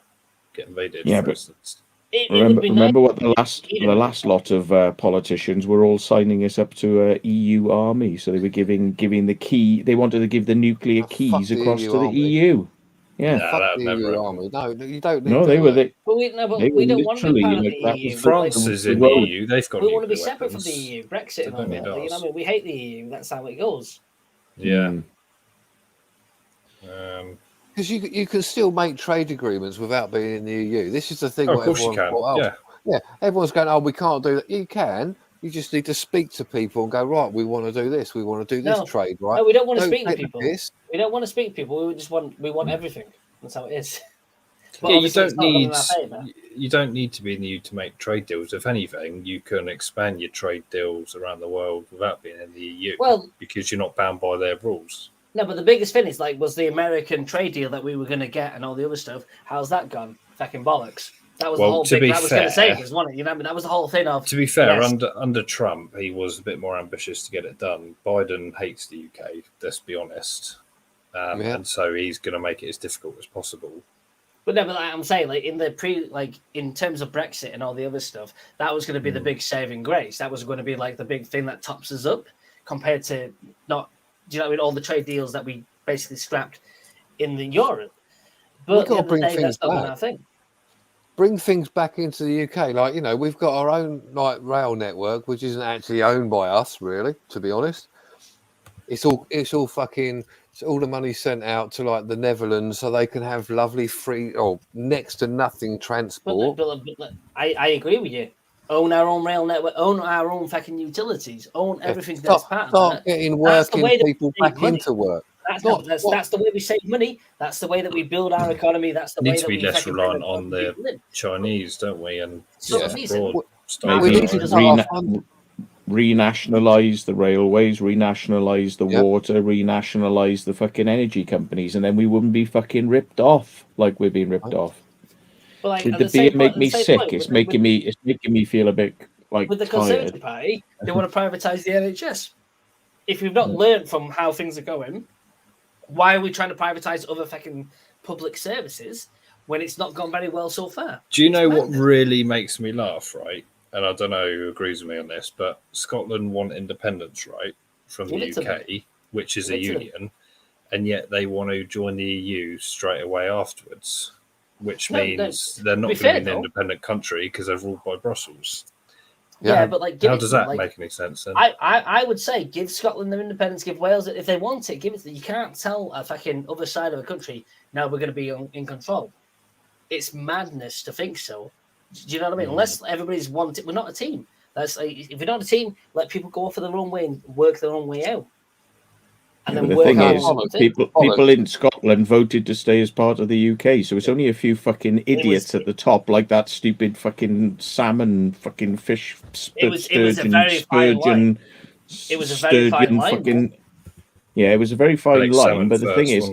get invaded, for instance. Remember what the last lot of politicians were all signing us up to a EU army, so they were giving the key. They wanted to give the nuclear keys across to the EU. Yeah, fuck the EU army. No, you don't need. No, they were. But we don't want to be part of the that EU. France is in the EU. They've got. We want to be nuclear separate from weapons. the EU. Brexit and all They that. don't You need know, ours. what I mean, we hate the EU. That's how it goes. Yeah. Because you can still make trade agreements without being in the EU. This is the thing. Of course you can. Yeah. Everyone's going, oh, we can't do that. You can. You just need to speak to people and go, right, we want to do this. We want to do this trade, right? No, we don't want to speak to people. This. We don't want to speak to people. We want everything. That's how it is. But you don't need to be in the EU to make trade deals. If anything, you can expand your trade deals around the world without being in the EU. Well, because you're not bound by their rules. No, but the biggest thing is was the American trade deal that we were going to get and all the other stuff. How's that gone? Fucking bollocks. That was the whole thing. That was going to save us, wasn't it? You know, that was the whole thing of. To be fair, under Trump, he was a bit more ambitious to get it done. Biden hates the UK. Let's be honest, and so he's going to make it as difficult as possible. But no, but I'm saying, in terms of Brexit and all the other stuff, that was going to be the big saving grace. That was going to be like the big thing that tops us up compared to not. Do you know what I mean? All the trade deals that we basically scrapped in the Europe. But we've got to bring things back. Bring things back into the UK. Like, you know, we've got our own rail network, which isn't actually owned by us, really, to be honest. It's all the money sent out to the Netherlands so they can have lovely free or next to nothing transport. But I agree with you. Own our own rail network, own our own fucking utilities, own everything that's part of that. Start getting working people back into work. That's the way we save money. That's the way that we build our economy. That's the way that we need to be less reliant on the Chinese, don't we? And we need to renationalize the railways, renationalize the water, renationalize the fucking energy companies, and then we wouldn't be fucking ripped off like we're being ripped off. But the beer make me sick. It's making me feel a bit like with the Conservative Party. They want to privatise the NHS. If we've not learned from how things are going, why are we trying to privatise other fucking public services when it's not gone very well so far? Do you know what really makes me laugh, right? And I don't know who agrees with me on this, but Scotland want independence, right, from the UK, which is a union, and yet they want to join the EU straight away afterwards. Which means they're not going to be an independent country because they're ruled by Brussels. Yeah, but how does that make any sense? Then? I would say give Scotland their independence, give Wales it if they want it. Give it. You can't tell a fucking other side of a country now we're going to be in control. It's madness to think so. Do you know what I mean? Unless everybody's wanted, we're not a team. That's if you're not a team, let people go off their own way and work their own way out. And then the thing is, people in Scotland voted to stay as part of the UK, so it's only a few fucking idiots at the top, like that stupid fucking salmon, fucking fish, sturgeon. It was a very fine line. It was a very fine line. But the thing is,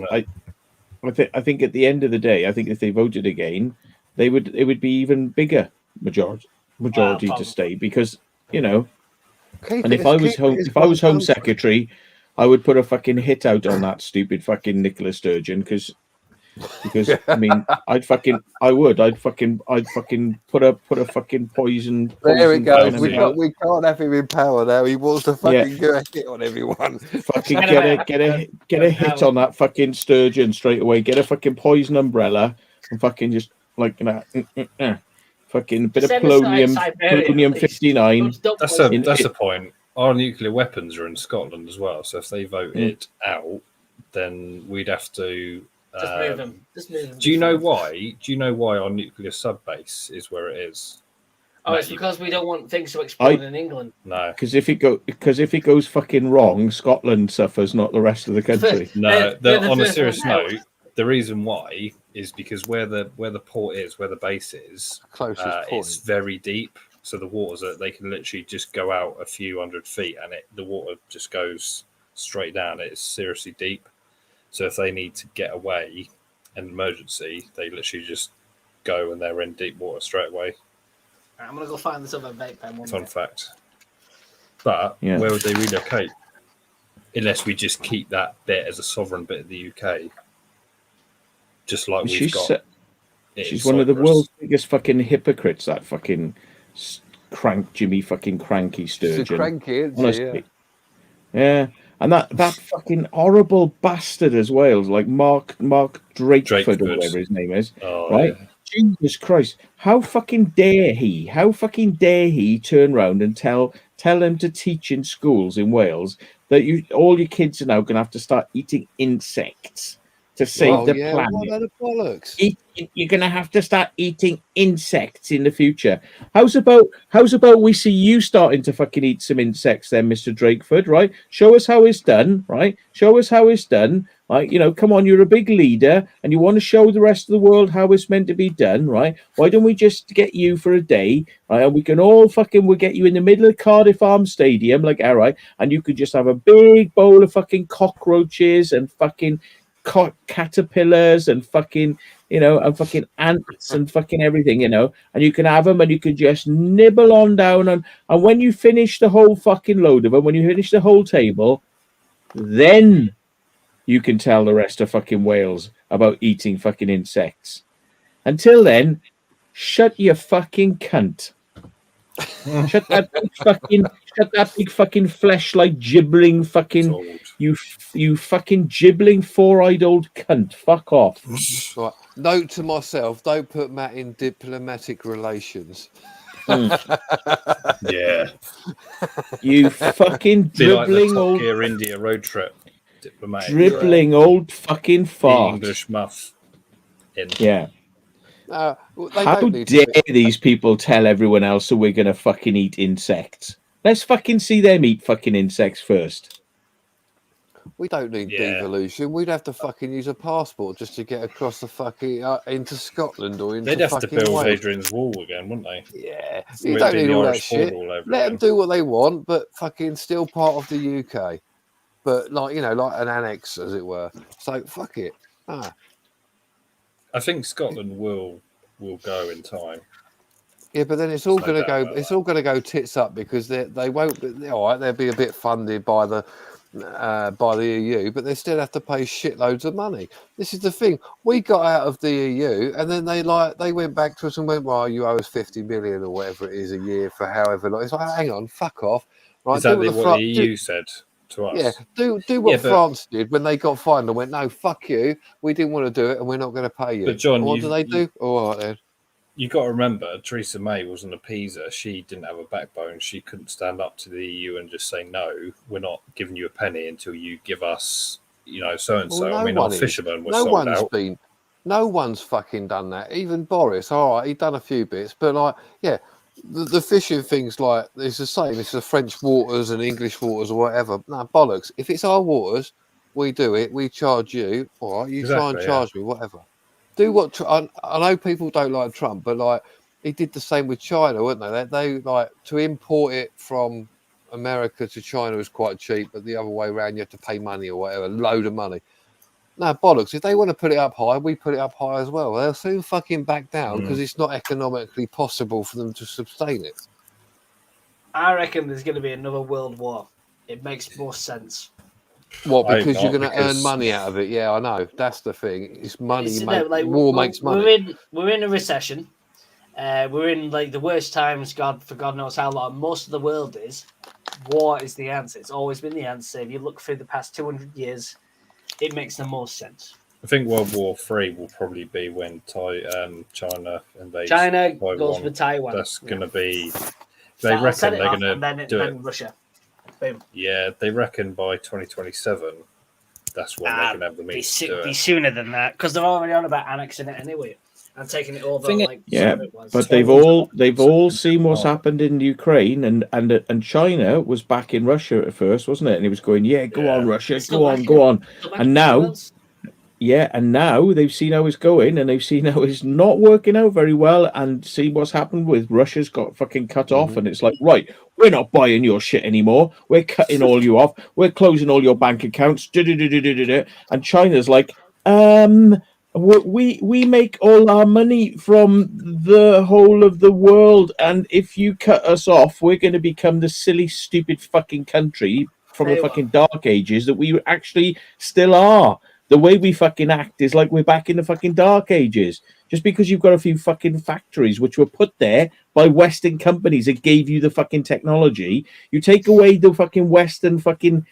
I think at the end of the day, I think if they voted again, it would be even bigger majority to stay because and if I was Home Secretary. I would put a fucking hit out on that stupid fucking Nicola Sturgeon because I mean I'd fucking put a fucking poison. There it goes. We can't have him in power now. He wants to fucking get a hit on everyone. Fucking get a hit on that fucking sturgeon straight away. Get a fucking poison umbrella and fucking just fucking bit of polonium 59. That's the point. Our nuclear weapons are in Scotland as well, so if they vote it out, then we'd have to just move them. Do you know why? Do you know why our nuclear sub base is where it is? Oh, it's because we don't want things to explode in England. No, because if it goes fucking wrong, Scotland suffers, not the rest of the country. No, on a serious note, the reason why is because where the port is, where the base is, it's very deep. So the waters they can literally just go out a few hundred feet, and the water just goes straight down. It's seriously deep. So if they need to get away, an emergency, they literally just go and they're in deep water straight away. I'm gonna go find this other vape pen. Fun fact. But where would they relocate? unless we just keep that bit as a sovereign bit of the UK, just like we've got. She's one of the world's biggest fucking hypocrites. That fucking Jimmy fucking cranky sturgeon. She's cranky, isn't honestly. Yeah. And that fucking horrible bastard as well, like Mark Drakeford or whatever his name is, right? Yeah. Jesus Christ! How fucking dare he? How fucking dare he turn around and tell them to teach in schools in Wales that all your kids are now going to have to start eating insects to save the planet. What are the bollocks? You're going to have to start eating insects in the future. How's about we see you starting to fucking eat some insects then, Mr. Drakeford, right? Show us how it's done, right? Show us how it's done. Like, come on, you're a big leader and you want to show the rest of the world how it's meant to be done, right? Why don't we just get you for a day, right? And we can all we'll get you in the middle of Cardiff Arms Stadium, like, all right, and you could just have a big bowl of fucking cockroaches and fucking caterpillars and fucking and fucking ants and fucking everything, and you can have them and you can just nibble on down, and when you finish the whole fucking load of them, when you finish the whole table, then you can tell the rest of fucking Wales about eating fucking insects. Until then, shut your fucking cunt. Shut that big fucking fleshlight gibbling fucking you fucking gibbling four-eyed old cunt. Fuck off. Right. Note to myself: don't put Matt in diplomatic relations. Yeah. You fucking dribbling like old Gear India road trip. Diplomatic. Dribbling old fucking fart. English muff. Yeah. How dare these people tell everyone else that we're going to fucking eat insects? Let's fucking see them eat fucking insects first. We don't need devolution. We'd have to fucking use a passport just to get across the fucking into Scotland or into. They'd have to build Wales. Hadrian's Wall again, wouldn't they? Yeah, you don't need all that shit. Let them do what they want, but fucking still part of the UK. But like an annex, as it were. So fuck it. I think Scotland will go in time. Yeah, but then it's all going to go. It's all going to go tits up because they won't. All right, they'll be a bit funded by the EU, but they still have to pay shitloads of money. This is the thing. We got out of the EU, and then they went back to us and went, "Well, you owe us 50 million or whatever it is a year for however long." It's like, hang on, fuck off. Right? Exactly what the EU said to us. Yeah, do what France did when they got fined and went, "No, fuck you. We didn't want to do it, and we're not going to pay you." But John, what do they do? All right then. You got to remember, Theresa May was an appeaser. She didn't have a backbone. She couldn't stand up to the EU and just say, "No, we're not giving you a penny until you give us, so and so." I mean, our fishermen were sold out. No one's fucking done that. Even Boris. All right, he'd done a few bits, but the fishing things it's the same. It's the French waters and English waters or whatever. No bollocks. If it's our waters, we do it. We charge you. All right, you try and charge me, whatever. Do what I know people don't like Trump, but he did the same with China, weren't they? They to import it from America to China was quite cheap, but the other way around you have to pay money or whatever, a load of money. No bollocks. If they want to put it up high, we put it up high as well. They'll soon fucking back down because it's not economically possible for them to sustain it. I reckon there's going to be another world war. It makes more sense. What? Because you're going to earn money out of it? Yeah, I know. That's the thing. It's money. War makes money. We're in a recession. We're in the worst times. God knows how long. Most of the world is. War is the answer. It's always been the answer. If you look through the past 200 years, it makes the most sense. I think World War III will probably be when China invades. China goes with Taiwan. That's going to be. They reckon they're going to do it. Russia. Boom. Yeah, they reckon by 2027, that's when they're going to have the means to do it. Be sooner than that because they're already on about annexing it anyway and taking it over. But they've all seen what's happened in Ukraine, and China was back in Russia at first, wasn't it? And it was going, go on, Russia, go on, and now. Yeah, and now they've seen how it's going, and they've seen how it's not working out very well, and see what's happened with Russia's got fucking cut off, and it's like, right, we're not buying your shit anymore. We're cutting all you off. We're closing all your bank accounts. And China's like, we make all our money from the whole of the world, and if you cut us off, we're going to become the silly, stupid fucking country from the fucking dark ages that we actually still are. The way we fucking act is like we're back in the fucking dark ages. Just because you've got a few fucking factories which were put there by Western companies that gave you the fucking technology, you take away the fucking Western fucking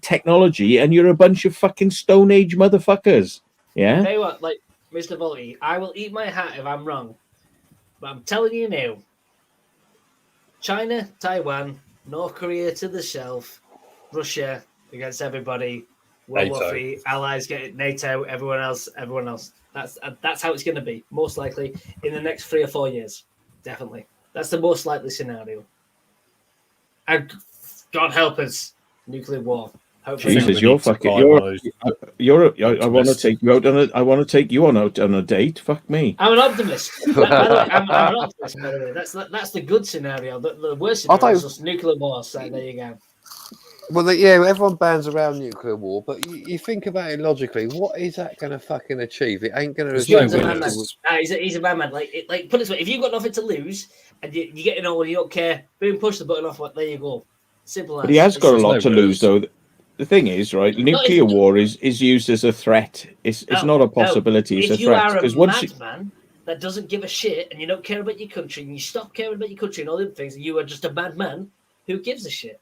technology and you're a bunch of fucking Stone Age motherfuckers. Yeah? Tell you what, like, Mr. Volty, I will eat my hat if I'm wrong. But I'm telling you now, China, Taiwan, North Korea to the south, Russia against everybody, World War III, allies get it, NATO, everyone else. That's how it's going to be, most likely, in the next 3 or 4 years. Definitely. That's the most likely scenario. And God help us, nuclear war. Hopefully. Jesus, you're fucking. I want to take you out on a. I want to take you on out on a date. Fuck me. I'm an optimist. By the way, I'm an optimist. By the way, that's the good scenario. The worst scenario is just nuclear war. So there you go. Well, yeah, everyone bans around nuclear war, but you think about it logically. What is that going to fucking achieve? It ain't going to achieve. He's a madman. Like put it this way: if you've got nothing to lose and you get it all and you don't care, boom, push the button off. There you go. Simple as. But he has got a lot to lose, though. The thing is, right? Nuclear war is used as a threat. It's not a possibility. It's a threat. Because once you are a madman that doesn't give a shit and you don't care about your country and you stop caring about your country and all the other things, and you are just a madman who gives a shit.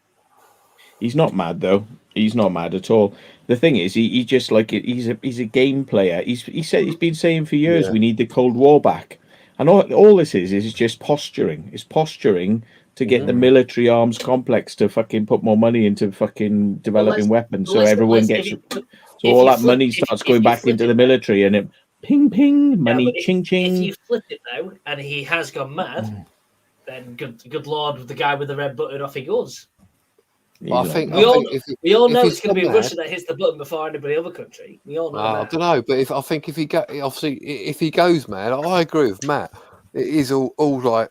He's not mad though. He's not mad at all. The thing is, he just like he's a game player. He's been saying for years we need the Cold War back, and all this is just posturing. It's posturing to get the military arms complex to fucking put more money into fucking developing weapons, so everyone gets. So all that money starts going back into the military, and it ping ping money ching ching. If you flip it though, and he has gone mad, then good lord, the guy with the red button, off he goes. Well, we all know it's going to be Russia that hits the button before anybody other country. We all know. I don't know, but if he goes mad, I agree with Matt. It is all like,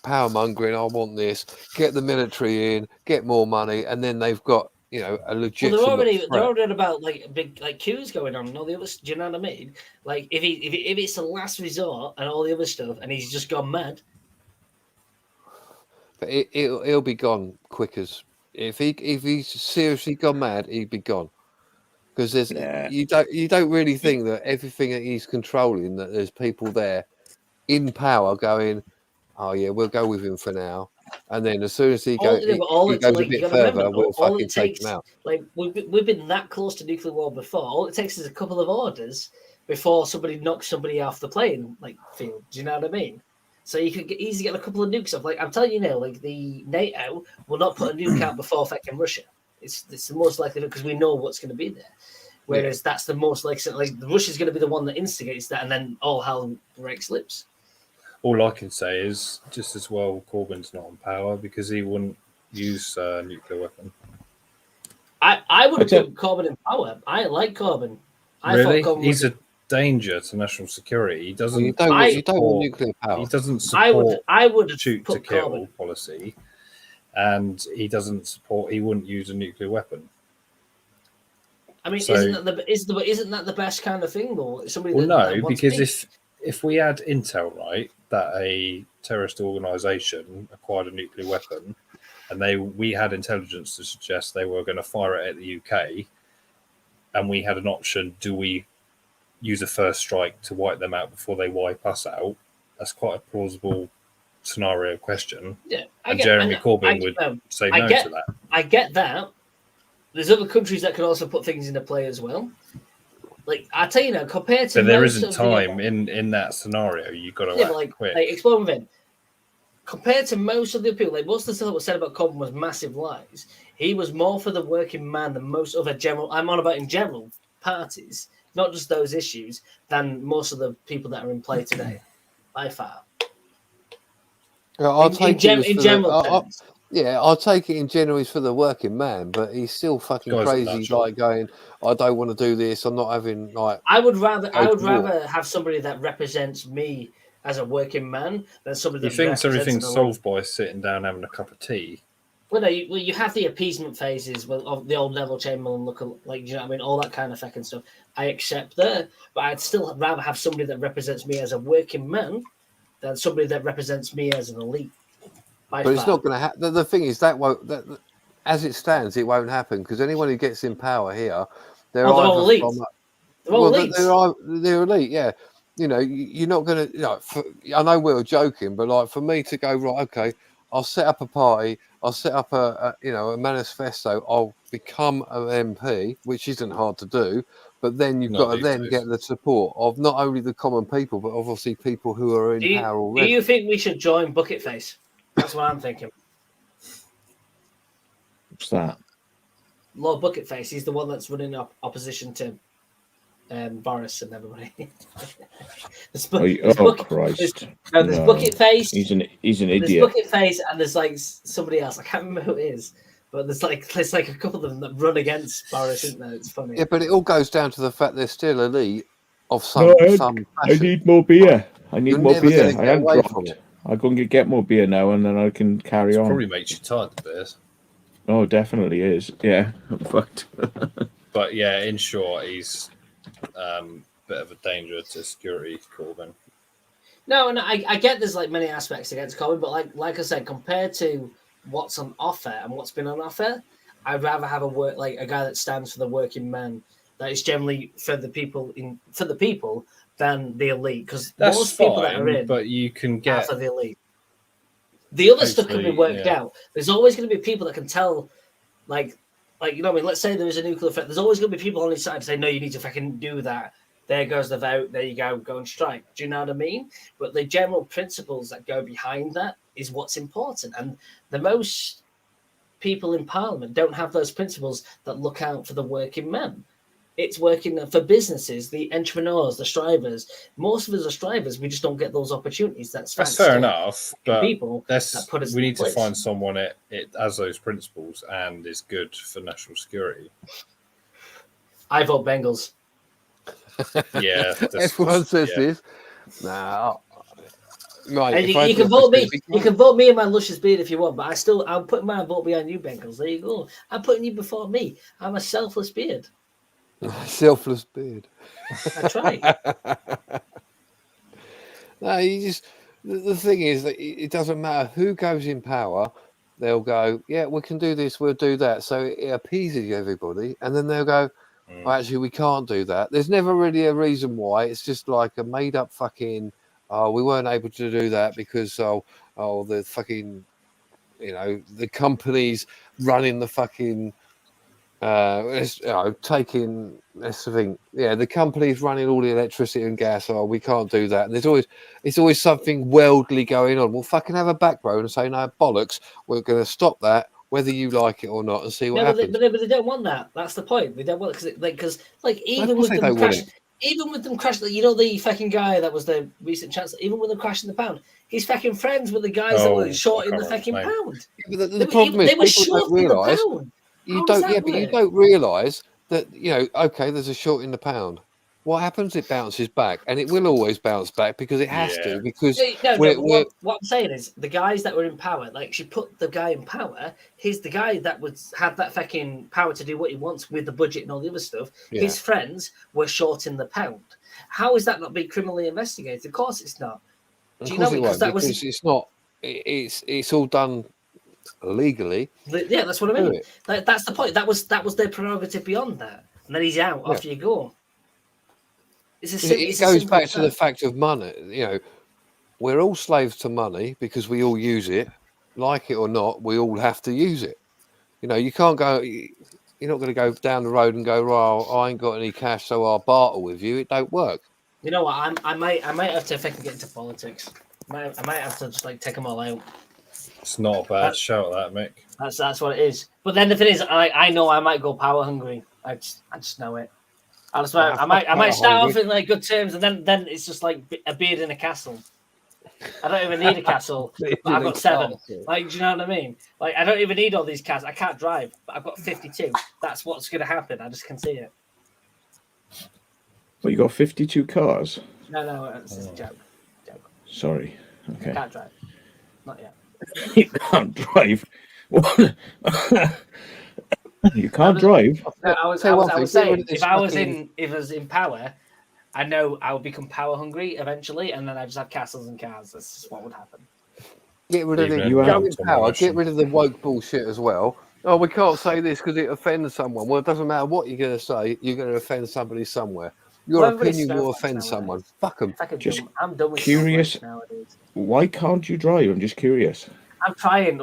power mongering. I want this. Get the military in. Get more money, and then they've got a legitimate. Well, they're already about like big coups going on and all the other. Do you know what I mean? Like if it's the last resort and all the other stuff, and he's just gone mad. But he'll be gone quick as. If he's seriously gone mad, he'd be gone. Because you don't really think that everything that he's controlling, that there's people there in power going, oh yeah, we'll go with him for now, and then as soon as he goes a bit further, we'll fucking take him out. Like we've been that close to nuclear war before. All it takes is a couple of orders before somebody knocks somebody off the playing field. Do you know what I mean? So you could easily get a couple of nukes off. Like I'm telling you now, like the NATO will not put a nuke out before fucking Russia. It's the most likely because we know what's going to be there. Whereas that's the most likely. Like Russia's going to be the one that instigates that, and then all hell breaks loose. All I can say is just as well Corbyn's not on power because he wouldn't use a nuclear weapon. I would put Corbyn in power. I like Corbyn. He's a danger to national security. He doesn't. You don't want nuclear power. He doesn't support. I would shoot to kill Corbyn policy, and he doesn't support. He wouldn't use a nuclear weapon. I mean, isn't that the best kind of thing though? Because if we had intel right that a terrorist organisation acquired a nuclear weapon, and we had intelligence to suggest they were going to fire it at the UK, and we had an option: do we use a first strike to wipe them out before they wipe us out? That's quite a plausible scenario question. Yeah, Jeremy Corbyn would say no to that. I get that. There's other countries that can also put things into play as well. Like I tell you now, compared to but there isn't time in that scenario. You've got to act quick. Like explore within. Compared to most of the people, like most of the stuff that was said about Corbyn was massive lies. He was more for the working man than most other general. I'm on about in general parties, not just those issues, than most of the people that are in play today, by far. I'll take it in general. He's for the working man, but he's still fucking crazy. Like going, I don't want to do this. I'm not having like. I would rather have somebody that represents me as a working man than somebody. He thinks everything's solved by sitting down having a cup of tea. Well, no, you have the appeasement phases of the old Neville Chamberlain look, like, you know what I mean, all that kind of fucking stuff. I accept that, but I'd still rather have somebody that represents me as a working man than somebody that represents me as an elite. But it's not going to happen. The thing is that won't. as it stands, it won't happen because anyone who gets in power here, they're all either elite. from. They're all elite. They're elite, yeah. You know, you're not going to. I know we were joking, but like for me to go right, okay, I'll set up a party. I'll set up a manifesto. I'll become an MP, which isn't hard to do. But then you've got to then get the support of not only the common people, but obviously people who are in power already. Do you think we should join Bucket Face? That's what I'm thinking. What's that? Lord Bucket Face. He's the one that's running opposition to Boris and everybody. Christ! There's Bucket Face. He's an idiot. There's Bucket Face, and there's like somebody else. I can't remember who it is, but there's like a couple of them that run against Boris, isn't there? It's funny. Yeah, but it all goes down to the fact they're still elite of some. I need more beer. I need more beer. I haven't dropped. I'm going to get more beer now, and then I can carry on. Probably makes you tired of beers. Oh, definitely is. Yeah, I'm fucked. But yeah, in short, he's a bit of a danger to security, Corbyn. No, I get there's like many aspects against Corbyn, but like I said, compared to what's on offer and what's been on offer, I'd rather have a guy that stands for the working man, that is generally for the people than the elite, because most people that are in, but you can get for the elite. The other stuff can be worked out. There's always going to be people that can tell, like you know what I mean. Let's say there is a nuclear threat. There's always going to be people on his side to say, no, you need to fucking do that. There goes the vote. There you go and strike. Do you know what I mean? But the general principles that go behind that is what's important. And the most people in Parliament don't have those principles that look out for the working man. It's working for businesses, the entrepreneurs, the strivers. Most of us are strivers. We just don't get those opportunities. That's fair enough. But people we need to find someone it has those principles and is good for national security. I vote Bengals. Yeah, everyone says this. Nah, right. You can vote me. You can vote me and my luscious beard if you want, but I'll put my vote behind you, Bengals. There you go. I'm putting you before me. I'm a selfless beard. Selfless beard. That's right. No, the thing is that it doesn't matter who goes in power. They'll go, yeah, we can do this, we'll do that. So it appeases everybody, and then they'll go, well, actually, we can't do that. There's never really a reason why. It's just like a made-up fucking. Oh, we weren't able to do that because the fucking, the companies running the fucking. Taking this thing, the company's running all the electricity and gas. Oh, we can't do that. And it's always something worldly going on. We'll fucking have a backbone and say, no, bollocks, we're going to stop that, whether you like it or not, and see what happens. But they don't want that. That's the point. They don't want it because even with them crashing, the fucking guy that was the recent chancellor, even with them crashing the pound, he's fucking friends with the guys that were short in the fucking pound. Yeah, the problem is, they were short in the pound. But you don't realise that, there's a short in the pound. What happens? It bounces back, and it will always bounce back because it has to. Because what I'm saying is the guys that were in power, like she put the guy in power. He's the guy that had that fucking power to do what he wants with the budget and all the other stuff. Yeah. His friends were short in the pound. How is that not being criminally investigated? Of course, it's not. Do you know because it's not. It's all done legally. Yeah, that's what I mean. That's the point. That was their prerogative beyond that. And then he's out. Off you go. It goes back to the fact of money. We're all slaves to money because we all use it. Like it or not, we all have to use it. You can't go. You're not going to go down the road and go, "Well, I ain't got any cash, so I'll barter with you." It don't work. You know what? I might have to get into politics. I might have to just take them all out. It's not a bad shout, that Mick. That's what it is. But then the thing is, I know I might go power hungry. I just know it. I might start off in good terms, and then it's just like a beard in a castle. I don't even need a castle, but I've got 7. Do you know what I mean? I don't even need all these cars. I can't drive, but I've got 52. That's what's going to happen. I just can see it. Well, you got 52 cars? No, it's just a joke. Sorry. Okay. I can't drive. Not yet. You can't drive? You can't drive? I was saying, if I was in power, I know I would become power hungry eventually, and then I just have castles and cars. That's just what would happen. Get rid of the woke bullshit as well. Oh, we can't say this because it offends someone. Well, it doesn't matter what you're going to say. You're going to offend somebody somewhere. Your opinion will offend someone. Fuck them. I'm done with curious. nowadays. Why can't you drive? I'm just curious. I'm trying.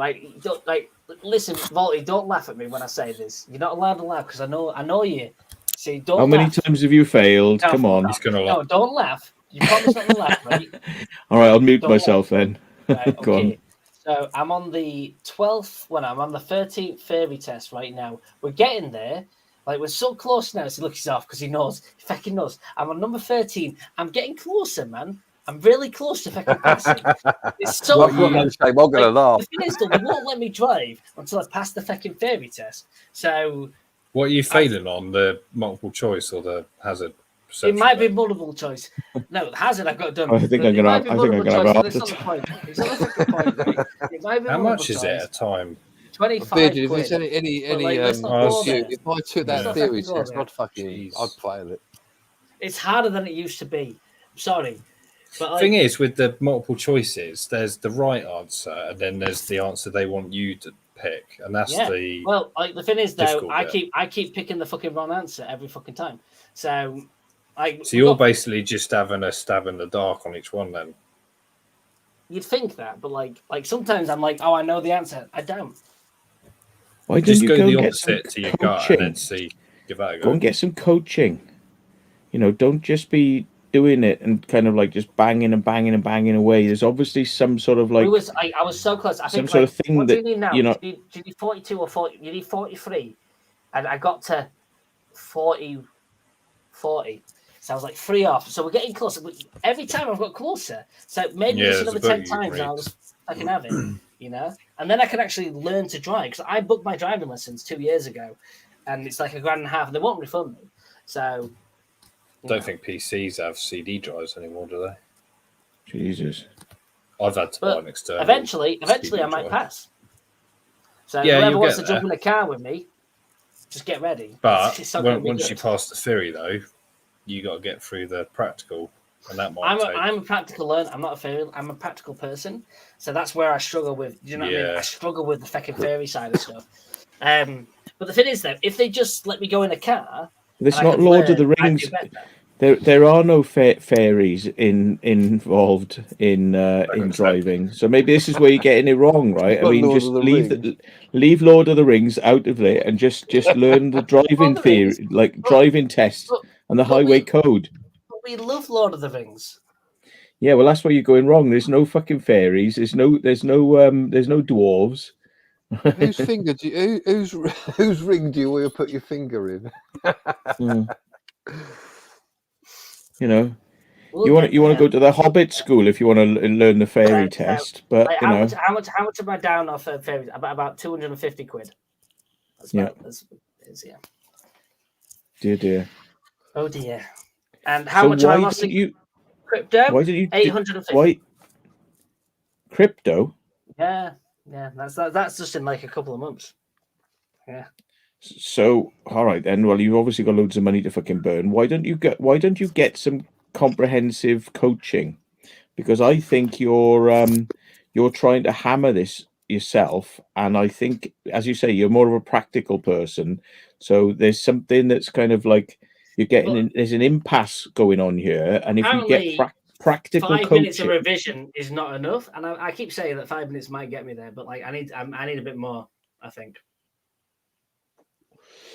Listen, Volty, don't laugh at me when I say this. You're not allowed to laugh because I know you. See, don't. How many times have you failed? No, Come on. He's gonna laugh. No, don't laugh. You promise not to laugh, right? All right, I'll mute Don't myself then. Right, Go on. So I'm on the 12th. Well, I'm on the 13th theory test right now. We're getting there. Like, we're so close now. So look, he's off because he knows. He fucking knows. I'm on number 13. I'm getting closer, man. I'm really close to fucking passing. It's so hard. I'm going to laugh. The thing is, though, they won't let me drive until I pass the fucking theory test. So, what are you failing on? The multiple choice or the hazard perception? It might be multiple choice. No, the hazard I've got done. I think I'm gonna have a heart attack. How much is it at a time? 25 If quid. there's any if I took that theory test, I'd fail it. It's harder than it used to be. Sorry. But The thing is, with the multiple choices, there's the right answer, and then there's the answer they want you to pick, and that's the. Well, like the thing is, though, I bit. keep picking the fucking wrong answer every fucking time. So, So you're basically just having a stab in the dark on each one, then. You'd think that, but like sometimes I'm like, oh, I know the answer. I don't. Why just don't you go the and get opposite some to your gut coaching? and then see, give that a go. Go and get some coaching. You know, don't just be doing it and kind of like just banging and banging and banging away. There's obviously some sort of like I was so close. I some think sort like, of thing what that do you need now? you know. Do you need 42 or 40? You need 43, and I got to 40. So I was like 3 off. So we're getting closer. Every time I've got closer. So maybe it's another 10 times and I'll just fucking have it, you know? And then I can actually learn to drive. Because I booked my driving lessons 2 years ago. And it's like $1,500. And they won't refund me. So. Don't think PCs have CD drives anymore, do they? Jesus. I've had to buy an external. Eventually I might pass. So whoever wants to jump in a car with me, just get ready. But once you pass the theory, though, you got to get through the practical, and that might I'm a practical learner. I'm not a theory. I'm a practical person. So that's where I struggle with. You know what I mean? I struggle with the fucking theory side of stuff. But the thing is, though, if they just let me go in a car, it's not Lord of the Rings. There are no fairies involved in driving. So maybe this is where you're getting it wrong, right? I mean, just leave Lord of the Rings out of it and just learn the driving theory, like driving tests and the highway code. But we love Lord of the Rings. Yeah, well, that's where you're going wrong. There's no fucking fairies. There's no dwarves. Whose finger do you, whose ring do you put your finger in? You know, you want to go to the Hobbit school if you want to learn the fairy test. But like, you know, how much am I down off fairies? About 250 quid. That's yeah. Dear. Oh dear. And how much am I lost in crypto? Why did you 850? Why crypto? Yeah. That's just in like a couple of months. Yeah. So all right then. Well, you've obviously got loads of money to fucking burn. Why don't you get some comprehensive coaching? Because I think you're trying to hammer this yourself, and I think, as you say, you're more of a practical person. So there's something that's kind of like you're getting. There's an impasse going on here, and if you get practical 5 coaching, minutes of revision is not enough. And I keep saying that 5 minutes might get me there, but like I need a bit more. I think.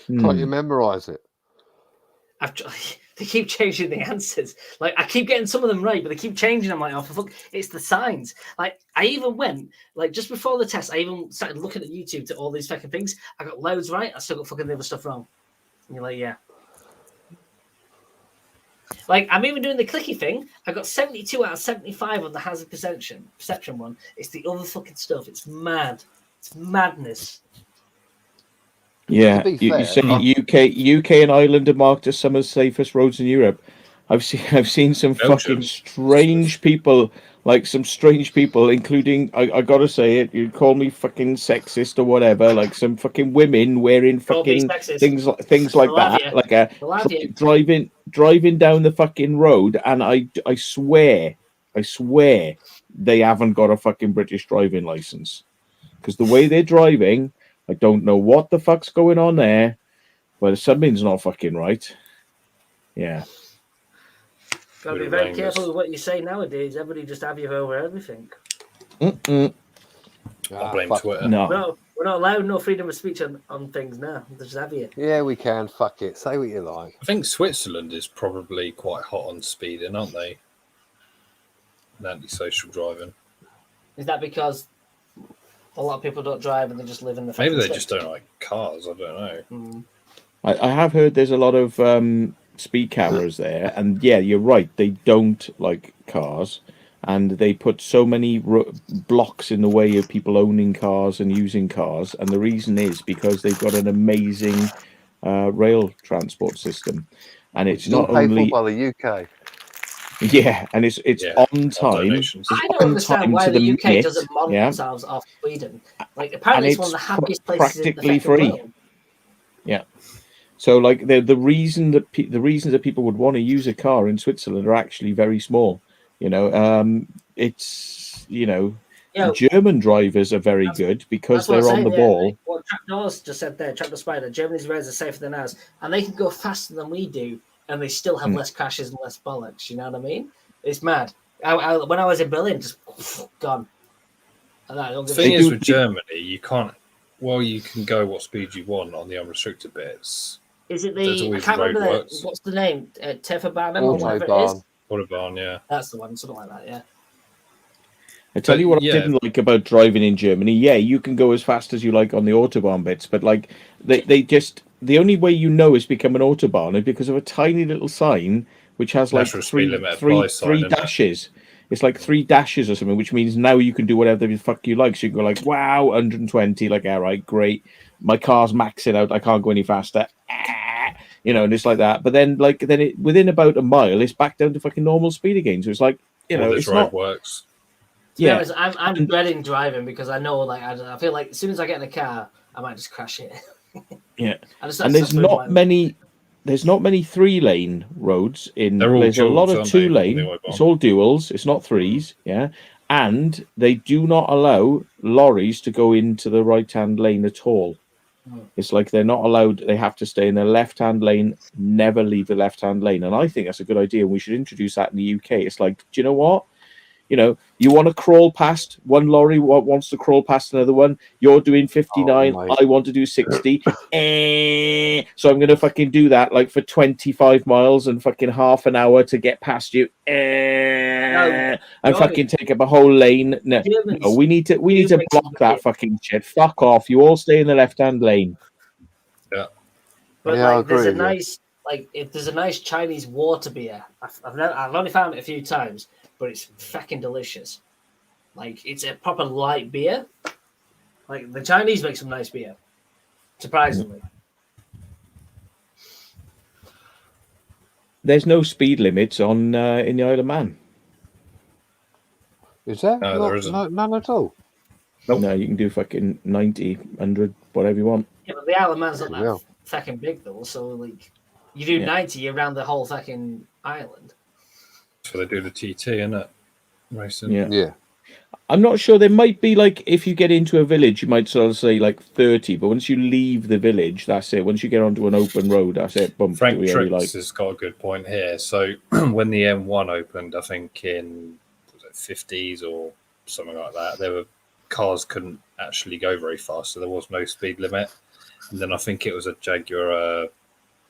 Can't you memorize it? They keep changing the answers. Like I keep getting some of them right, but they keep changing. I'm like, oh fuck! It's the signs. Like I even went like just before the test. I even started looking at YouTube to all these fucking things. I got loads right. I still got fucking the other stuff wrong. And you're like, yeah. Like I'm even doing the clicky thing. I got 72 out of 75 on the hazard perception one. It's the other fucking stuff. It's mad. It's madness. Yeah, you say UK and Ireland are marked as some of the safest roads in Europe. I've seen some fucking strange people, including I gotta say it. You call me fucking sexist or whatever, like some fucking women wearing fucking things like that, like driving down the fucking road, and I swear they haven't got a fucking British driving license, because the way they're driving. I don't know what the fuck's going on there, but something's not fucking right. Yeah. Got to be very careful with what you say nowadays. Everybody just have you over everything. I blame Twitter. No. We're not allowed no freedom of speech on things now. They just have you. Yeah, we can. Fuck it. Say what you like. I think Switzerland is probably quite hot on speeding, aren't they? And antisocial driving. Is that because a lot of people don't drive and they just live in the... Maybe they just don't like cars. I don't know. I have heard there's a lot of speed cameras there. And yeah, you're right. They don't like cars. And they put so many blocks in the way of people owning cars and using cars. And the reason is because they've got an amazing rail transport system. And it's not only by the UK. Yeah, and it's on time. I don't understand why the UK doesn't model themselves off Sweden. Like, apparently it's one of the happiest places practically in the free. world. Yeah. So, like, the reasons that people would want to use a car in Switzerland are actually very small. You know, it's German drivers are very good because they're on the ball. Like what Trapdoors just said there, Trapdoor Spider, Germany's roads are safer than ours, and they can go faster than we do, and they still have less crashes and less bollocks. You know what I mean? It's mad. When I was in Berlin, just gone. The thing is with Germany, you can't. Well, you can go what speed you want on the unrestricted bits. Is it the? I can't remember what's the name? Teferbahn or whatever it is. Autobahn, yeah. That's the one, something like that, yeah. I tell you what I didn't like about driving in Germany. Yeah, you can go as fast as you like on the Autobahn bits, but like they just the only way you know it's become an Autobahn is because of a tiny little sign which has like three dashes. It's like 3 dashes or something, which means now you can do whatever the fuck you like. So you can go like, wow, 120, like, all right, great. My car's maxing out, I can't go any faster. You know, and it's like that. But then, within about a mile, it's back down to fucking normal speed again. So it's like, it's not works. Yeah, honest, I'm dreading driving because I know, like, I feel like as soon as I get in a car, I might just crash it. Yeah, and there's not many 3-lane roads in. There's a lot of 2-lane. It's all duals. It's not 3s. Yeah, and they do not allow lorries to go into the right-hand lane at all. It's like they're not allowed. They have to stay in the left-hand lane, never leave the left-hand lane. And I think that's a good idea. We should introduce that in the UK. It's like, do you know what? You know, you want to crawl past one lorry, wants to crawl past another one. You're doing 59. I want to do 60. So I'm going to fucking do that like for 25 miles and fucking half an hour to get past you. And fucking take up a whole lane. No, we need to block that fucking shit. Fuck off. You all stay in the left-hand lane. Yeah. But like, there's a nice, like, if there's a nice Chinese water beer. I've only found it a few times, but it's fucking delicious. Like, it's a proper light beer. Like, the Chinese make some nice beer, surprisingly. There's no speed limits on in the Isle of Man. Is there? No, there isn't. None at all. Nope. No, you can do fucking 90, 100, whatever you want. Yeah, but the Isle of Man's not that fucking big, though. So, like, you do 90 around the whole fucking island. So they do the TT, innit? Racing. Yeah. I'm not sure. There might be, like, if you get into a village, you might sort of say, like, 30. But once you leave the village, that's it. Once you get onto an open road, that's it. Boom, Frank Tricks has got a good point here. So when the M1 opened, I think in 50s or something like that, cars couldn't actually go very fast. So there was no speed limit. And then I think it was a Jaguar,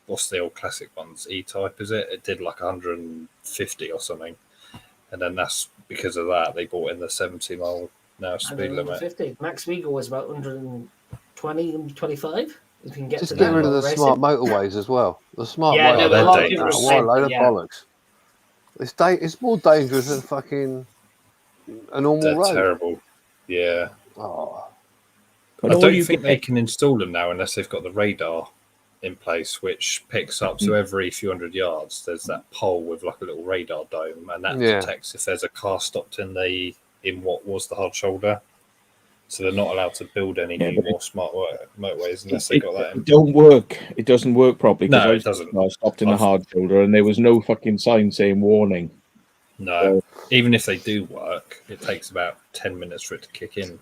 what's the old classic ones? E-Type, is it? It did like 150 or something. And then that's because of that, they brought in the 70 mile now speed limit. 50. Max Legal was about 120, 125. You can get just get rid of the smart motorways as well. The smart motorways are a load of bollocks. It's more dangerous than fucking a normal road. Terrible. Yeah. Oh. I don't think they can install them now unless they've got the radar in place, which picks up. So every few hundred yards, there's that pole with like a little radar dome, and that detects if there's a car stopped in what was the hard shoulder. So they're not allowed to build any new more smart motorways unless they got that in. It don't work. It doesn't work properly. No, it doesn't. I stopped in the hard shoulder, and there was no fucking sign saying warning. No, even if they do work, it takes about 10 minutes for it to kick in.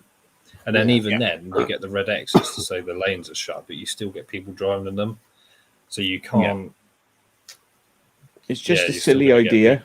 And then even then, you get the red X's to say the lanes are shut, but you still get people driving in them. So you can't. It's just a silly idea.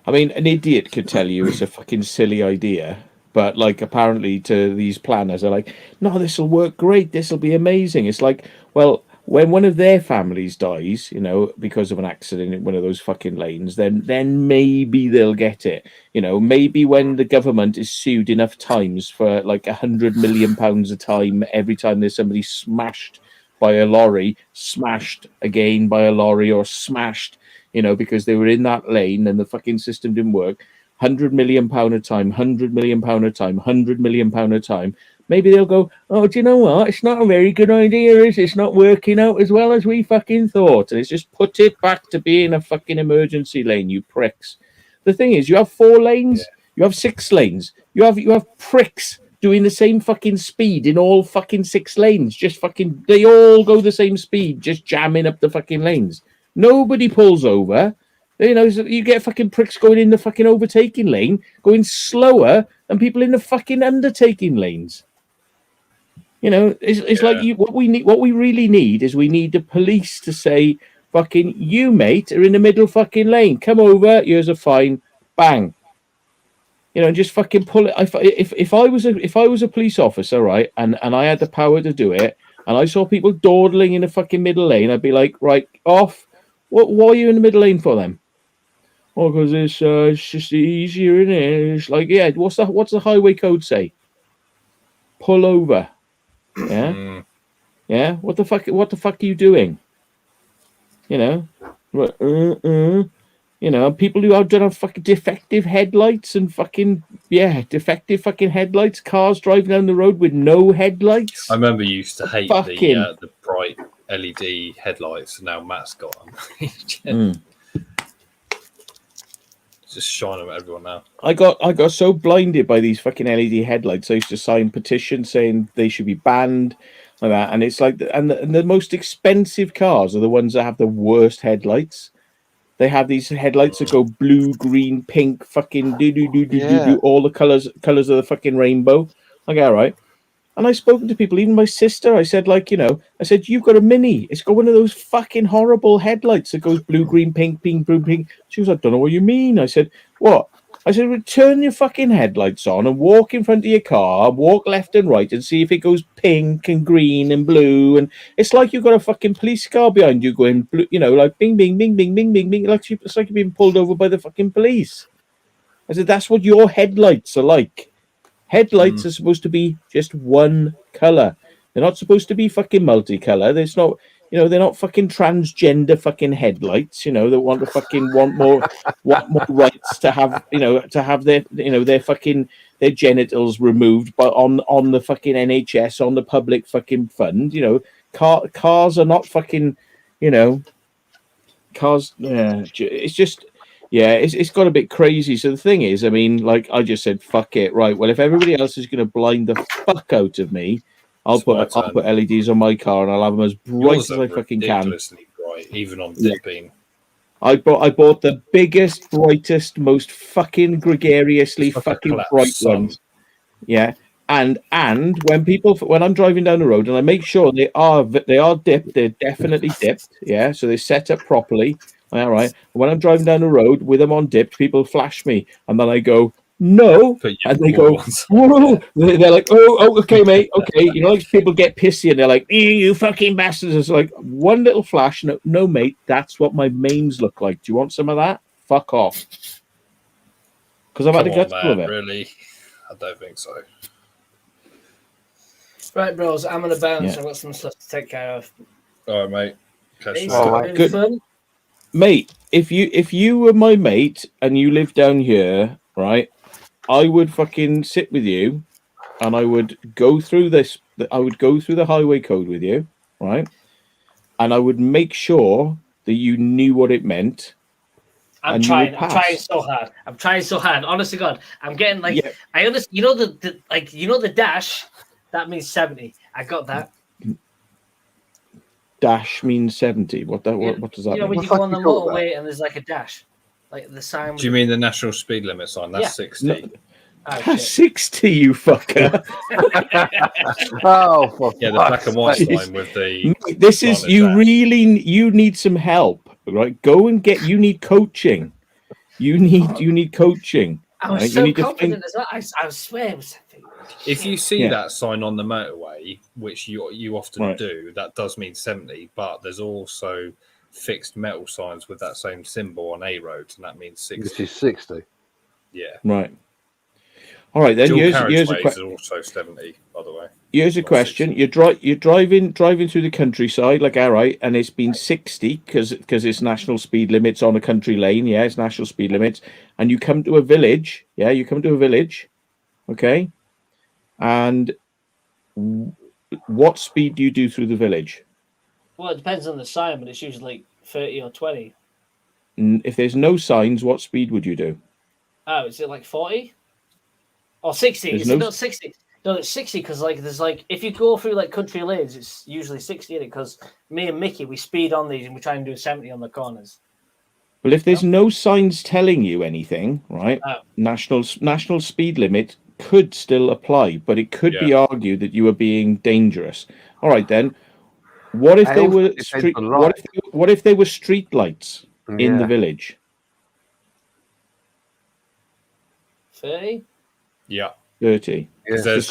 I mean, an idiot could tell you it's a fucking silly idea, but like apparently to these planners are like, no, this will work great. This will be amazing. It's like, well, when one of their families dies, you know, because of an accident in one of those fucking lanes, then maybe they'll get it. You know, maybe when the government is sued enough times for like £100 million a time, every time there's somebody smashed by a lorry, smashed again by a lorry, or smashed, you know, because they were in that lane and the fucking system didn't work. £100 million a time, £100 million a time, £100 million a time. Maybe they'll go, oh, do you know what? It's not a very good idea, is it? It's not working out as well as we fucking thought. And it's just put it back to being a fucking emergency lane, you pricks. The thing is, you have 4 lanes, you have 6 lanes, you have pricks doing the same fucking speed in all fucking 6 lanes. Just fucking, they all go the same speed, just jamming up the fucking lanes. Nobody pulls over. You know, you get fucking pricks going in the fucking overtaking lane, going slower than people in the fucking undertaking lanes. You know, it's like what we really need is we need the police to say, fucking, you mate are in the middle fucking lane. Come over, here's a fine, bang. You know, and just fucking pull it. If I was a police officer, right, and I had the power to do it, and I saw people dawdling in the fucking middle lane, I'd be like, right, off. Why are you in the middle lane for them? Oh, because it's just easier, isn't it? It's like, yeah, what's the highway code say? Pull over. Yeah? Yeah? What the fuck are you doing? You know? You know, people who don't have fucking defective headlights and fucking, defective fucking headlights, cars driving down the road with no headlights. I remember you used to hate the bright LED headlights, and now Matt's got them. Just shine them at everyone now. I got so blinded by these fucking LED headlights. I used to sign petitions saying they should be banned, like that. And it's like, and the most expensive cars are the ones that have the worst headlights. They have these headlights that go blue, green, pink, fucking do all the colors of the fucking rainbow. Like, all right. And I've spoken to people, even my sister. I said, like, you know, you've got a Mini. It's got one of those fucking horrible headlights that goes blue, green, pink, pink, blue, pink. She was like, I don't know what you mean. I said, what? I said, well, turn your fucking headlights on and walk in front of your car, walk left and right and see if it goes pink and green and blue. And it's like you've got a fucking police car behind you going blue, you know, like bing, bing, bing, bing, bing, bing, bing. It's like you're being pulled over by the fucking police. I said, that's what your headlights are like. Headlights are supposed to be just one color. They're not supposed to be fucking multicolor. There's not, you know, they're not fucking transgender fucking headlights. You know, they want to fucking want more rights to have, you know, to have their, you know, their genitals removed, but on the fucking NHS, on the public fucking fund. You know, cars are not fucking, you know, cars. It's just. Yeah, it's got a bit crazy. So the thing is, I mean, like I just said, fuck it, right? Well, if everybody else is going to blind the fuck out of me, I'll put LEDs on my car and I'll have them as bright as I fucking can. Bright, even on dipping. I bought the biggest, brightest, most fucking gregariously fucking bright ones. Yeah, and when I'm driving down the road and I make sure they are dipped, they're definitely dipped. Yeah, so they're set up properly. All right. When I'm driving down the road with them on dipped, people flash me, and then I go, no, and they go, whoa. They're like, oh, okay, mate, okay. You know, like people get pissy, and they're like, you fucking bastards. It's like one little flash. No, mate, that's what my mains look like. Do you want some of that? Fuck off. Because I've had a gut full of it. Really? I don't think so. Right, bros, I'm on a bounce. I've got some stuff to take care of. All right, mate. Good. Fun. Mate, if you were my mate and you lived down here, right, I would fucking sit with you and I would go through this. I would go through the highway code with you, right? And I would make sure that you knew what it meant. I'm trying so hard. Honest to God, I'm getting like I understand. You know the dash. That means 70. I got that. Dash means 70. What does that mean? You know, when you go on the motorway and there's like a dash, like the sign. Do you mean the national speed limit sign? That's 60. Shit. 60, you fucker. Oh, for Yeah, the fuck's black and white sake. sign with the. Mate, this is Planet you Earth. really you need some help, right? Go and get. You need coaching. You need coaching. I was right? so you need confident to as well. I swear it was. If you see Yeah. that sign on the motorway, which you often Right. do, that does mean 70. But there's also fixed metal signs with that same symbol on A roads, and that means 60. Which is 60. Yeah. Right. All right, then. Dual Here's a carriageways are also 70, by the way. Here's a Not question. 60. You're driving through the countryside, like all right, and it's been 60 because it's national speed limits on a country lane. Yeah, it's national speed limits, and you come to a village. Yeah, you come to a village. Okay, and what speed do you do through the village? Well, it depends on the sign, but it's usually like 30 or 20. If there's no signs, what speed would you do? Oh, is it like 40? Or 60? There's Is no it not 60? No, it's 60 because like there's like if you go through like country lanes, it's usually 60 in it because me and Mickey we speed on these and we try and do 70 on the corners. Well, if there's no signs telling you anything, right? Oh. National speed limit could still apply, but it could be argued that you are being dangerous. All right, then. What if there were street? What if there were street lights in the village? 30? Yeah. 30. Because Yeah, the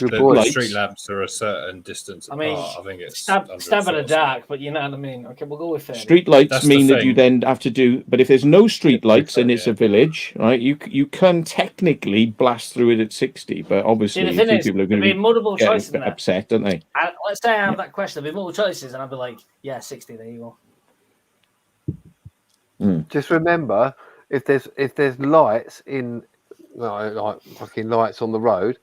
street lamps are a certain distance apart. I think it's stab in the dark, but you know what I mean. Okay, we'll go with 30. Street lights mean that you then have to do. But if there's no street lights and it's a village, right? You can technically blast through it at 60, but obviously See, the thing is, people are going to be multiple choices in upset, don't they? Let's say I have that question. There'll be multiple choices, and I'll be like, yeah, 60. There you go. Just remember, if there's lights in. Like fucking lights on the road,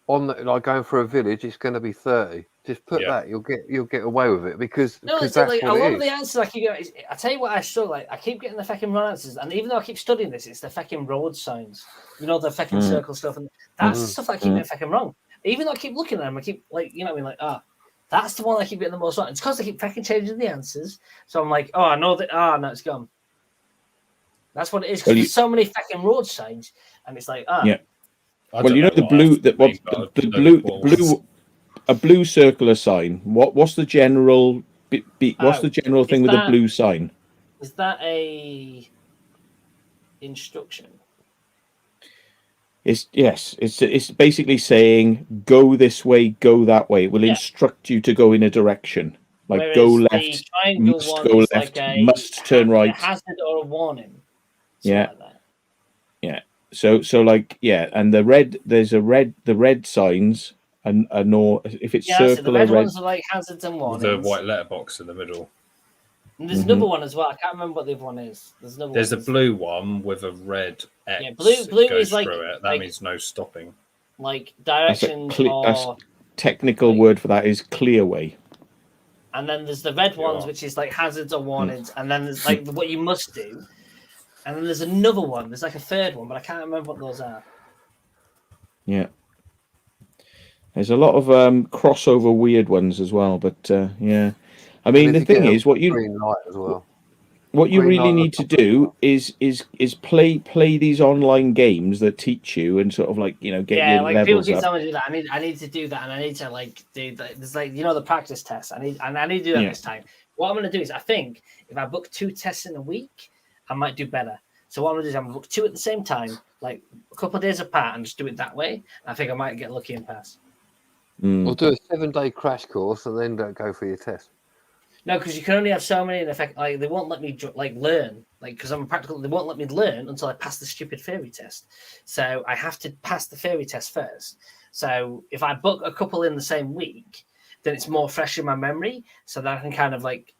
like going through a village, it's going to be 30. Just put that, you'll get away with it because that's like, what a lot it of the answers I keep getting. I tell you what, I struggle. Like, I keep getting the fucking wrong answers, and even though I keep studying this, it's the fucking road signs. You know, the fucking circle stuff, and that's the stuff I keep getting fucking wrong. Even though I keep looking at them, I keep like, you know what I mean, like that's the one I keep getting the most wrong. It's because I keep fucking changing the answers. So I'm like, I know that. No, it's gone. That's what it is because there's so many fucking road signs, and it's like, yeah. Well, you know the blue, a blue circular sign. What's the general? What's the general thing with a blue sign? Is that a instruction? It's basically saying go this way, go that way. It will instruct you to go in a direction. Like whereas go left, must go left, must turn right. A hazard or a warning. Yeah. Like yeah. So like and the red signs are no if it's circular so the red ones are like hazards and warnings. With the white letterbox in the middle. And there's another one as well. I can't remember what the other one is. There's a blue one with a red X. Yeah, blue goes is like through it. That means no stopping. Like directions or technical word for that is clear way. And then there's the red ones, which is like hazards or warnings, and then there's like what you must do. And then there's another one. There's like a third one, but I can't remember what those are. Yeah. There's a lot of crossover weird ones as well, but yeah. I mean, the thing is, what you really need to do is play these online games that teach you and sort of like get your like levels people keep up. telling me to do that. I need to do that, and I need to like do that. There's like the practice tests. I need to do that this time. What I'm going to do is I think if I book 2 tests in a week, I might do better. So what I'm going to do is I'm going to book 2 at the same time, like a couple of days apart, and just do it that way. I think I might get lucky and pass. Or do a 7-day crash course and then don't go for your test. No, because you can only have so many in effect. Like they won't let me like learn, like because I'm a practical. They won't let me learn until I pass the stupid theory test. So I have to pass the theory test first. So if I book a couple in the same week, then it's more fresh in my memory, so that I can kind of like,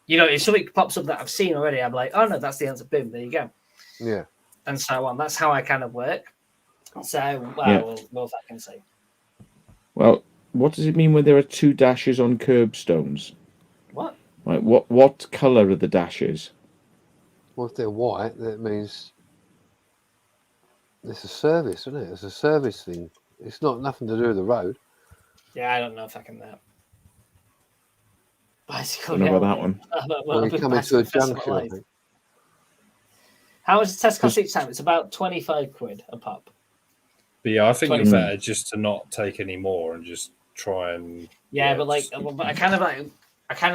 if something pops up that I've seen already, I'm like, oh no, that's the answer. Boom, there you go. Yeah. And so on. That's how I kind of work. So we'll fucking see. Well, what does it mean when there are 2 dashes on curbstones? What? Right, what colour are the dashes? Well, if they're white, that means it's a service, isn't it? It's a service thing. It's nothing to do with the road. Yeah, I don't know if I can that. Bicycle. I don't know about that one. Well, you come into a junction, I think. How much does the test cost each time? It's about 25 quid a pop. But yeah, I think you're better just to not take any more and just try and. Yeah, but I kind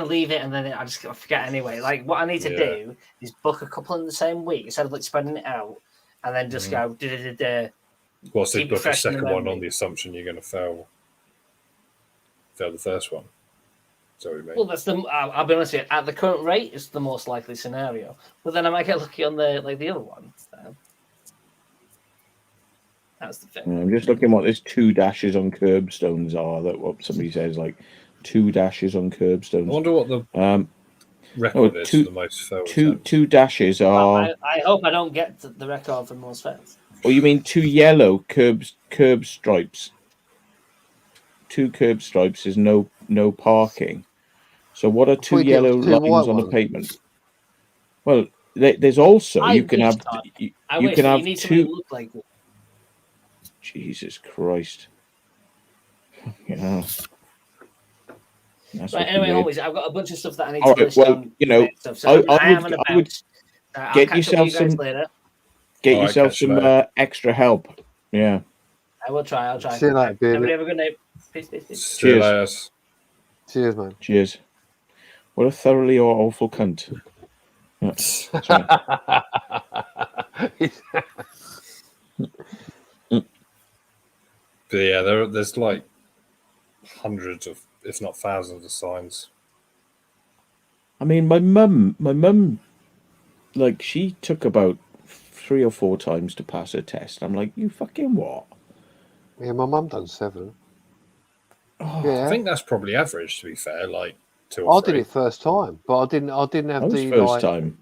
of leave it and then I just forget anyway. Like what I need to do is book a couple in the same week instead of like spreading it out, and then just go. Well, so book a second one on the assumption you're going to fail the first one. Sorry, mate. Well, that's I'll be honest with you. At the current rate, it's the most likely scenario. But then I might get lucky on the other one. So. That's the thing. I'm just looking what this 2 dashes on curbstones are. That what somebody says, like 2 dashes on curbstones. I wonder what the record is for the most failed. Two dashes are. I hope I don't get the record for most fails. Oh, you mean 2 yellow curb stripes? 2 curb stripes is no parking. So what are 2 yellow lines on the pavement? Well, there's also you can have 2. Like Jesus Christ! Yeah. Right. Anyway, always I've got a bunch of stuff that I need to list down. You know, so I would get yourself some. Get yourself some extra help. Yeah. I will try. I'll try. See you later, everybody have a good night. Peace. Cheers. Cheers, man. Cheers. What a thoroughly awful cunt. Yeah, But yeah, there's like hundreds of, if not thousands of signs. I mean, my mum, like, she took about 3 or 4 times to pass her test. I'm like, you fucking what? Yeah, my mum done 7. Oh, yeah. I think that's probably average, to be fair. Like 2 or 3. I did it first time, but I didn't have the first time.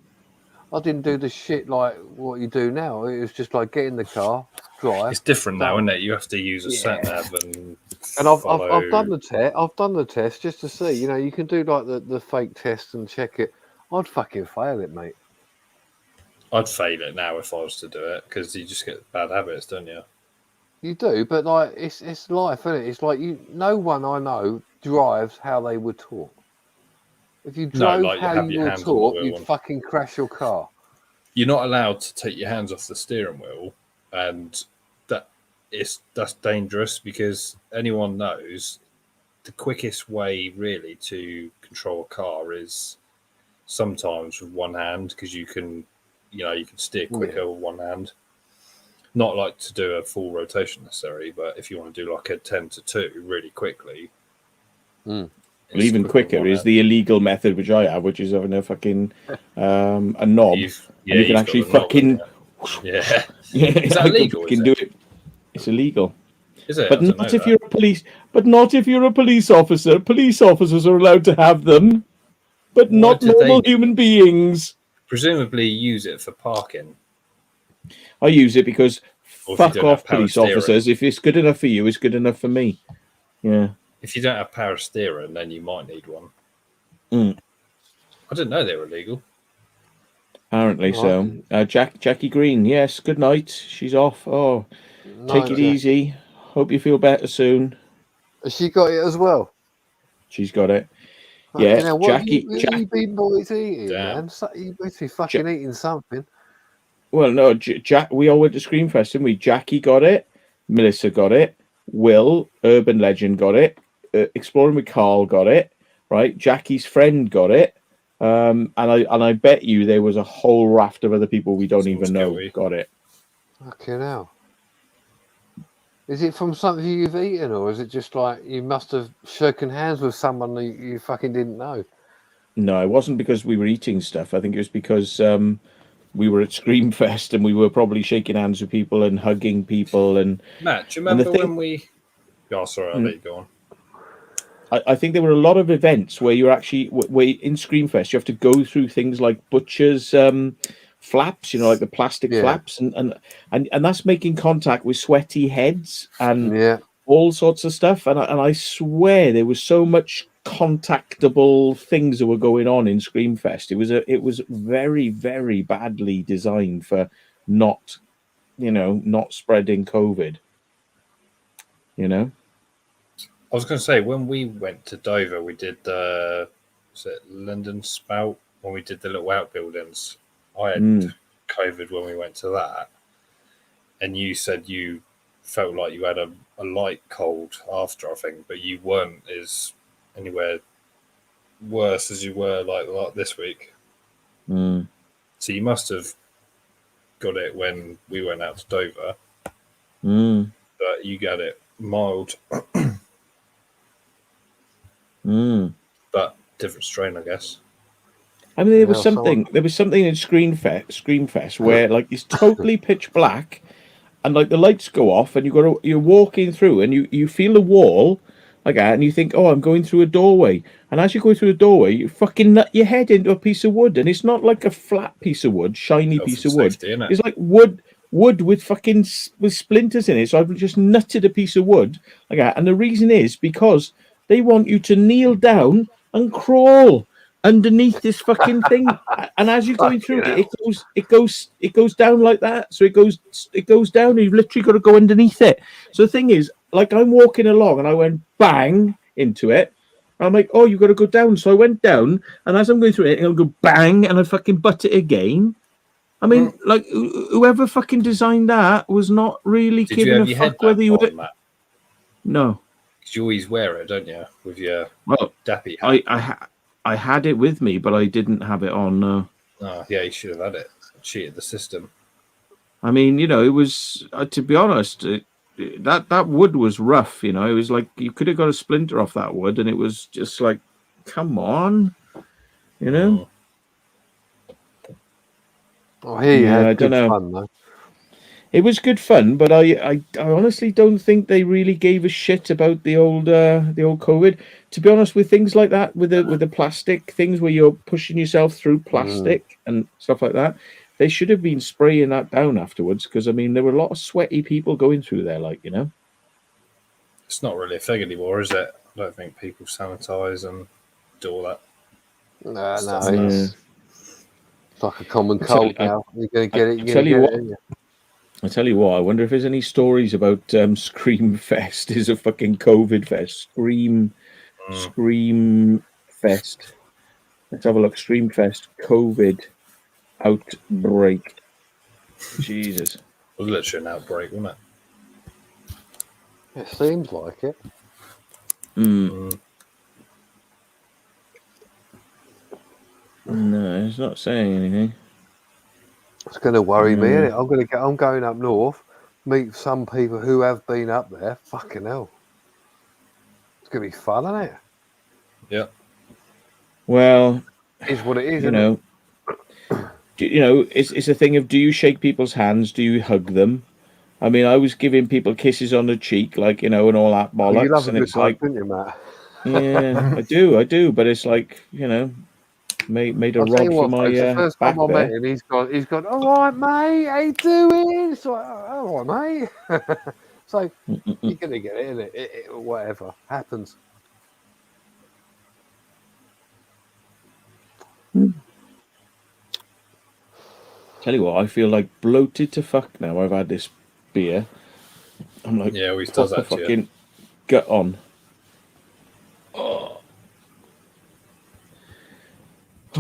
I didn't do the shit like what you do now. It was just like get in the car, drive. It's different now, isn't it? You have to use a sat nav and I've done the test. I've done the test just to see. You know, you can do like the fake test and check it. I'd fucking fail it, mate. I'd fail it now if I was to do it because you just get bad habits, don't you? You do, but like it's life, isn't it? It's like no one I know drives how they would talk. If you drove how you would talk, you'd fucking crash your car. You're not allowed to take your hands off the steering wheel, and that's dangerous because anyone knows the quickest way really to control a car is sometimes with one hand because you can steer quicker with one hand. Not like to do a full rotation necessarily, but if you want to do like a 10-2 really quickly. Well, even quicker is the illegal method, which I have, which is having a fucking a knob. You can actually fucking. Yeah. Is that illegal? You can do it. It's illegal. Is it? But not if you're a police. But not if you're a police officer. Police officers are allowed to have them, but not normal human beings. Presumably, use it for parking. I use it because fuck off, police officers. If it's good enough for you, it's good enough for me. Yeah. If you don't have power steering, then you might need one. I didn't know they were illegal. Apparently so. Jackie Green, yes, good night. She's off. Oh, take it easy. Hope you feel better soon. Has she got it as well? She's got it. Yeah, now, Jackie. You been boys eating, man? You must be fucking eating something. Well, no, we all went to Screamfest, didn't we? Jackie got it. Melissa got it. Will, Urban Legend, got it. Exploring with Carl got it. Right, Jackie's friend got it. And I bet you there was a whole raft of other people we don't even know got it. Fucking hell. Is it from something you've eaten, or is it just like you must have shaken hands with someone that you fucking didn't know? No, it wasn't because we were eating stuff. I think it was because we were at Screamfest and we were probably shaking hands with people and hugging people. And Matt, do you remember when we... Oh, sorry, I'll let you go on. I think there were a lot of events where you're actually in Screamfest. You have to go through things like butchers' flaps, like the plastic flaps, and that's making contact with sweaty heads and all sorts of stuff. And I swear there was so much contactable things that were going on in Screamfest. It was very, very badly designed for not spreading COVID. I was going to say, when we went to Dover, we did was it London Spout, when we did the little outbuildings. I had COVID when we went to that, and you said you felt like you had a light cold after, I think, but you weren't as anywhere worse as you were like this week. So you must have got it when we went out to Dover, but you got it mild, but different strain, I guess. I mean, there was something in Screamfest where like it's totally pitch black, and like the lights go off, and you're walking through, and you feel a wall like that, and you think, oh, I'm going through a doorway, and as you go through the doorway, you fucking nut your head into a piece of wood, and it's not like a flat piece of wood, shiny piece of wood. Safety, it's like wood with fucking with splinters in it. So I've just nutted a piece of wood like that, and the reason is because they want you to kneel down and crawl underneath this fucking thing, and as you're going through it goes down like that. So it goes down, and you've literally got to go underneath it. So the thing is, like, I'm walking along and I went bang into it. I'm like, oh, you've got to go down. So I went down, and as I'm going through it, I'll go bang, and I fucking butt it again. I mean, like, whoever fucking designed that was not really giving a fuck whether you were. No, because you always wear it, don't you, with your dappy hat? I had it with me, but I didn't have it on. No. Oh, yeah, you should have had it. Cheated the system. I mean, it was to be honest, that wood was rough. It was like you could have got a splinter off that wood, and it was just like, come on, Oh, here you had good fun though. It was good fun, but I honestly don't think they really gave a shit about the old COVID. To be honest, with things like that, with the plastic things where you're pushing yourself through plastic and stuff like that, they should have been spraying that down afterwards, because I mean there were a lot of sweaty people going through there, It's not really a thing anymore, is it? I don't think people sanitize and do all that. No, it's like a common cold now. You're going to get it. I tell you what, I wonder if there's any stories about Screamfest is a fucking COVID fest. Scream Fest. Let's have a look. Screamfest COVID outbreak. Jesus. It was literally an outbreak, wasn't it? It seems like it. No, it's not saying anything. It's going to worry me, isn't it? I'm going up north, meet some people who have been up there. Fucking hell. It's going to be fun, isn't it? Yeah. Well, it's what it is, it's a thing of, do you shake people's hands? Do you hug them? I mean, I was giving people kisses on the cheek, and all that bollocks. You love and it's like, don't you, Matt? Yeah, I do, but it's like, made a rod for my the first back time I there. met him, he's gone, all right, mate, how you doing? It's like, all right, mate. So you're going to get it, isn't it? Whatever happens. Tell you what, I feel like bloated to fuck now. I've had this beer. I'm like, yeah, always does that fucking gut on.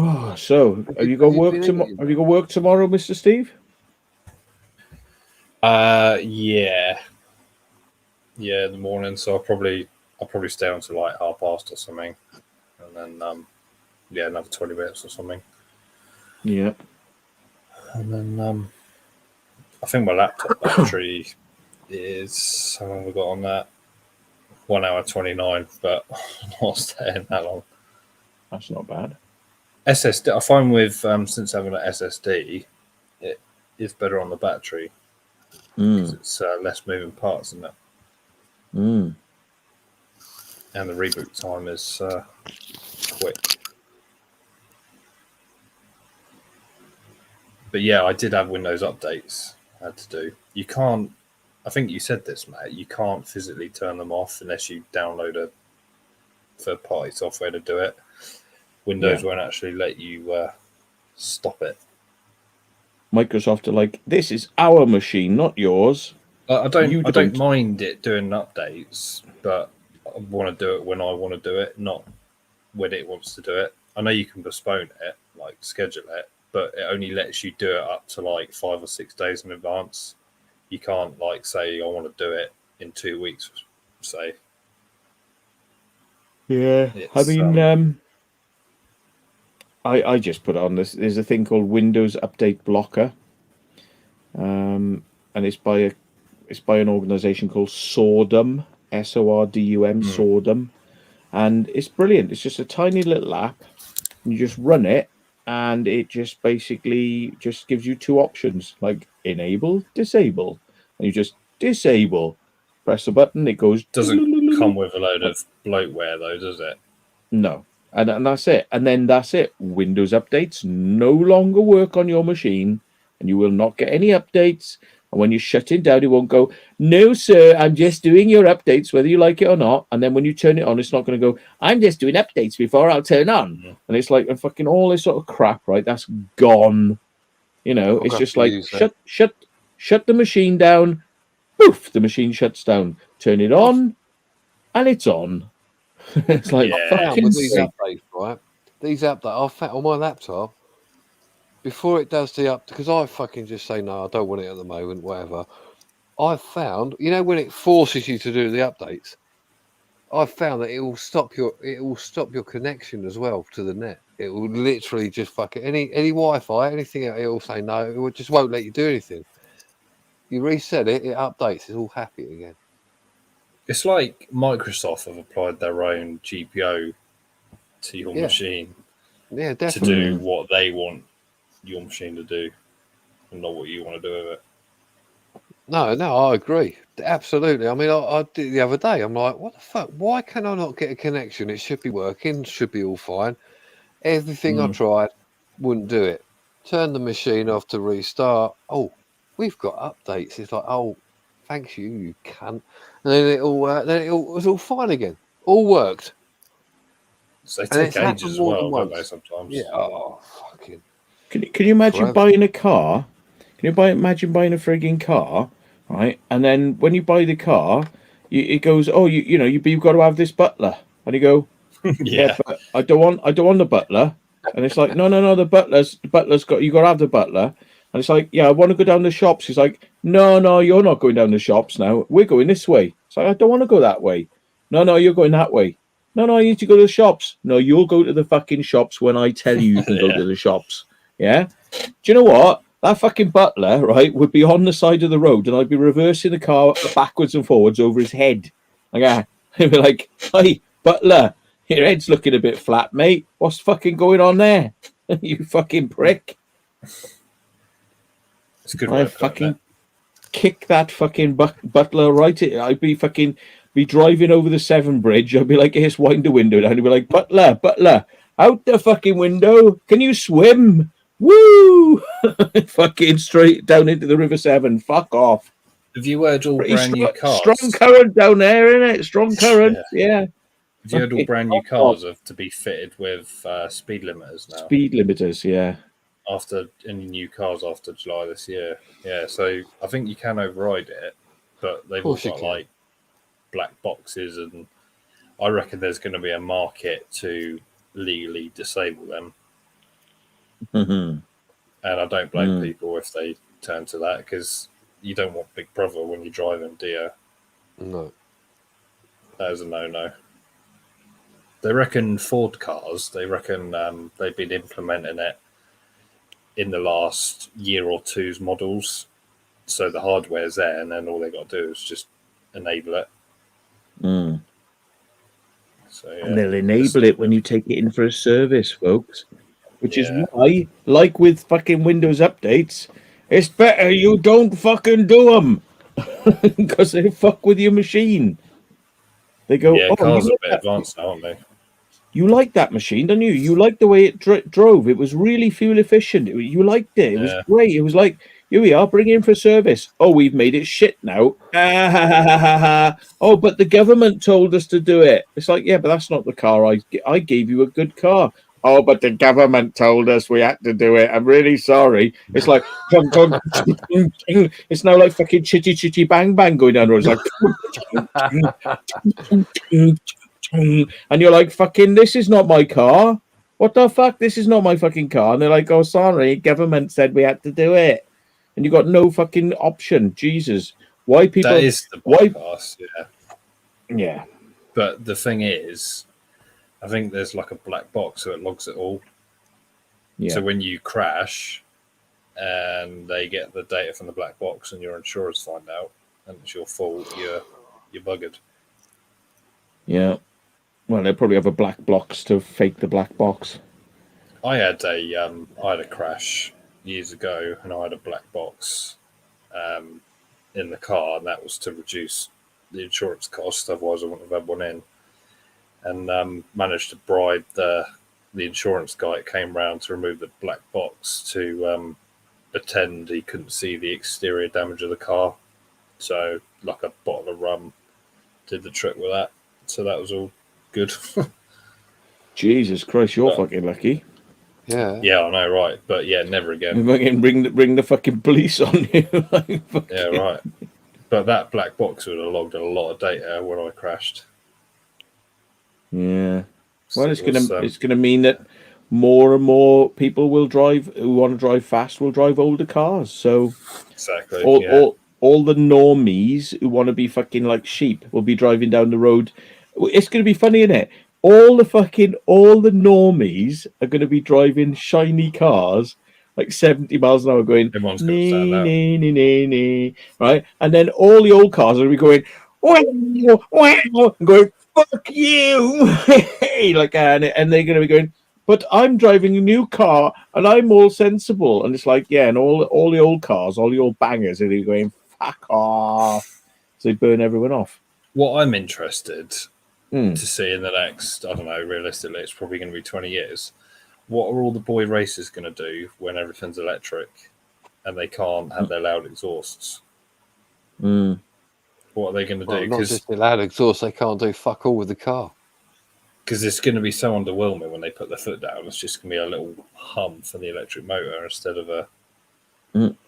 Oh, so have you got work tomorrow? Have you got work tomorrow, Mr. Steve? Yeah, in the morning. So I'll probably stay until like past or something, and then another 20 minutes or something. Yeah, and then I think my laptop battery is, how long have we got on that? 1 hour 29, but I'm not staying that long. That's not bad. SSD, I find with since having an SSD, it is better on the battery because it's less moving parts, isn't it? And the reboot time is quick. But yeah, I did have Windows updates I had to do. You can't, I think you said this, Matt, you can't physically turn them off unless you download a third-party software to do it. Windows won't actually let you stop it. Microsoft are like, this is our machine, not yours. I don't mind it doing updates, but I want to do it when I want to do it, not when it wants to do it. I know you can postpone it, like schedule it, but it only lets you do it up to like 5 or 6 days in advance. you can't like say I want to do it in 2 weeks, say. Yeah, I mean, I just put on this. There's a thing called Windows Update Blocker, and it's by an organization called Sordum, Sordum, Sordum, and it's brilliant. It's just a tiny little app. You just run it, and it just basically just gives you two options, like enable, disable, and you just disable. Press the button, it goes. Doesn't come with a load of bloatware though, does it? No. And that's it. And then that's it. Windows updates no longer work on your machine, and you will not get any updates. And when you shut it down, it won't go, no, sir, I'm just doing your updates, whether you like it or not. And then when you turn it on, it's not going to go, I'm just doing updates before I'll turn on. Mm-hmm. And it's like, and fucking all this sort of crap, right? That's gone. You know, it's just like, shut the machine down. Poof, the machine shuts down. Turn it on, and it's on. It's like fucking these updates, right? These updates, I've found on my laptop before it does the update, because I fucking just say no, I don't want it at the moment, whatever. I've found, you know, when it forces you to do the updates, I've found that it will stop your connection as well to the net. It will literally just fuck it. Any Wi-Fi, anything, it will say no. It just won't let you do anything. You reset it, it updates. It's all happy again. It's like Microsoft have applied their own GPO to your machine. Yeah, definitely. To do what they want your machine to do and not what you want to do with it. No, I agree. Absolutely. I mean, I did it the other day. I'm like, what the fuck? Why can I not get a connection? It should be working, should be all fine. Everything I tried wouldn't do it. Turn the machine off to restart. Oh, we've got updates. It's like, oh, thanks you cunt. And then it was all fine again. All worked. So they take ages as well, don't they, sometimes? Yeah. Oh, fucking. Can you imagine buying a car? Imagine buying a frigging car, right? And then when you buy the car, it goes, oh, you've got to have this butler. And you go, yeah, but I don't want the butler. And it's like, no, the butler's got, you got to have the butler. And it's like, yeah, I want to go down the shops. He's like, no, you're not going down the shops now. We're going this way. It's like, I don't want to go that way. No, you're going that way. No, I need to go to the shops. No, you'll go to the fucking shops when I tell you can go to the shops. Yeah? Do you know what? That fucking butler, right, would be on the side of the road and I'd be reversing the car backwards and forwards over his head. Like, he'd be like, hey, butler, your head's looking a bit flat, mate. What's fucking going on there? You fucking prick. It's a good I fucking kick that fucking butler right. I'd be driving over the Severn Bridge. I'd be like, here's wind the window down. He'd be like, butler, out the fucking window. Can you swim? Woo! Fucking straight down into the River Severn. Fuck off. Have you heard all brand new cars? Strong current down there, innit? Strong current, yeah. Have you heard all brand new cars have to be fitted with speed limiters now? Speed limiters, yeah. After any new cars after July this year. Yeah, so I think you can override it, but they've all got like black boxes, and I reckon there's going to be a market to legally disable them. Mm-hmm. And I don't blame people if they turn to that, because you don't want Big Brother when you're driving, do you? No. That is a no-no. They reckon Ford cars, they've been implementing it in the last year or two's models. So the hardware's there, and then all they got to do is just enable it. Mm. So, yeah, and they'll enable it when you take it in for a service, folks. Which is why, like with fucking Windows updates, it's better you don't fucking do them. Because they fuck with your machine. They go, cars are a bit advanced now, aren't they? You liked that machine, don't you? You liked the way it drove. It was really fuel efficient. You liked it. It was great. It was like, here we are, bring it in for service. Oh, we've made it shit now. Oh, but the government told us to do it. It's like, yeah, but that's not the car. I gave you a good car. Oh, but the government told us we had to do it. I'm really sorry. It's like, it's now like fucking chitty chitty bang bang going down the road. It's like, and you're like, fucking, this is not my car. What the fuck? This is not my fucking car. And they're like, oh, sorry, government said we had to do it. and you got no fucking option. Jesus, why people? That is the bypass, yeah. But the thing is, I think there's like a black box, so it logs it all. Yeah. So when you crash, and they get the data from the black box, and your insurers find out, and it's your fault, you're buggered. Yeah. Well, they probably have a black box to fake the black box. I had a crash years ago, and I had a black box in the car, and that was to reduce the insurance cost. Otherwise, I wouldn't have had one in. And managed to bribe the insurance guy that came round to remove the black box to pretend he couldn't see the exterior damage of the car. So, like a bottle of rum did the trick with that. So that was all good. Jesus Christ, you're fucking lucky. Yeah. Yeah, I know, right? But yeah, never again. Bring the fucking police on you. Yeah, right. But that black box would have logged a lot of data when I crashed. Yeah. Well, it's gonna mean that more and more people will drive who want to drive fast will drive older cars. So exactly, all the normies who want to be fucking like sheep will be driving down the road. It's gonna be funny, isn't it? All the normies are going to be driving shiny cars like 70 miles an hour going, nee, right? And then all the old cars are going to be going, wow, and going, fuck you. Like, and they're going to be going, but I'm driving a new car and I'm all sensible. And it's like, yeah, and all the old cars, all the old bangers are going, fuck off. So they burn everyone off. What I'm interested to see in the next, I don't know, realistically, it's probably going to be 20 years. What are all the boy racers going to do when everything's electric and they can't have their loud exhausts? What are they going to do? Not just the loud exhaust, they can't do fuck all with the car. Because it's going to be so underwhelming when they put their foot down. It's just going to be a little hum for the electric motor instead of a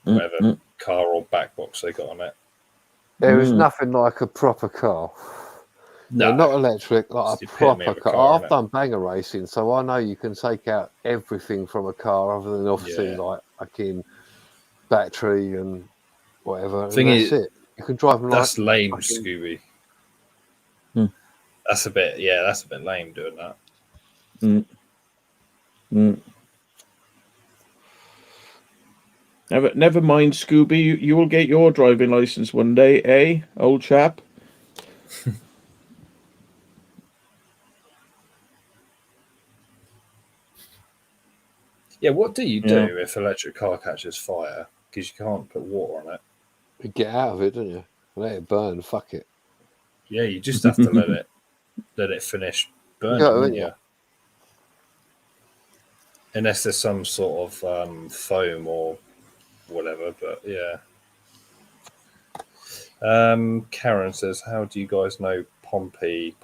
whatever car or back box they got on it. There is nothing like a proper car. No, not electric, like a proper car. I've done banger racing, so I know you can take out everything from a car other than obviously like fucking battery and whatever. And that's it. You can drive them. That's lame, Scooby. That's a bit lame doing that. Never mind, Scooby. You will get your driving license one day, eh, old chap? Yeah, what do you do if electric car catches fire? Because you can't put water on it. You get out of it, don't you? Let it burn. Fuck it. Yeah, you just have to let it finish burning. Yeah. Unless there's some sort of foam or whatever, but yeah. Karen says, "How do you guys know Pompey?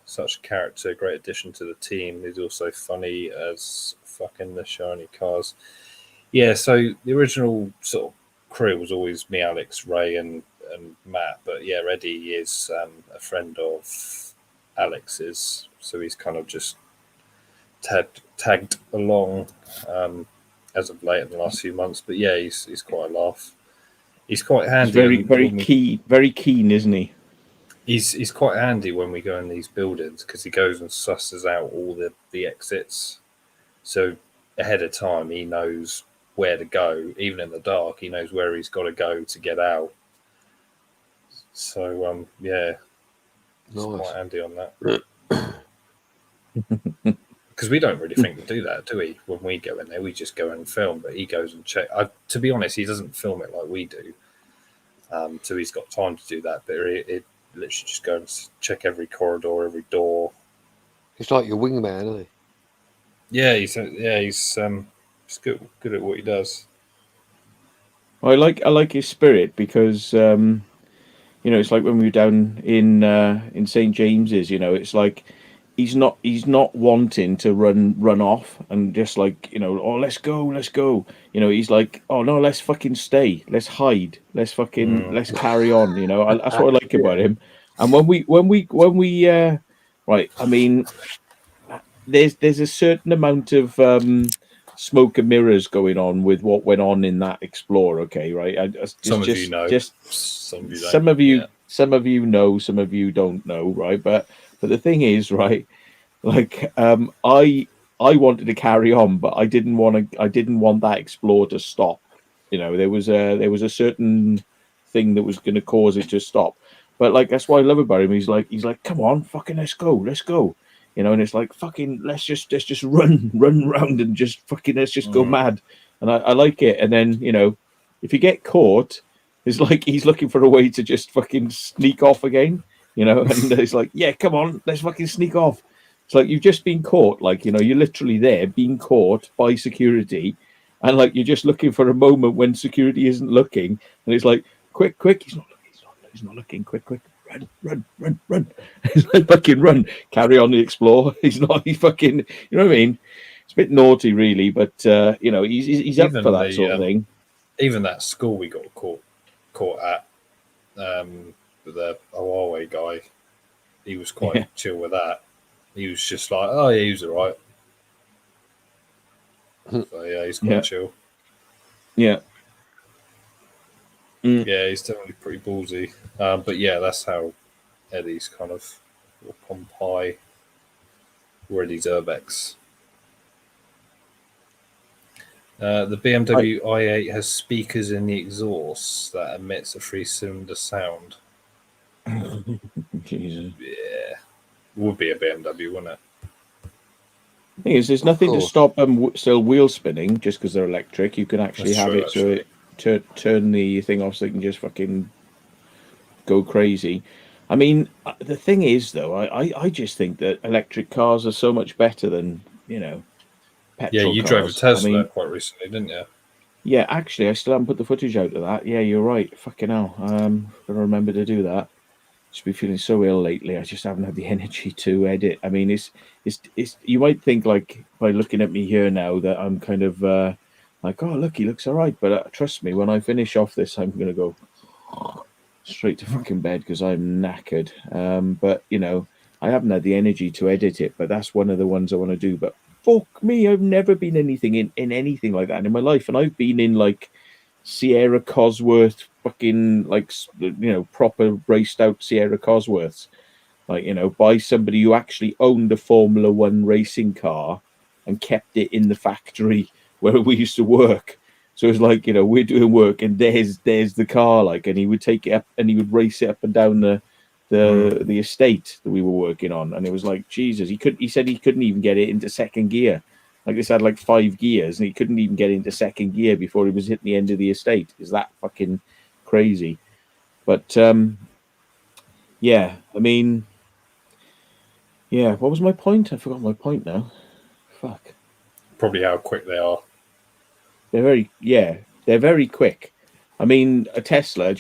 Such a character, great addition to the team. He's also funny as fucking the shiny cars." Yeah, so the original sort of crew was always me, Alex, Ray, and Matt. But yeah, Eddie is a friend of Alex's, so he's kind of just tagged along as of late in the last few months. But yeah, he's quite a laugh. He's quite handy. He's very keen, isn't he? He's quite handy when we go in these buildings because he goes and susses out all the exits. So ahead of time, he knows where to go. Even in the dark, he knows where he's got to go to get out. So yeah, he's quite handy on that. Because we don't really think to do that, do we? When we go in there, we just go and film. But he goes and check. To be honest, he doesn't film it like we do. So he's got time to do that. But it literally just go and check every corridor, every door. He's like your wingman, isn't he? Yeah, he's good at what he does. I like his spirit because it's like when we were down in St. James's. It's like he's not wanting to run off and just like let's go. He's like, oh no, let's fucking stay, let's hide, let's carry on. That's what I like about him. And when we right, I mean, there's a certain amount of smoke and mirrors going on with what went on in that Explorer. Okay, right? Some of you know, some of you know, some of you don't know, right? But the thing is, right? Like, I wanted to carry on, but I didn't want that Explorer to stop. You know, there was a certain thing that was going to cause it to stop. But like, that's what I love about him. He's like, come on, fucking, let's go. You know, and it's like, fucking, let's just run around and just fucking, let's just go mad. And I like it. And then, you know, if you get caught, it's like he's looking for a way to just fucking sneak off again. You know, and it's like, yeah, come on, let's fucking sneak off. It's like you've just been caught. Like, you know, you're literally there being caught by security. And like, you're just looking for a moment when security isn't looking. And it's like, quick, he's not looking, quick, run. He's like, fucking run, carry on the Explorer. He fucking, you know what I mean? It's a bit naughty, really, but, you know, he's up for that sort of thing. Even that school we got caught at, the Motorway guy, he was quite chill with that. He was just like, oh, yeah, he was all right. So, yeah, he's quite chill. Yeah. Yeah, he's definitely pretty ballsy. But yeah, that's how Eddie's kind of Pompeii were these Urbex. The BMW i8 has speakers in the exhaust that emits a 3-cylinder sound. Jesus. Yeah. Would be a BMW, wouldn't it? The thing is, there's nothing to stop them still wheel spinning just because they're electric. You can actually have it so it turn the thing off so they can just fucking go crazy. I mean, the thing is, though, I just think that electric cars are so much better than, you know, petrol cars. Yeah, you drove a Tesla quite recently, didn't you? Yeah, actually, I still haven't put the footage out of that. Yeah, you're right. Fucking hell. Gotta remember to do that. Just been feeling so ill lately. I just haven't had the energy to edit. I mean, it's you might think, like, by looking at me here now, that I'm kind of like, oh, look, he looks all right. But trust me, when I finish off this, I'm gonna go straight to fucking bed because I'm knackered. But you know, I haven't had the energy to edit it. But that's one of the ones I want to do. But fuck me, I've never been anything in anything like that in my life, and I've been in like Sierra Cosworth, fucking, like, you know, proper raced out Sierra Cosworths, like, you know, by somebody who actually owned a Formula One racing car and kept it in the factory where we used to work. So it's like, you know, we're doing work and there's the car, like, and he would take it up and he would race it up and down the estate that we were working on. And it was like, Jesus, he said he couldn't even get it into second gear. Like, this had like 5 gears and he couldn't even get into second gear before he was hitting the end of the estate. Is that fucking crazy? But yeah, I mean, yeah, what was my point? I forgot my point now. Fuck. Probably how quick they are. They're very quick. I mean, a Tesla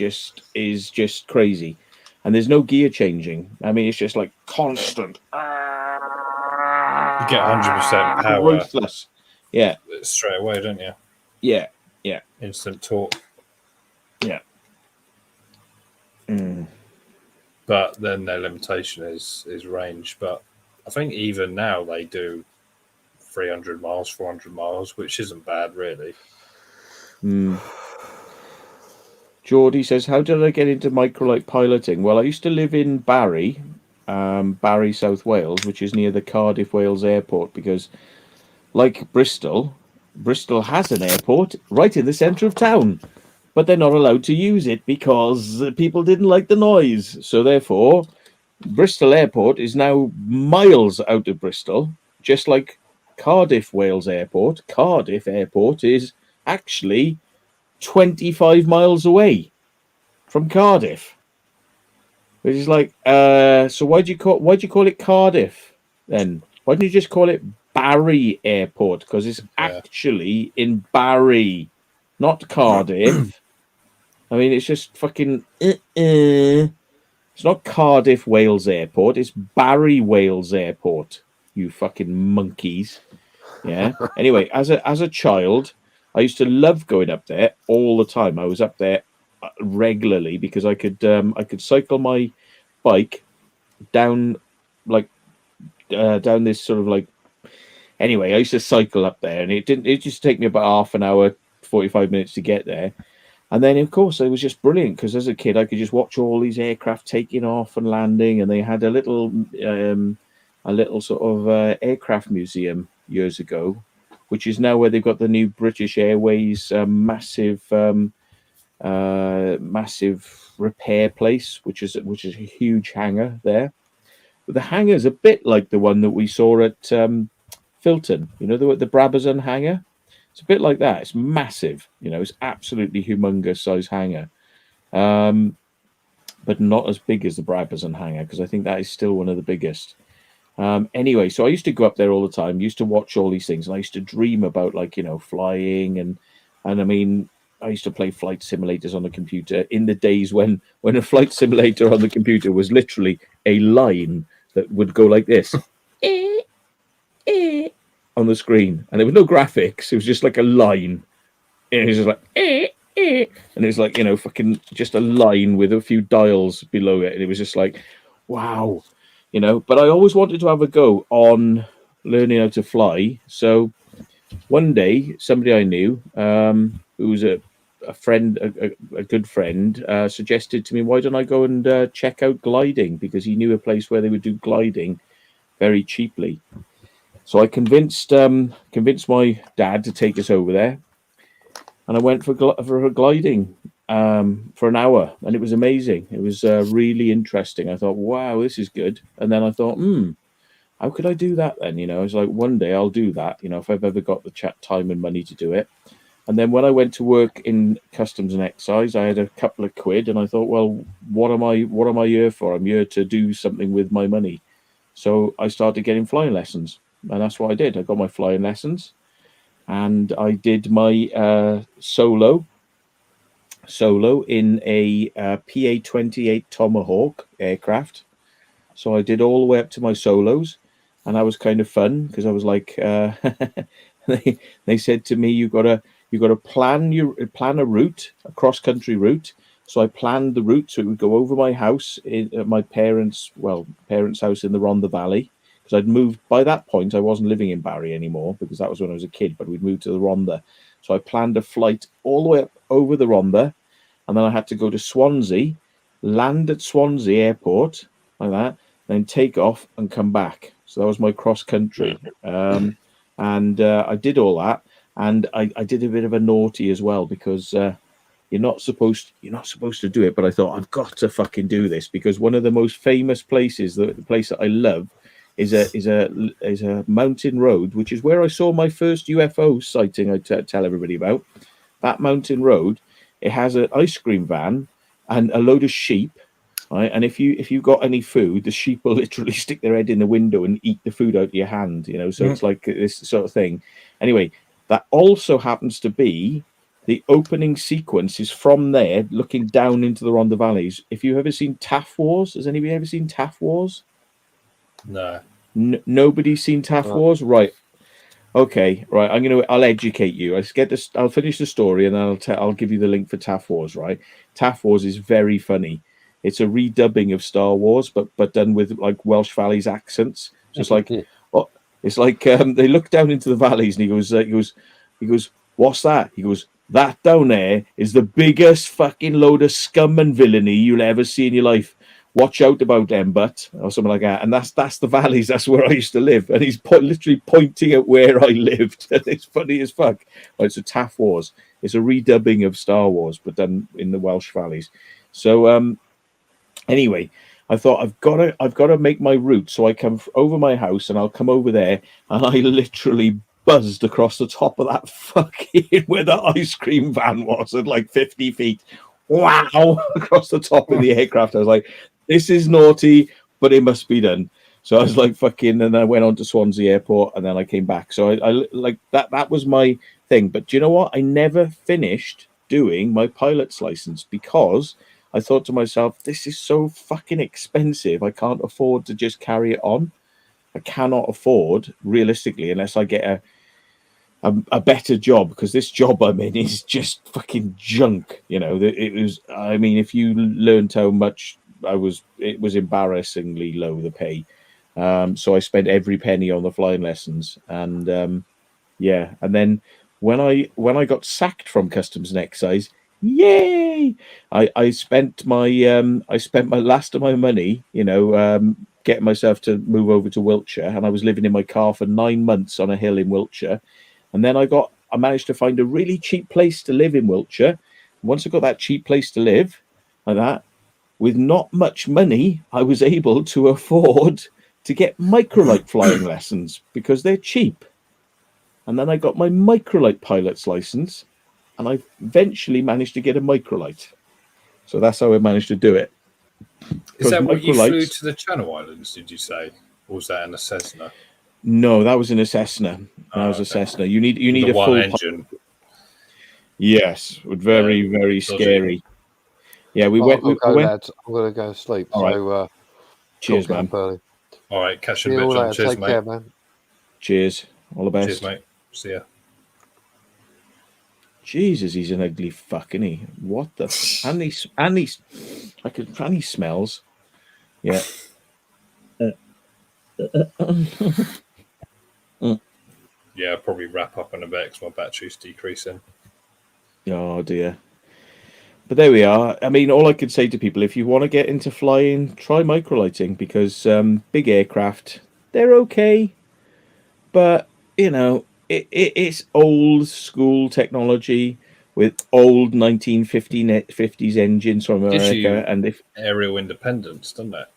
is just crazy. And there's no gear changing. I mean, it's just like constant. You get 100% power. Ruthless. Yeah. Straight away, don't you? Yeah. Instant torque. Yeah. But then their limitation is range. But I think even now they do 300 miles, 400 miles, which isn't bad, really. Geordie says, how did I get into microlight piloting? Well, I used to live in Barry, South Wales, which is near the Cardiff, Wales airport, because like Bristol has an airport right in the centre of town, but they're not allowed to use it because people didn't like the noise. So therefore, Bristol Airport is now miles out of Bristol, just like Cardiff, Wales airport. Cardiff Airport is actually 25 miles away from Cardiff, which is like, so why'd you call it Cardiff then? Why didn't you just call it Barry Airport? Because it's actually in Barry, not Cardiff. I mean, it's just fucking it's not Cardiff Wales Airport, it's Barry Wales Airport, you fucking monkeys. Yeah. Anyway, as a child, I used to love going up there all the time. I was up there regularly because I could cycle my bike down down this sort of like Anyway, I used to cycle up there, and it just take me about half an hour, 45 minutes to get there. And then, of course, it was just brilliant because as a kid, I could just watch all these aircraft taking off and landing, and they had a little sort of aircraft museum years ago, which is now where they've got the new British Airways massive repair place, which is a huge hangar there. But the hangar is a bit like the one that we saw at Filton, the Brabazon hangar. It's a bit like that. It's massive, it's absolutely humongous size hangar, but not as big as the Brabazon hangar, because I think that is still one of the biggest. Anyway, so I used to go up there all the time, used to watch all these things, and I used to dream about flying, and I mean, I used to play flight simulators on the computer in the days when a flight simulator on the computer was literally a line that would go like this. On the screen, and there was no graphics. It was just like a line. It was just like and it was like fucking just a line with a few dials below it, and it was just like, wow, But I always wanted to have a go on learning how to fly. So one day, somebody I knew, who was a friend, a good friend, suggested to me, why don't I go and check out gliding, because he knew a place where they would do gliding very cheaply. So I convinced my dad to take us over there, and I went for gliding for an hour, and it was amazing. It was really interesting. I thought, wow, this is good. And then I thought, how could I do that then? I was like, one day I'll do that, if I've ever got the time and money to do it. And then when I went to work in customs and excise, I had a couple of quid, and I thought, well, what am I here for? I'm here to do something with my money. So I started getting flying lessons. And that's what I did. I got my flying lessons, and I did my solo in a PA-28 Tomahawk aircraft. So I did all the way up to my solos, and that was kind of fun because I was like, they said to me, you got to plan a route, a cross country route. So I planned the route so it would go over my house, at my parents' house in the Rhondda Valley. Because I'd moved, by that point, I wasn't living in Barry anymore, because that was when I was a kid, but we'd moved to the Rhondda. So I planned a flight all the way up over the Rhondda, and then I had to go to Swansea, land at Swansea Airport, like that, then take off and come back. So that was my cross country. And I did all that, and I did a bit of a naughty as well, because you're not supposed to do it, but I thought, I've got to fucking do this, because one of the most famous places, the place that I love, is a mountain road, which is where I saw my first UFO sighting. I tell everybody about that mountain road. It has an ice cream van and a load of sheep, right? And if you got any food, the sheep will literally stick their head in the window and eat the food out of your hand, So it's like this sort of thing. Anyway, that also happens to be the opening sequence is from there, looking down into the Rhondda Valleys. If you've ever seen TAF Wars, has anybody ever seen TAF Wars? No. Nobody's seen TAF Wars, right? Okay, right. I'll educate you. I'll finish the story, and then I'll give you the link for TAF Wars. Right? TAF Wars is very funny. It's a redubbing of Star Wars, but done with like Welsh Valleys accents. So it's like they look down into the valleys, and he goes, what's that? He goes, that down there is the biggest fucking load of scum and villainy you'll ever see in your life. Watch out about them, but or something like that. And that's the valleys. That's where I used to live. And he's literally pointing at where I lived. And it's funny as fuck. Right, so TAF Wars. It's a redubbing of Star Wars, but done in the Welsh Valleys. So anyway, I thought I've got to make my route. So I come over my house, and I'll come over there, and I literally buzzed across the top of that fucking where the ice cream van was at like 50 feet. Wow, across the top of the aircraft. I was like, this is naughty, but it must be done. So I was like, fucking, and I went on to Swansea Airport, and then I came back. So I like that was my thing. But do you know what? I never finished doing my pilot's license, because I thought to myself, this is so fucking expensive. I can't afford to just carry it on. I cannot afford, realistically, unless I get a better job, because this job I'm in is just fucking junk. It was, if you learned how much it was embarrassingly low, the pay. So I spent every penny on the flying lessons, and and then when I got sacked from customs and excise, yay! I spent my last of my money, getting myself to move over to Wiltshire, and I was living in my car for 9 months on a hill in Wiltshire, and then I managed to find a really cheap place to live in Wiltshire. Once I got that cheap place to live, like that, with not much money, I was able to afford to get microlight flying lessons because they're cheap. And then I got my microlight pilot's license, and I eventually managed to get a microlight. So that's how I managed to do it. Is that what you flew to the Channel Islands, did you say? Or was that in a Cessna? No, that was in a Cessna. That was a Cessna. You need a full engine. Yes, very, very scary. Yeah, we went. Lads, I'm going to go to sleep. All right. Cheers, man. Early. All right, catch you in a bit, John. Cheers, Take mate. care, man. Cheers. All the best. Cheers, mate. See ya. Jesus, he's an ugly fuck, isn't he? What the? And he smells. Yeah. Yeah, I'll probably wrap up in a bit because my battery's decreasing. Oh dear. But there we are. I mean, all I could say to people, if you want to get into flying, try microlighting, because big aircraft, they're okay. But, it's old school technology with old 1950s engines from America. And aerial independence, doesn't it?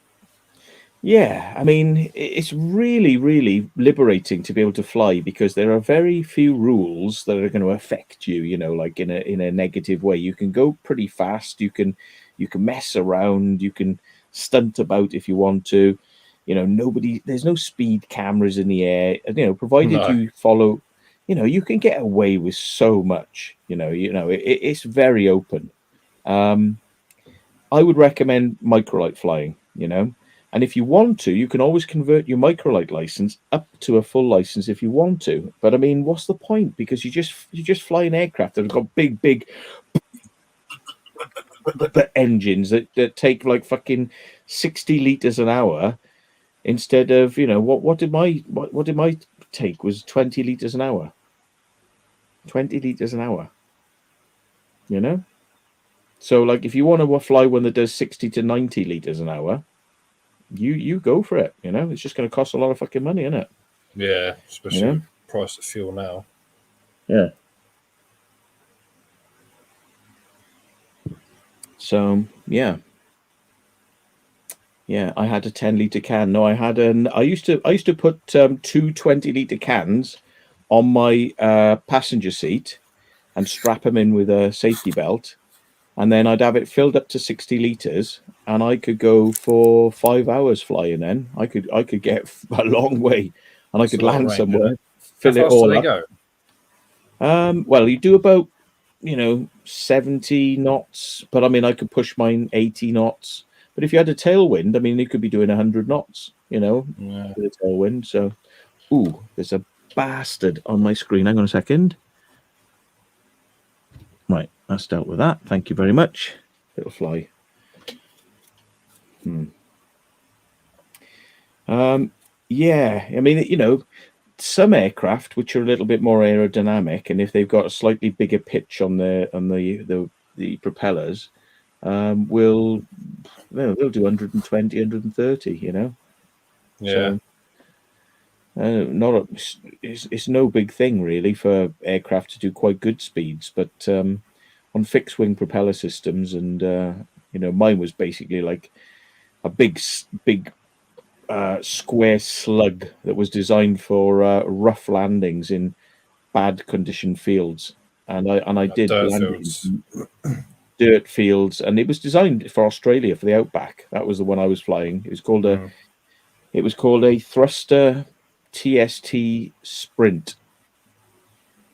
Yeah, I mean, it's really, really liberating to be able to fly, because there are very few rules that are going to affect you, like in a negative way. You can go pretty fast, you can mess around, you can stunt about if you want to. There's no speed cameras in the air, provided you follow, you can get away with so much, it's very open. I would recommend microlight flying, and if you want to, you can always convert your microlight license up to a full license if you want to. But I mean, what's the point? Because you just fly an aircraft that have got big engines that take like fucking 60 liters an hour, instead of what did my take was 20 liters an hour. 20 liters an hour. So like if you want to fly one that does 60 to 90 liters an hour, you go for it. It's just going to cost a lot of fucking money, isn't it? Yeah, especially with the price of fuel now. Yeah. So yeah, I had a 10-liter can. No, I used to put 2 20-liter cans on my passenger seat and strap them in with a safety belt, and then I'd have it filled up to 60 liters, and I could go for 5 hours flying. Then I could get a long way, and I could land somewhere, fill it all up. Well, you do about 70 knots, but I mean I could push mine 80 knots. But if you had a tailwind, I mean you could be doing 100 knots, with a tailwind. So, there's a bastard on my screen. Hang on a second. Right, that's dealt with that. Thank you very much. It'll fly. Yeah, I mean, some aircraft which are a little bit more aerodynamic, and if they've got a slightly bigger pitch on the propellers, they'll do 120, 130. Yeah. So, it's no big thing really for aircraft to do quite good speeds, but on fixed wing propeller systems, and mine was basically like a big square slug that was designed for rough landings in bad condition fields, and I did landings in dirt fields, and it was designed for Australia, for the outback. That was the one I was flying. It was called a thruster TST Sprint.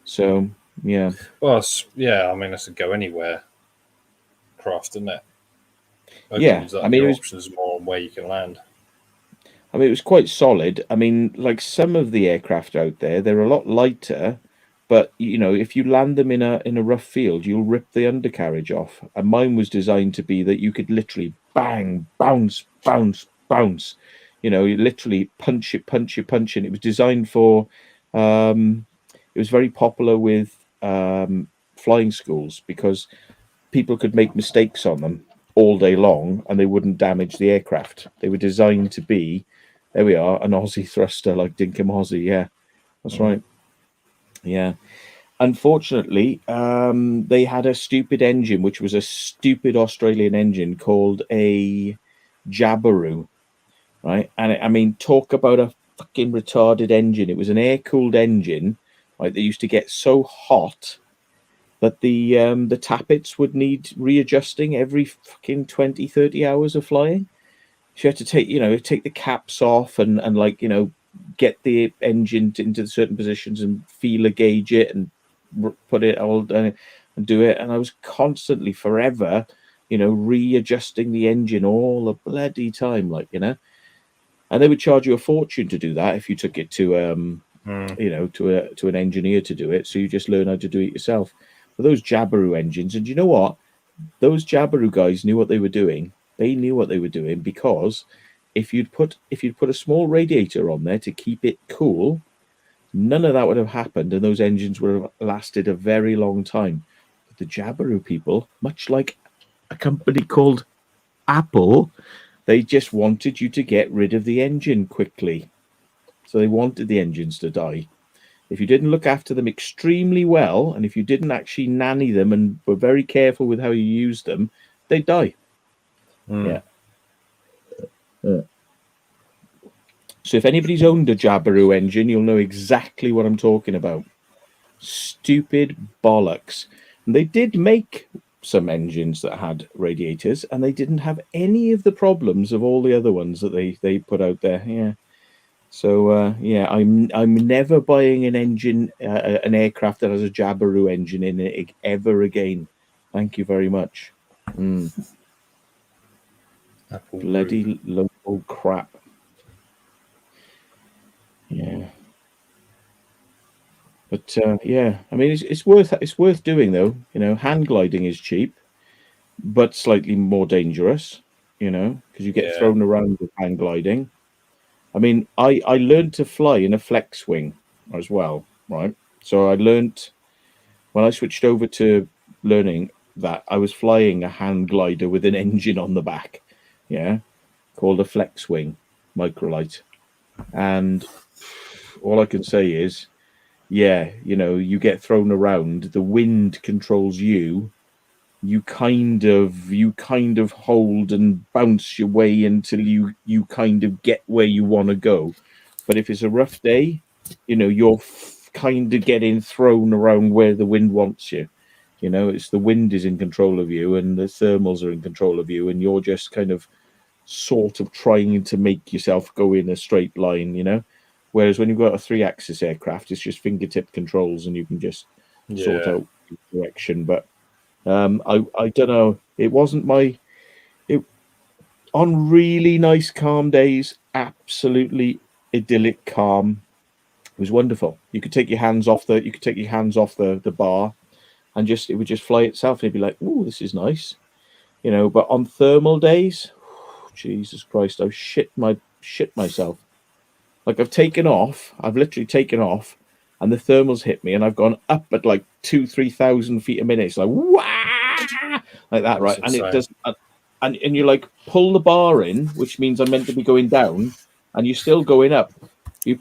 So yeah. Well, I mean, it's a go anywhere craft, isn't it? I mean, options more on where you can land. I mean, it was quite solid. I mean, like some of the aircraft out there, they're a lot lighter, but if you land them in a rough field, you'll rip the undercarriage off. And mine was designed to be that you could literally bang, bounce, bounce, bounce. You literally punch it. And it was designed for, it was very popular with flying schools because people could make mistakes on them all day long and they wouldn't damage the aircraft. They were designed to be, there we are, an Aussie thruster like Dinkum Aussie. Yeah, that's right. Yeah. Unfortunately, they had a stupid engine, which was a stupid Australian engine called a Jabiru, right? And I mean, talk about a fucking retarded engine. It was an air-cooled engine, right? That used to get so hot that the tappets would need readjusting every fucking 20, 30 hours of flying. So you had to take the caps off and like, get the engine into certain positions and feeler gauge it and put it all and do it. And I was constantly forever, readjusting the engine all the bloody time, like, and they would charge you a fortune to do that if you took it to to an engineer to do it. So you just learn how to do it yourself. But those Jabiru engines, and you know what? Those Jabiru guys knew what they were doing. They knew what they were doing because if you'd put a small radiator on there to keep it cool, none of that would have happened, and those engines would have lasted a very long time. But the Jabiru people, much like a company called Apple, they just wanted you to get rid of the engine quickly. So they wanted the engines to die. If you didn't look after them extremely well, and if you didn't actually nanny them and were very careful with how you used them, they'd die. Yeah. So if anybody's owned a Jabiru engine, you'll know exactly what I'm talking about. Stupid bollocks. And they did make some engines that had radiators, and they didn't have any of the problems of all the other ones that they put out there. Yeah. So I'm never buying an engine, an aircraft that has a Jabiru engine in it ever again. Thank you very much. Bloody local crap. Yeah. But I mean, it's worth doing though. Hand gliding is cheap, but slightly more dangerous. Because you get thrown around with hand gliding. I mean, I learned to fly in a flex wing as well, right? So I learned when I switched over to learning that I was flying a hand glider with an engine on the back, called a flex wing microlight. And all I can say is, you get thrown around, the wind controls you. You kind of hold and bounce your way until you kind of get where you want to go. But if it's a rough day, you're kind of getting thrown around where the wind wants you. It's the wind is in control of you and the thermals are in control of you, and you're just kind of sort of trying to make yourself go in a straight line, Whereas when you've got a 3-axis aircraft, it's just fingertip controls and you can just sort out direction. But I don't know. It wasn't on really nice calm days, absolutely idyllic calm. It was wonderful. You could take your hands off the bar, and it would just fly itself. And it'd be like, "Oh, this is nice," But on thermal days, Jesus Christ, I've shit myself. Like I've literally taken off, and the thermals hit me, and I've gone up at like 2,000-3,000 feet a minute. It's like like that, right? And it does, and you like pull the bar in, which means I'm meant to be going down, and you're still going up. You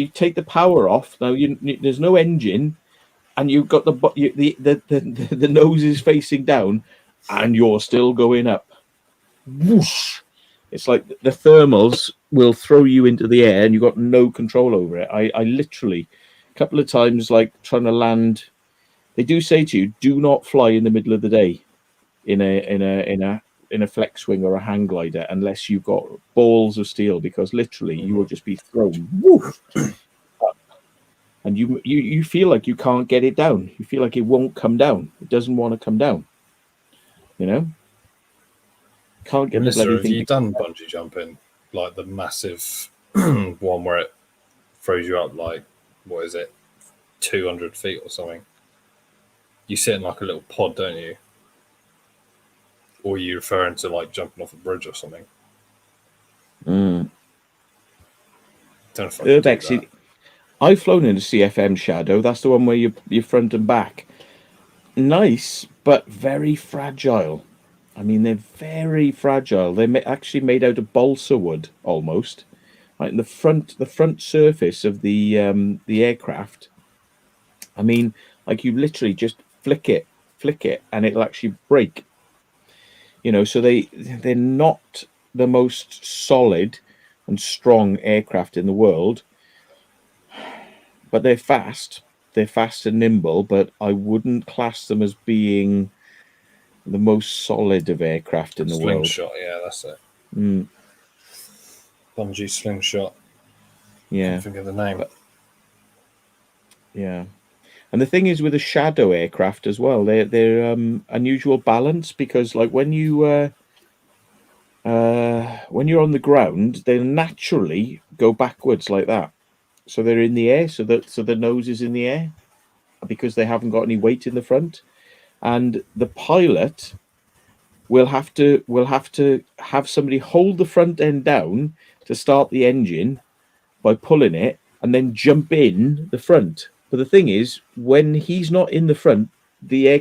take the power off. Now there's no engine, and you've got the nose is facing down, and you're still going up. Whoosh! It's like the thermals will throw you into the air and you've got no control over it. I literally, a couple of times, like trying to land, they do say to you, do not fly in the middle of the day in a flex wing or a hang glider unless you've got balls of steel, because literally you will just be thrown woof, up. And you feel like you can't get it down. You feel like it won't come down. It doesn't want to come down. Can't get Melissa, the bloody have thing. you done bungee jumping, like the massive one where it throws you up like, what is it, 200 feet or something? You sit in like a little pod, don't you? Or are you referring to like jumping off a bridge or something? Urbex. I've flown in a CFM Shadow. That's the one where you're front and back. Nice, but very fragile. I mean, they're very fragile. They're actually made out of balsa wood almost. Right, and the front surface of the aircraft. I mean, like you literally just flick it, and it'll actually break. So they're not the most solid and strong aircraft in the world, but they're fast. They're fast and nimble, but I wouldn't class them as being the most solid of aircraft in the world. Slingshot, yeah, that's it. Bungee slingshot. Yeah. Can't think of the name. Yeah. And the thing is with a Shadow aircraft as well, they're unusual balance, because like when you're on the ground, they naturally go backwards like that. So they're in the air, so the nose is in the air because they haven't got any weight in the front, and the pilot will have to have somebody hold the front end down to start the engine by pulling it, and then jump in the front. But the thing is, when he's not in the front, the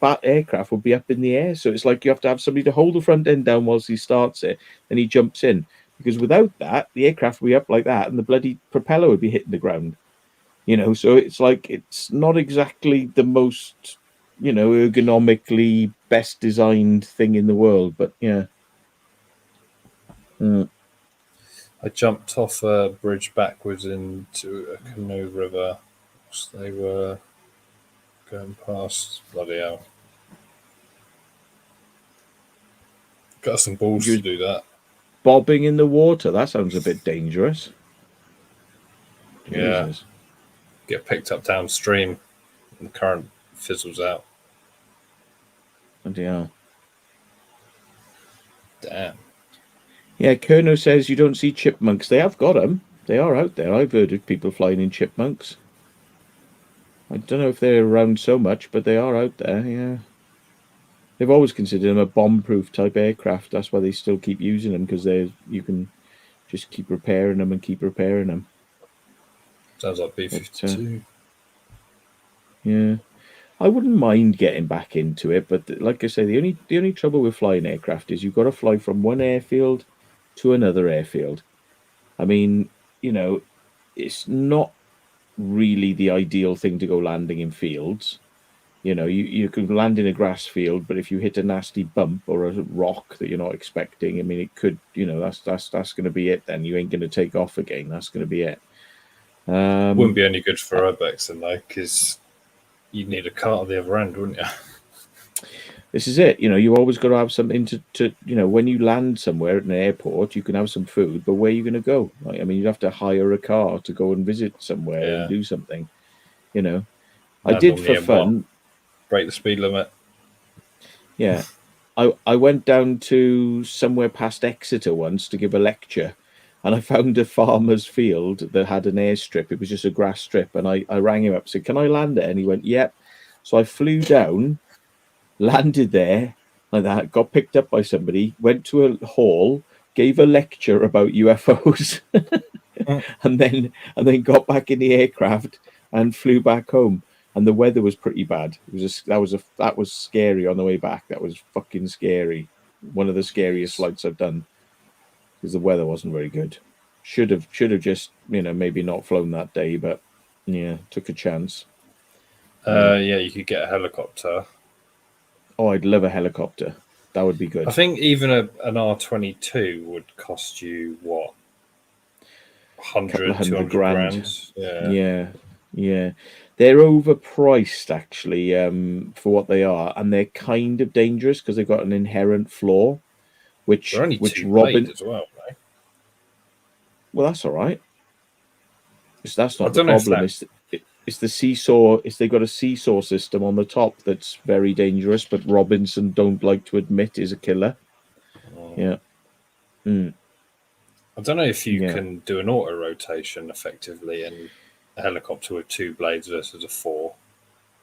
bat aircraft will be up in the air. So it's like you have to have somebody to hold the front end down whilst he starts it, and he jumps in. Because without that, the aircraft would be up like that, and the bloody propeller would be hitting the ground. So it's like it's not exactly the most, ergonomically best designed thing in the world. But yeah. I jumped off a bridge backwards into a canoe river. So they were going past. Bloody hell. Got some balls to do that. Bobbing in the water. That sounds a bit dangerous. Yeah. Jesus. Get picked up downstream and the current fizzles out. Yeah. Damn. Yeah, Kerno says you don't see chipmunks. They have got them. They are out there. I've heard of people flying in chipmunks. I don't know if they're around so much, but they are out there, yeah. They've always considered them a bomb-proof type aircraft. That's why they still keep using them, because you can just keep repairing them and keep repairing them. Sounds like B-52. Yeah. I wouldn't mind getting back into it, but like I say, the only trouble with flying aircraft is you've got to fly from one airfield to another airfield. I mean, it's not really the ideal thing to go landing in fields. You can land in a grass field, but if you hit a nasty bump or a rock that you're not expecting, I mean, it could, that's going to be it. Then you ain't going to take off again. That's going to be it. Wouldn't be any good for Urbex, then, though, because you'd need a cart at the other end, wouldn't you? This is it. You always got to have something to when you land somewhere at an airport, you can have some food, but where are you going to go? I mean, you'd have to hire a car to go and visit somewhere and do something. I did for fun. Break the speed limit. Yeah. I went down to somewhere past Exeter once to give a lecture, and I found a farmer's field that had an airstrip. It was just a grass strip, and I rang him up, said, "Can I land it?" And he went, "Yep." So I flew down, landed there like that, got picked up by somebody, went to a hall, gave a lecture about UFOs, and then got back in the aircraft and flew back home. And the weather was pretty bad. That was scary on the way back. That was fucking scary. One of the scariest flights I've done, because the weather wasn't very good. Should have just maybe not flown that day, but yeah, took a chance. Yeah, you could get a helicopter. Oh, I'd love a helicopter. That would be good. I think even an R22 would cost you what, 100 grand. Yeah. They're overpriced actually for what they are, and they're kind of dangerous because they've got an inherent flaw, which Robin as well, right? Well, that's all right. That's not the problem. It's the seesaw. They've got a seesaw system on the top that's very dangerous, but Robinson don't like to admit is a killer. Yeah. I don't know if you can do an auto rotation effectively in a helicopter with 2 blades versus a 4.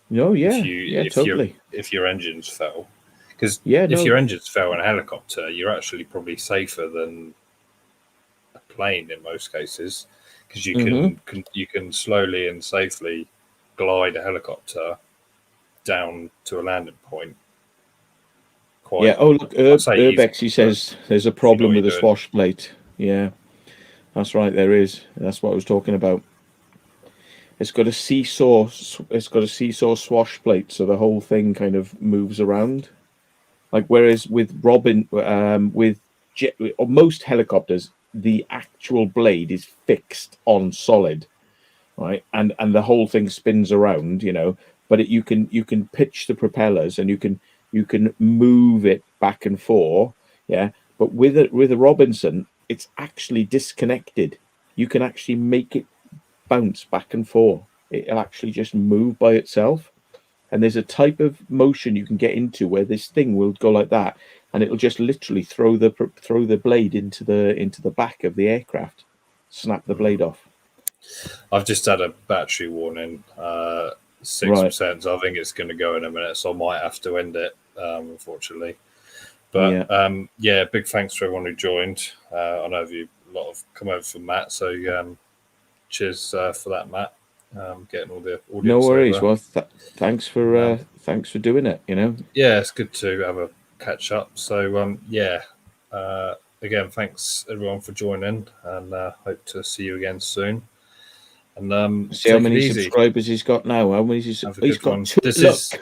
No, totally. If your engines fail, because if your engines fail in a helicopter, you're actually probably safer than a plane in most cases, because you can slowly and safely glide a helicopter down to a landing point. Yeah. Oh, look, Urbex, he says there's a problem with the swash plate. Yeah, that's right. There is. That's what I was talking about. It's got a seesaw. It's got a seesaw swash plate, so the whole thing kind of moves around. Like whereas with most helicopters, the actual blade is fixed on solid, right? And the whole thing spins around, you know. But you can pitch the propellers and you can move it back and forth, yeah. But with a Robinson, it's actually disconnected. You can actually make it bounce back and forth. It'll actually just move by itself. And there's a type of motion you can get into where this thing will go like that, and it'll just literally throw the blade into the back of the aircraft, snap the blade off. I've just had a battery warning, 6%. So I think it's going to go in a minute, so I might have to end it, unfortunately. But yeah, big thanks to everyone who joined. I know a lot of come over from Matt, so cheers for that, Matt. Getting all the audience. No worries. Over. Well, thanks for doing it. You know. Yeah, it's good to have a catch up. So again, thanks everyone for joining, and hope to see you again soon. And see how many subscribers he's got now. How many? He's got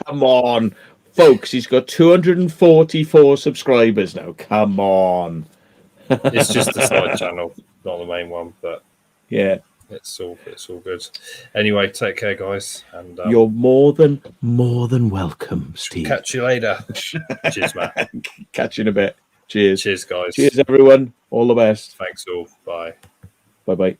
come on, folks. He's got 244 subscribers now. Come on. It's just the side channel, not the main one, but yeah. It's all good. Anyway, take care, guys. And you're more than welcome, Steve. Catch you later. Cheers, Matt. Catch you in a bit. Cheers. Cheers, guys. Cheers, everyone. All the best. Thanks all. Bye. Bye-bye.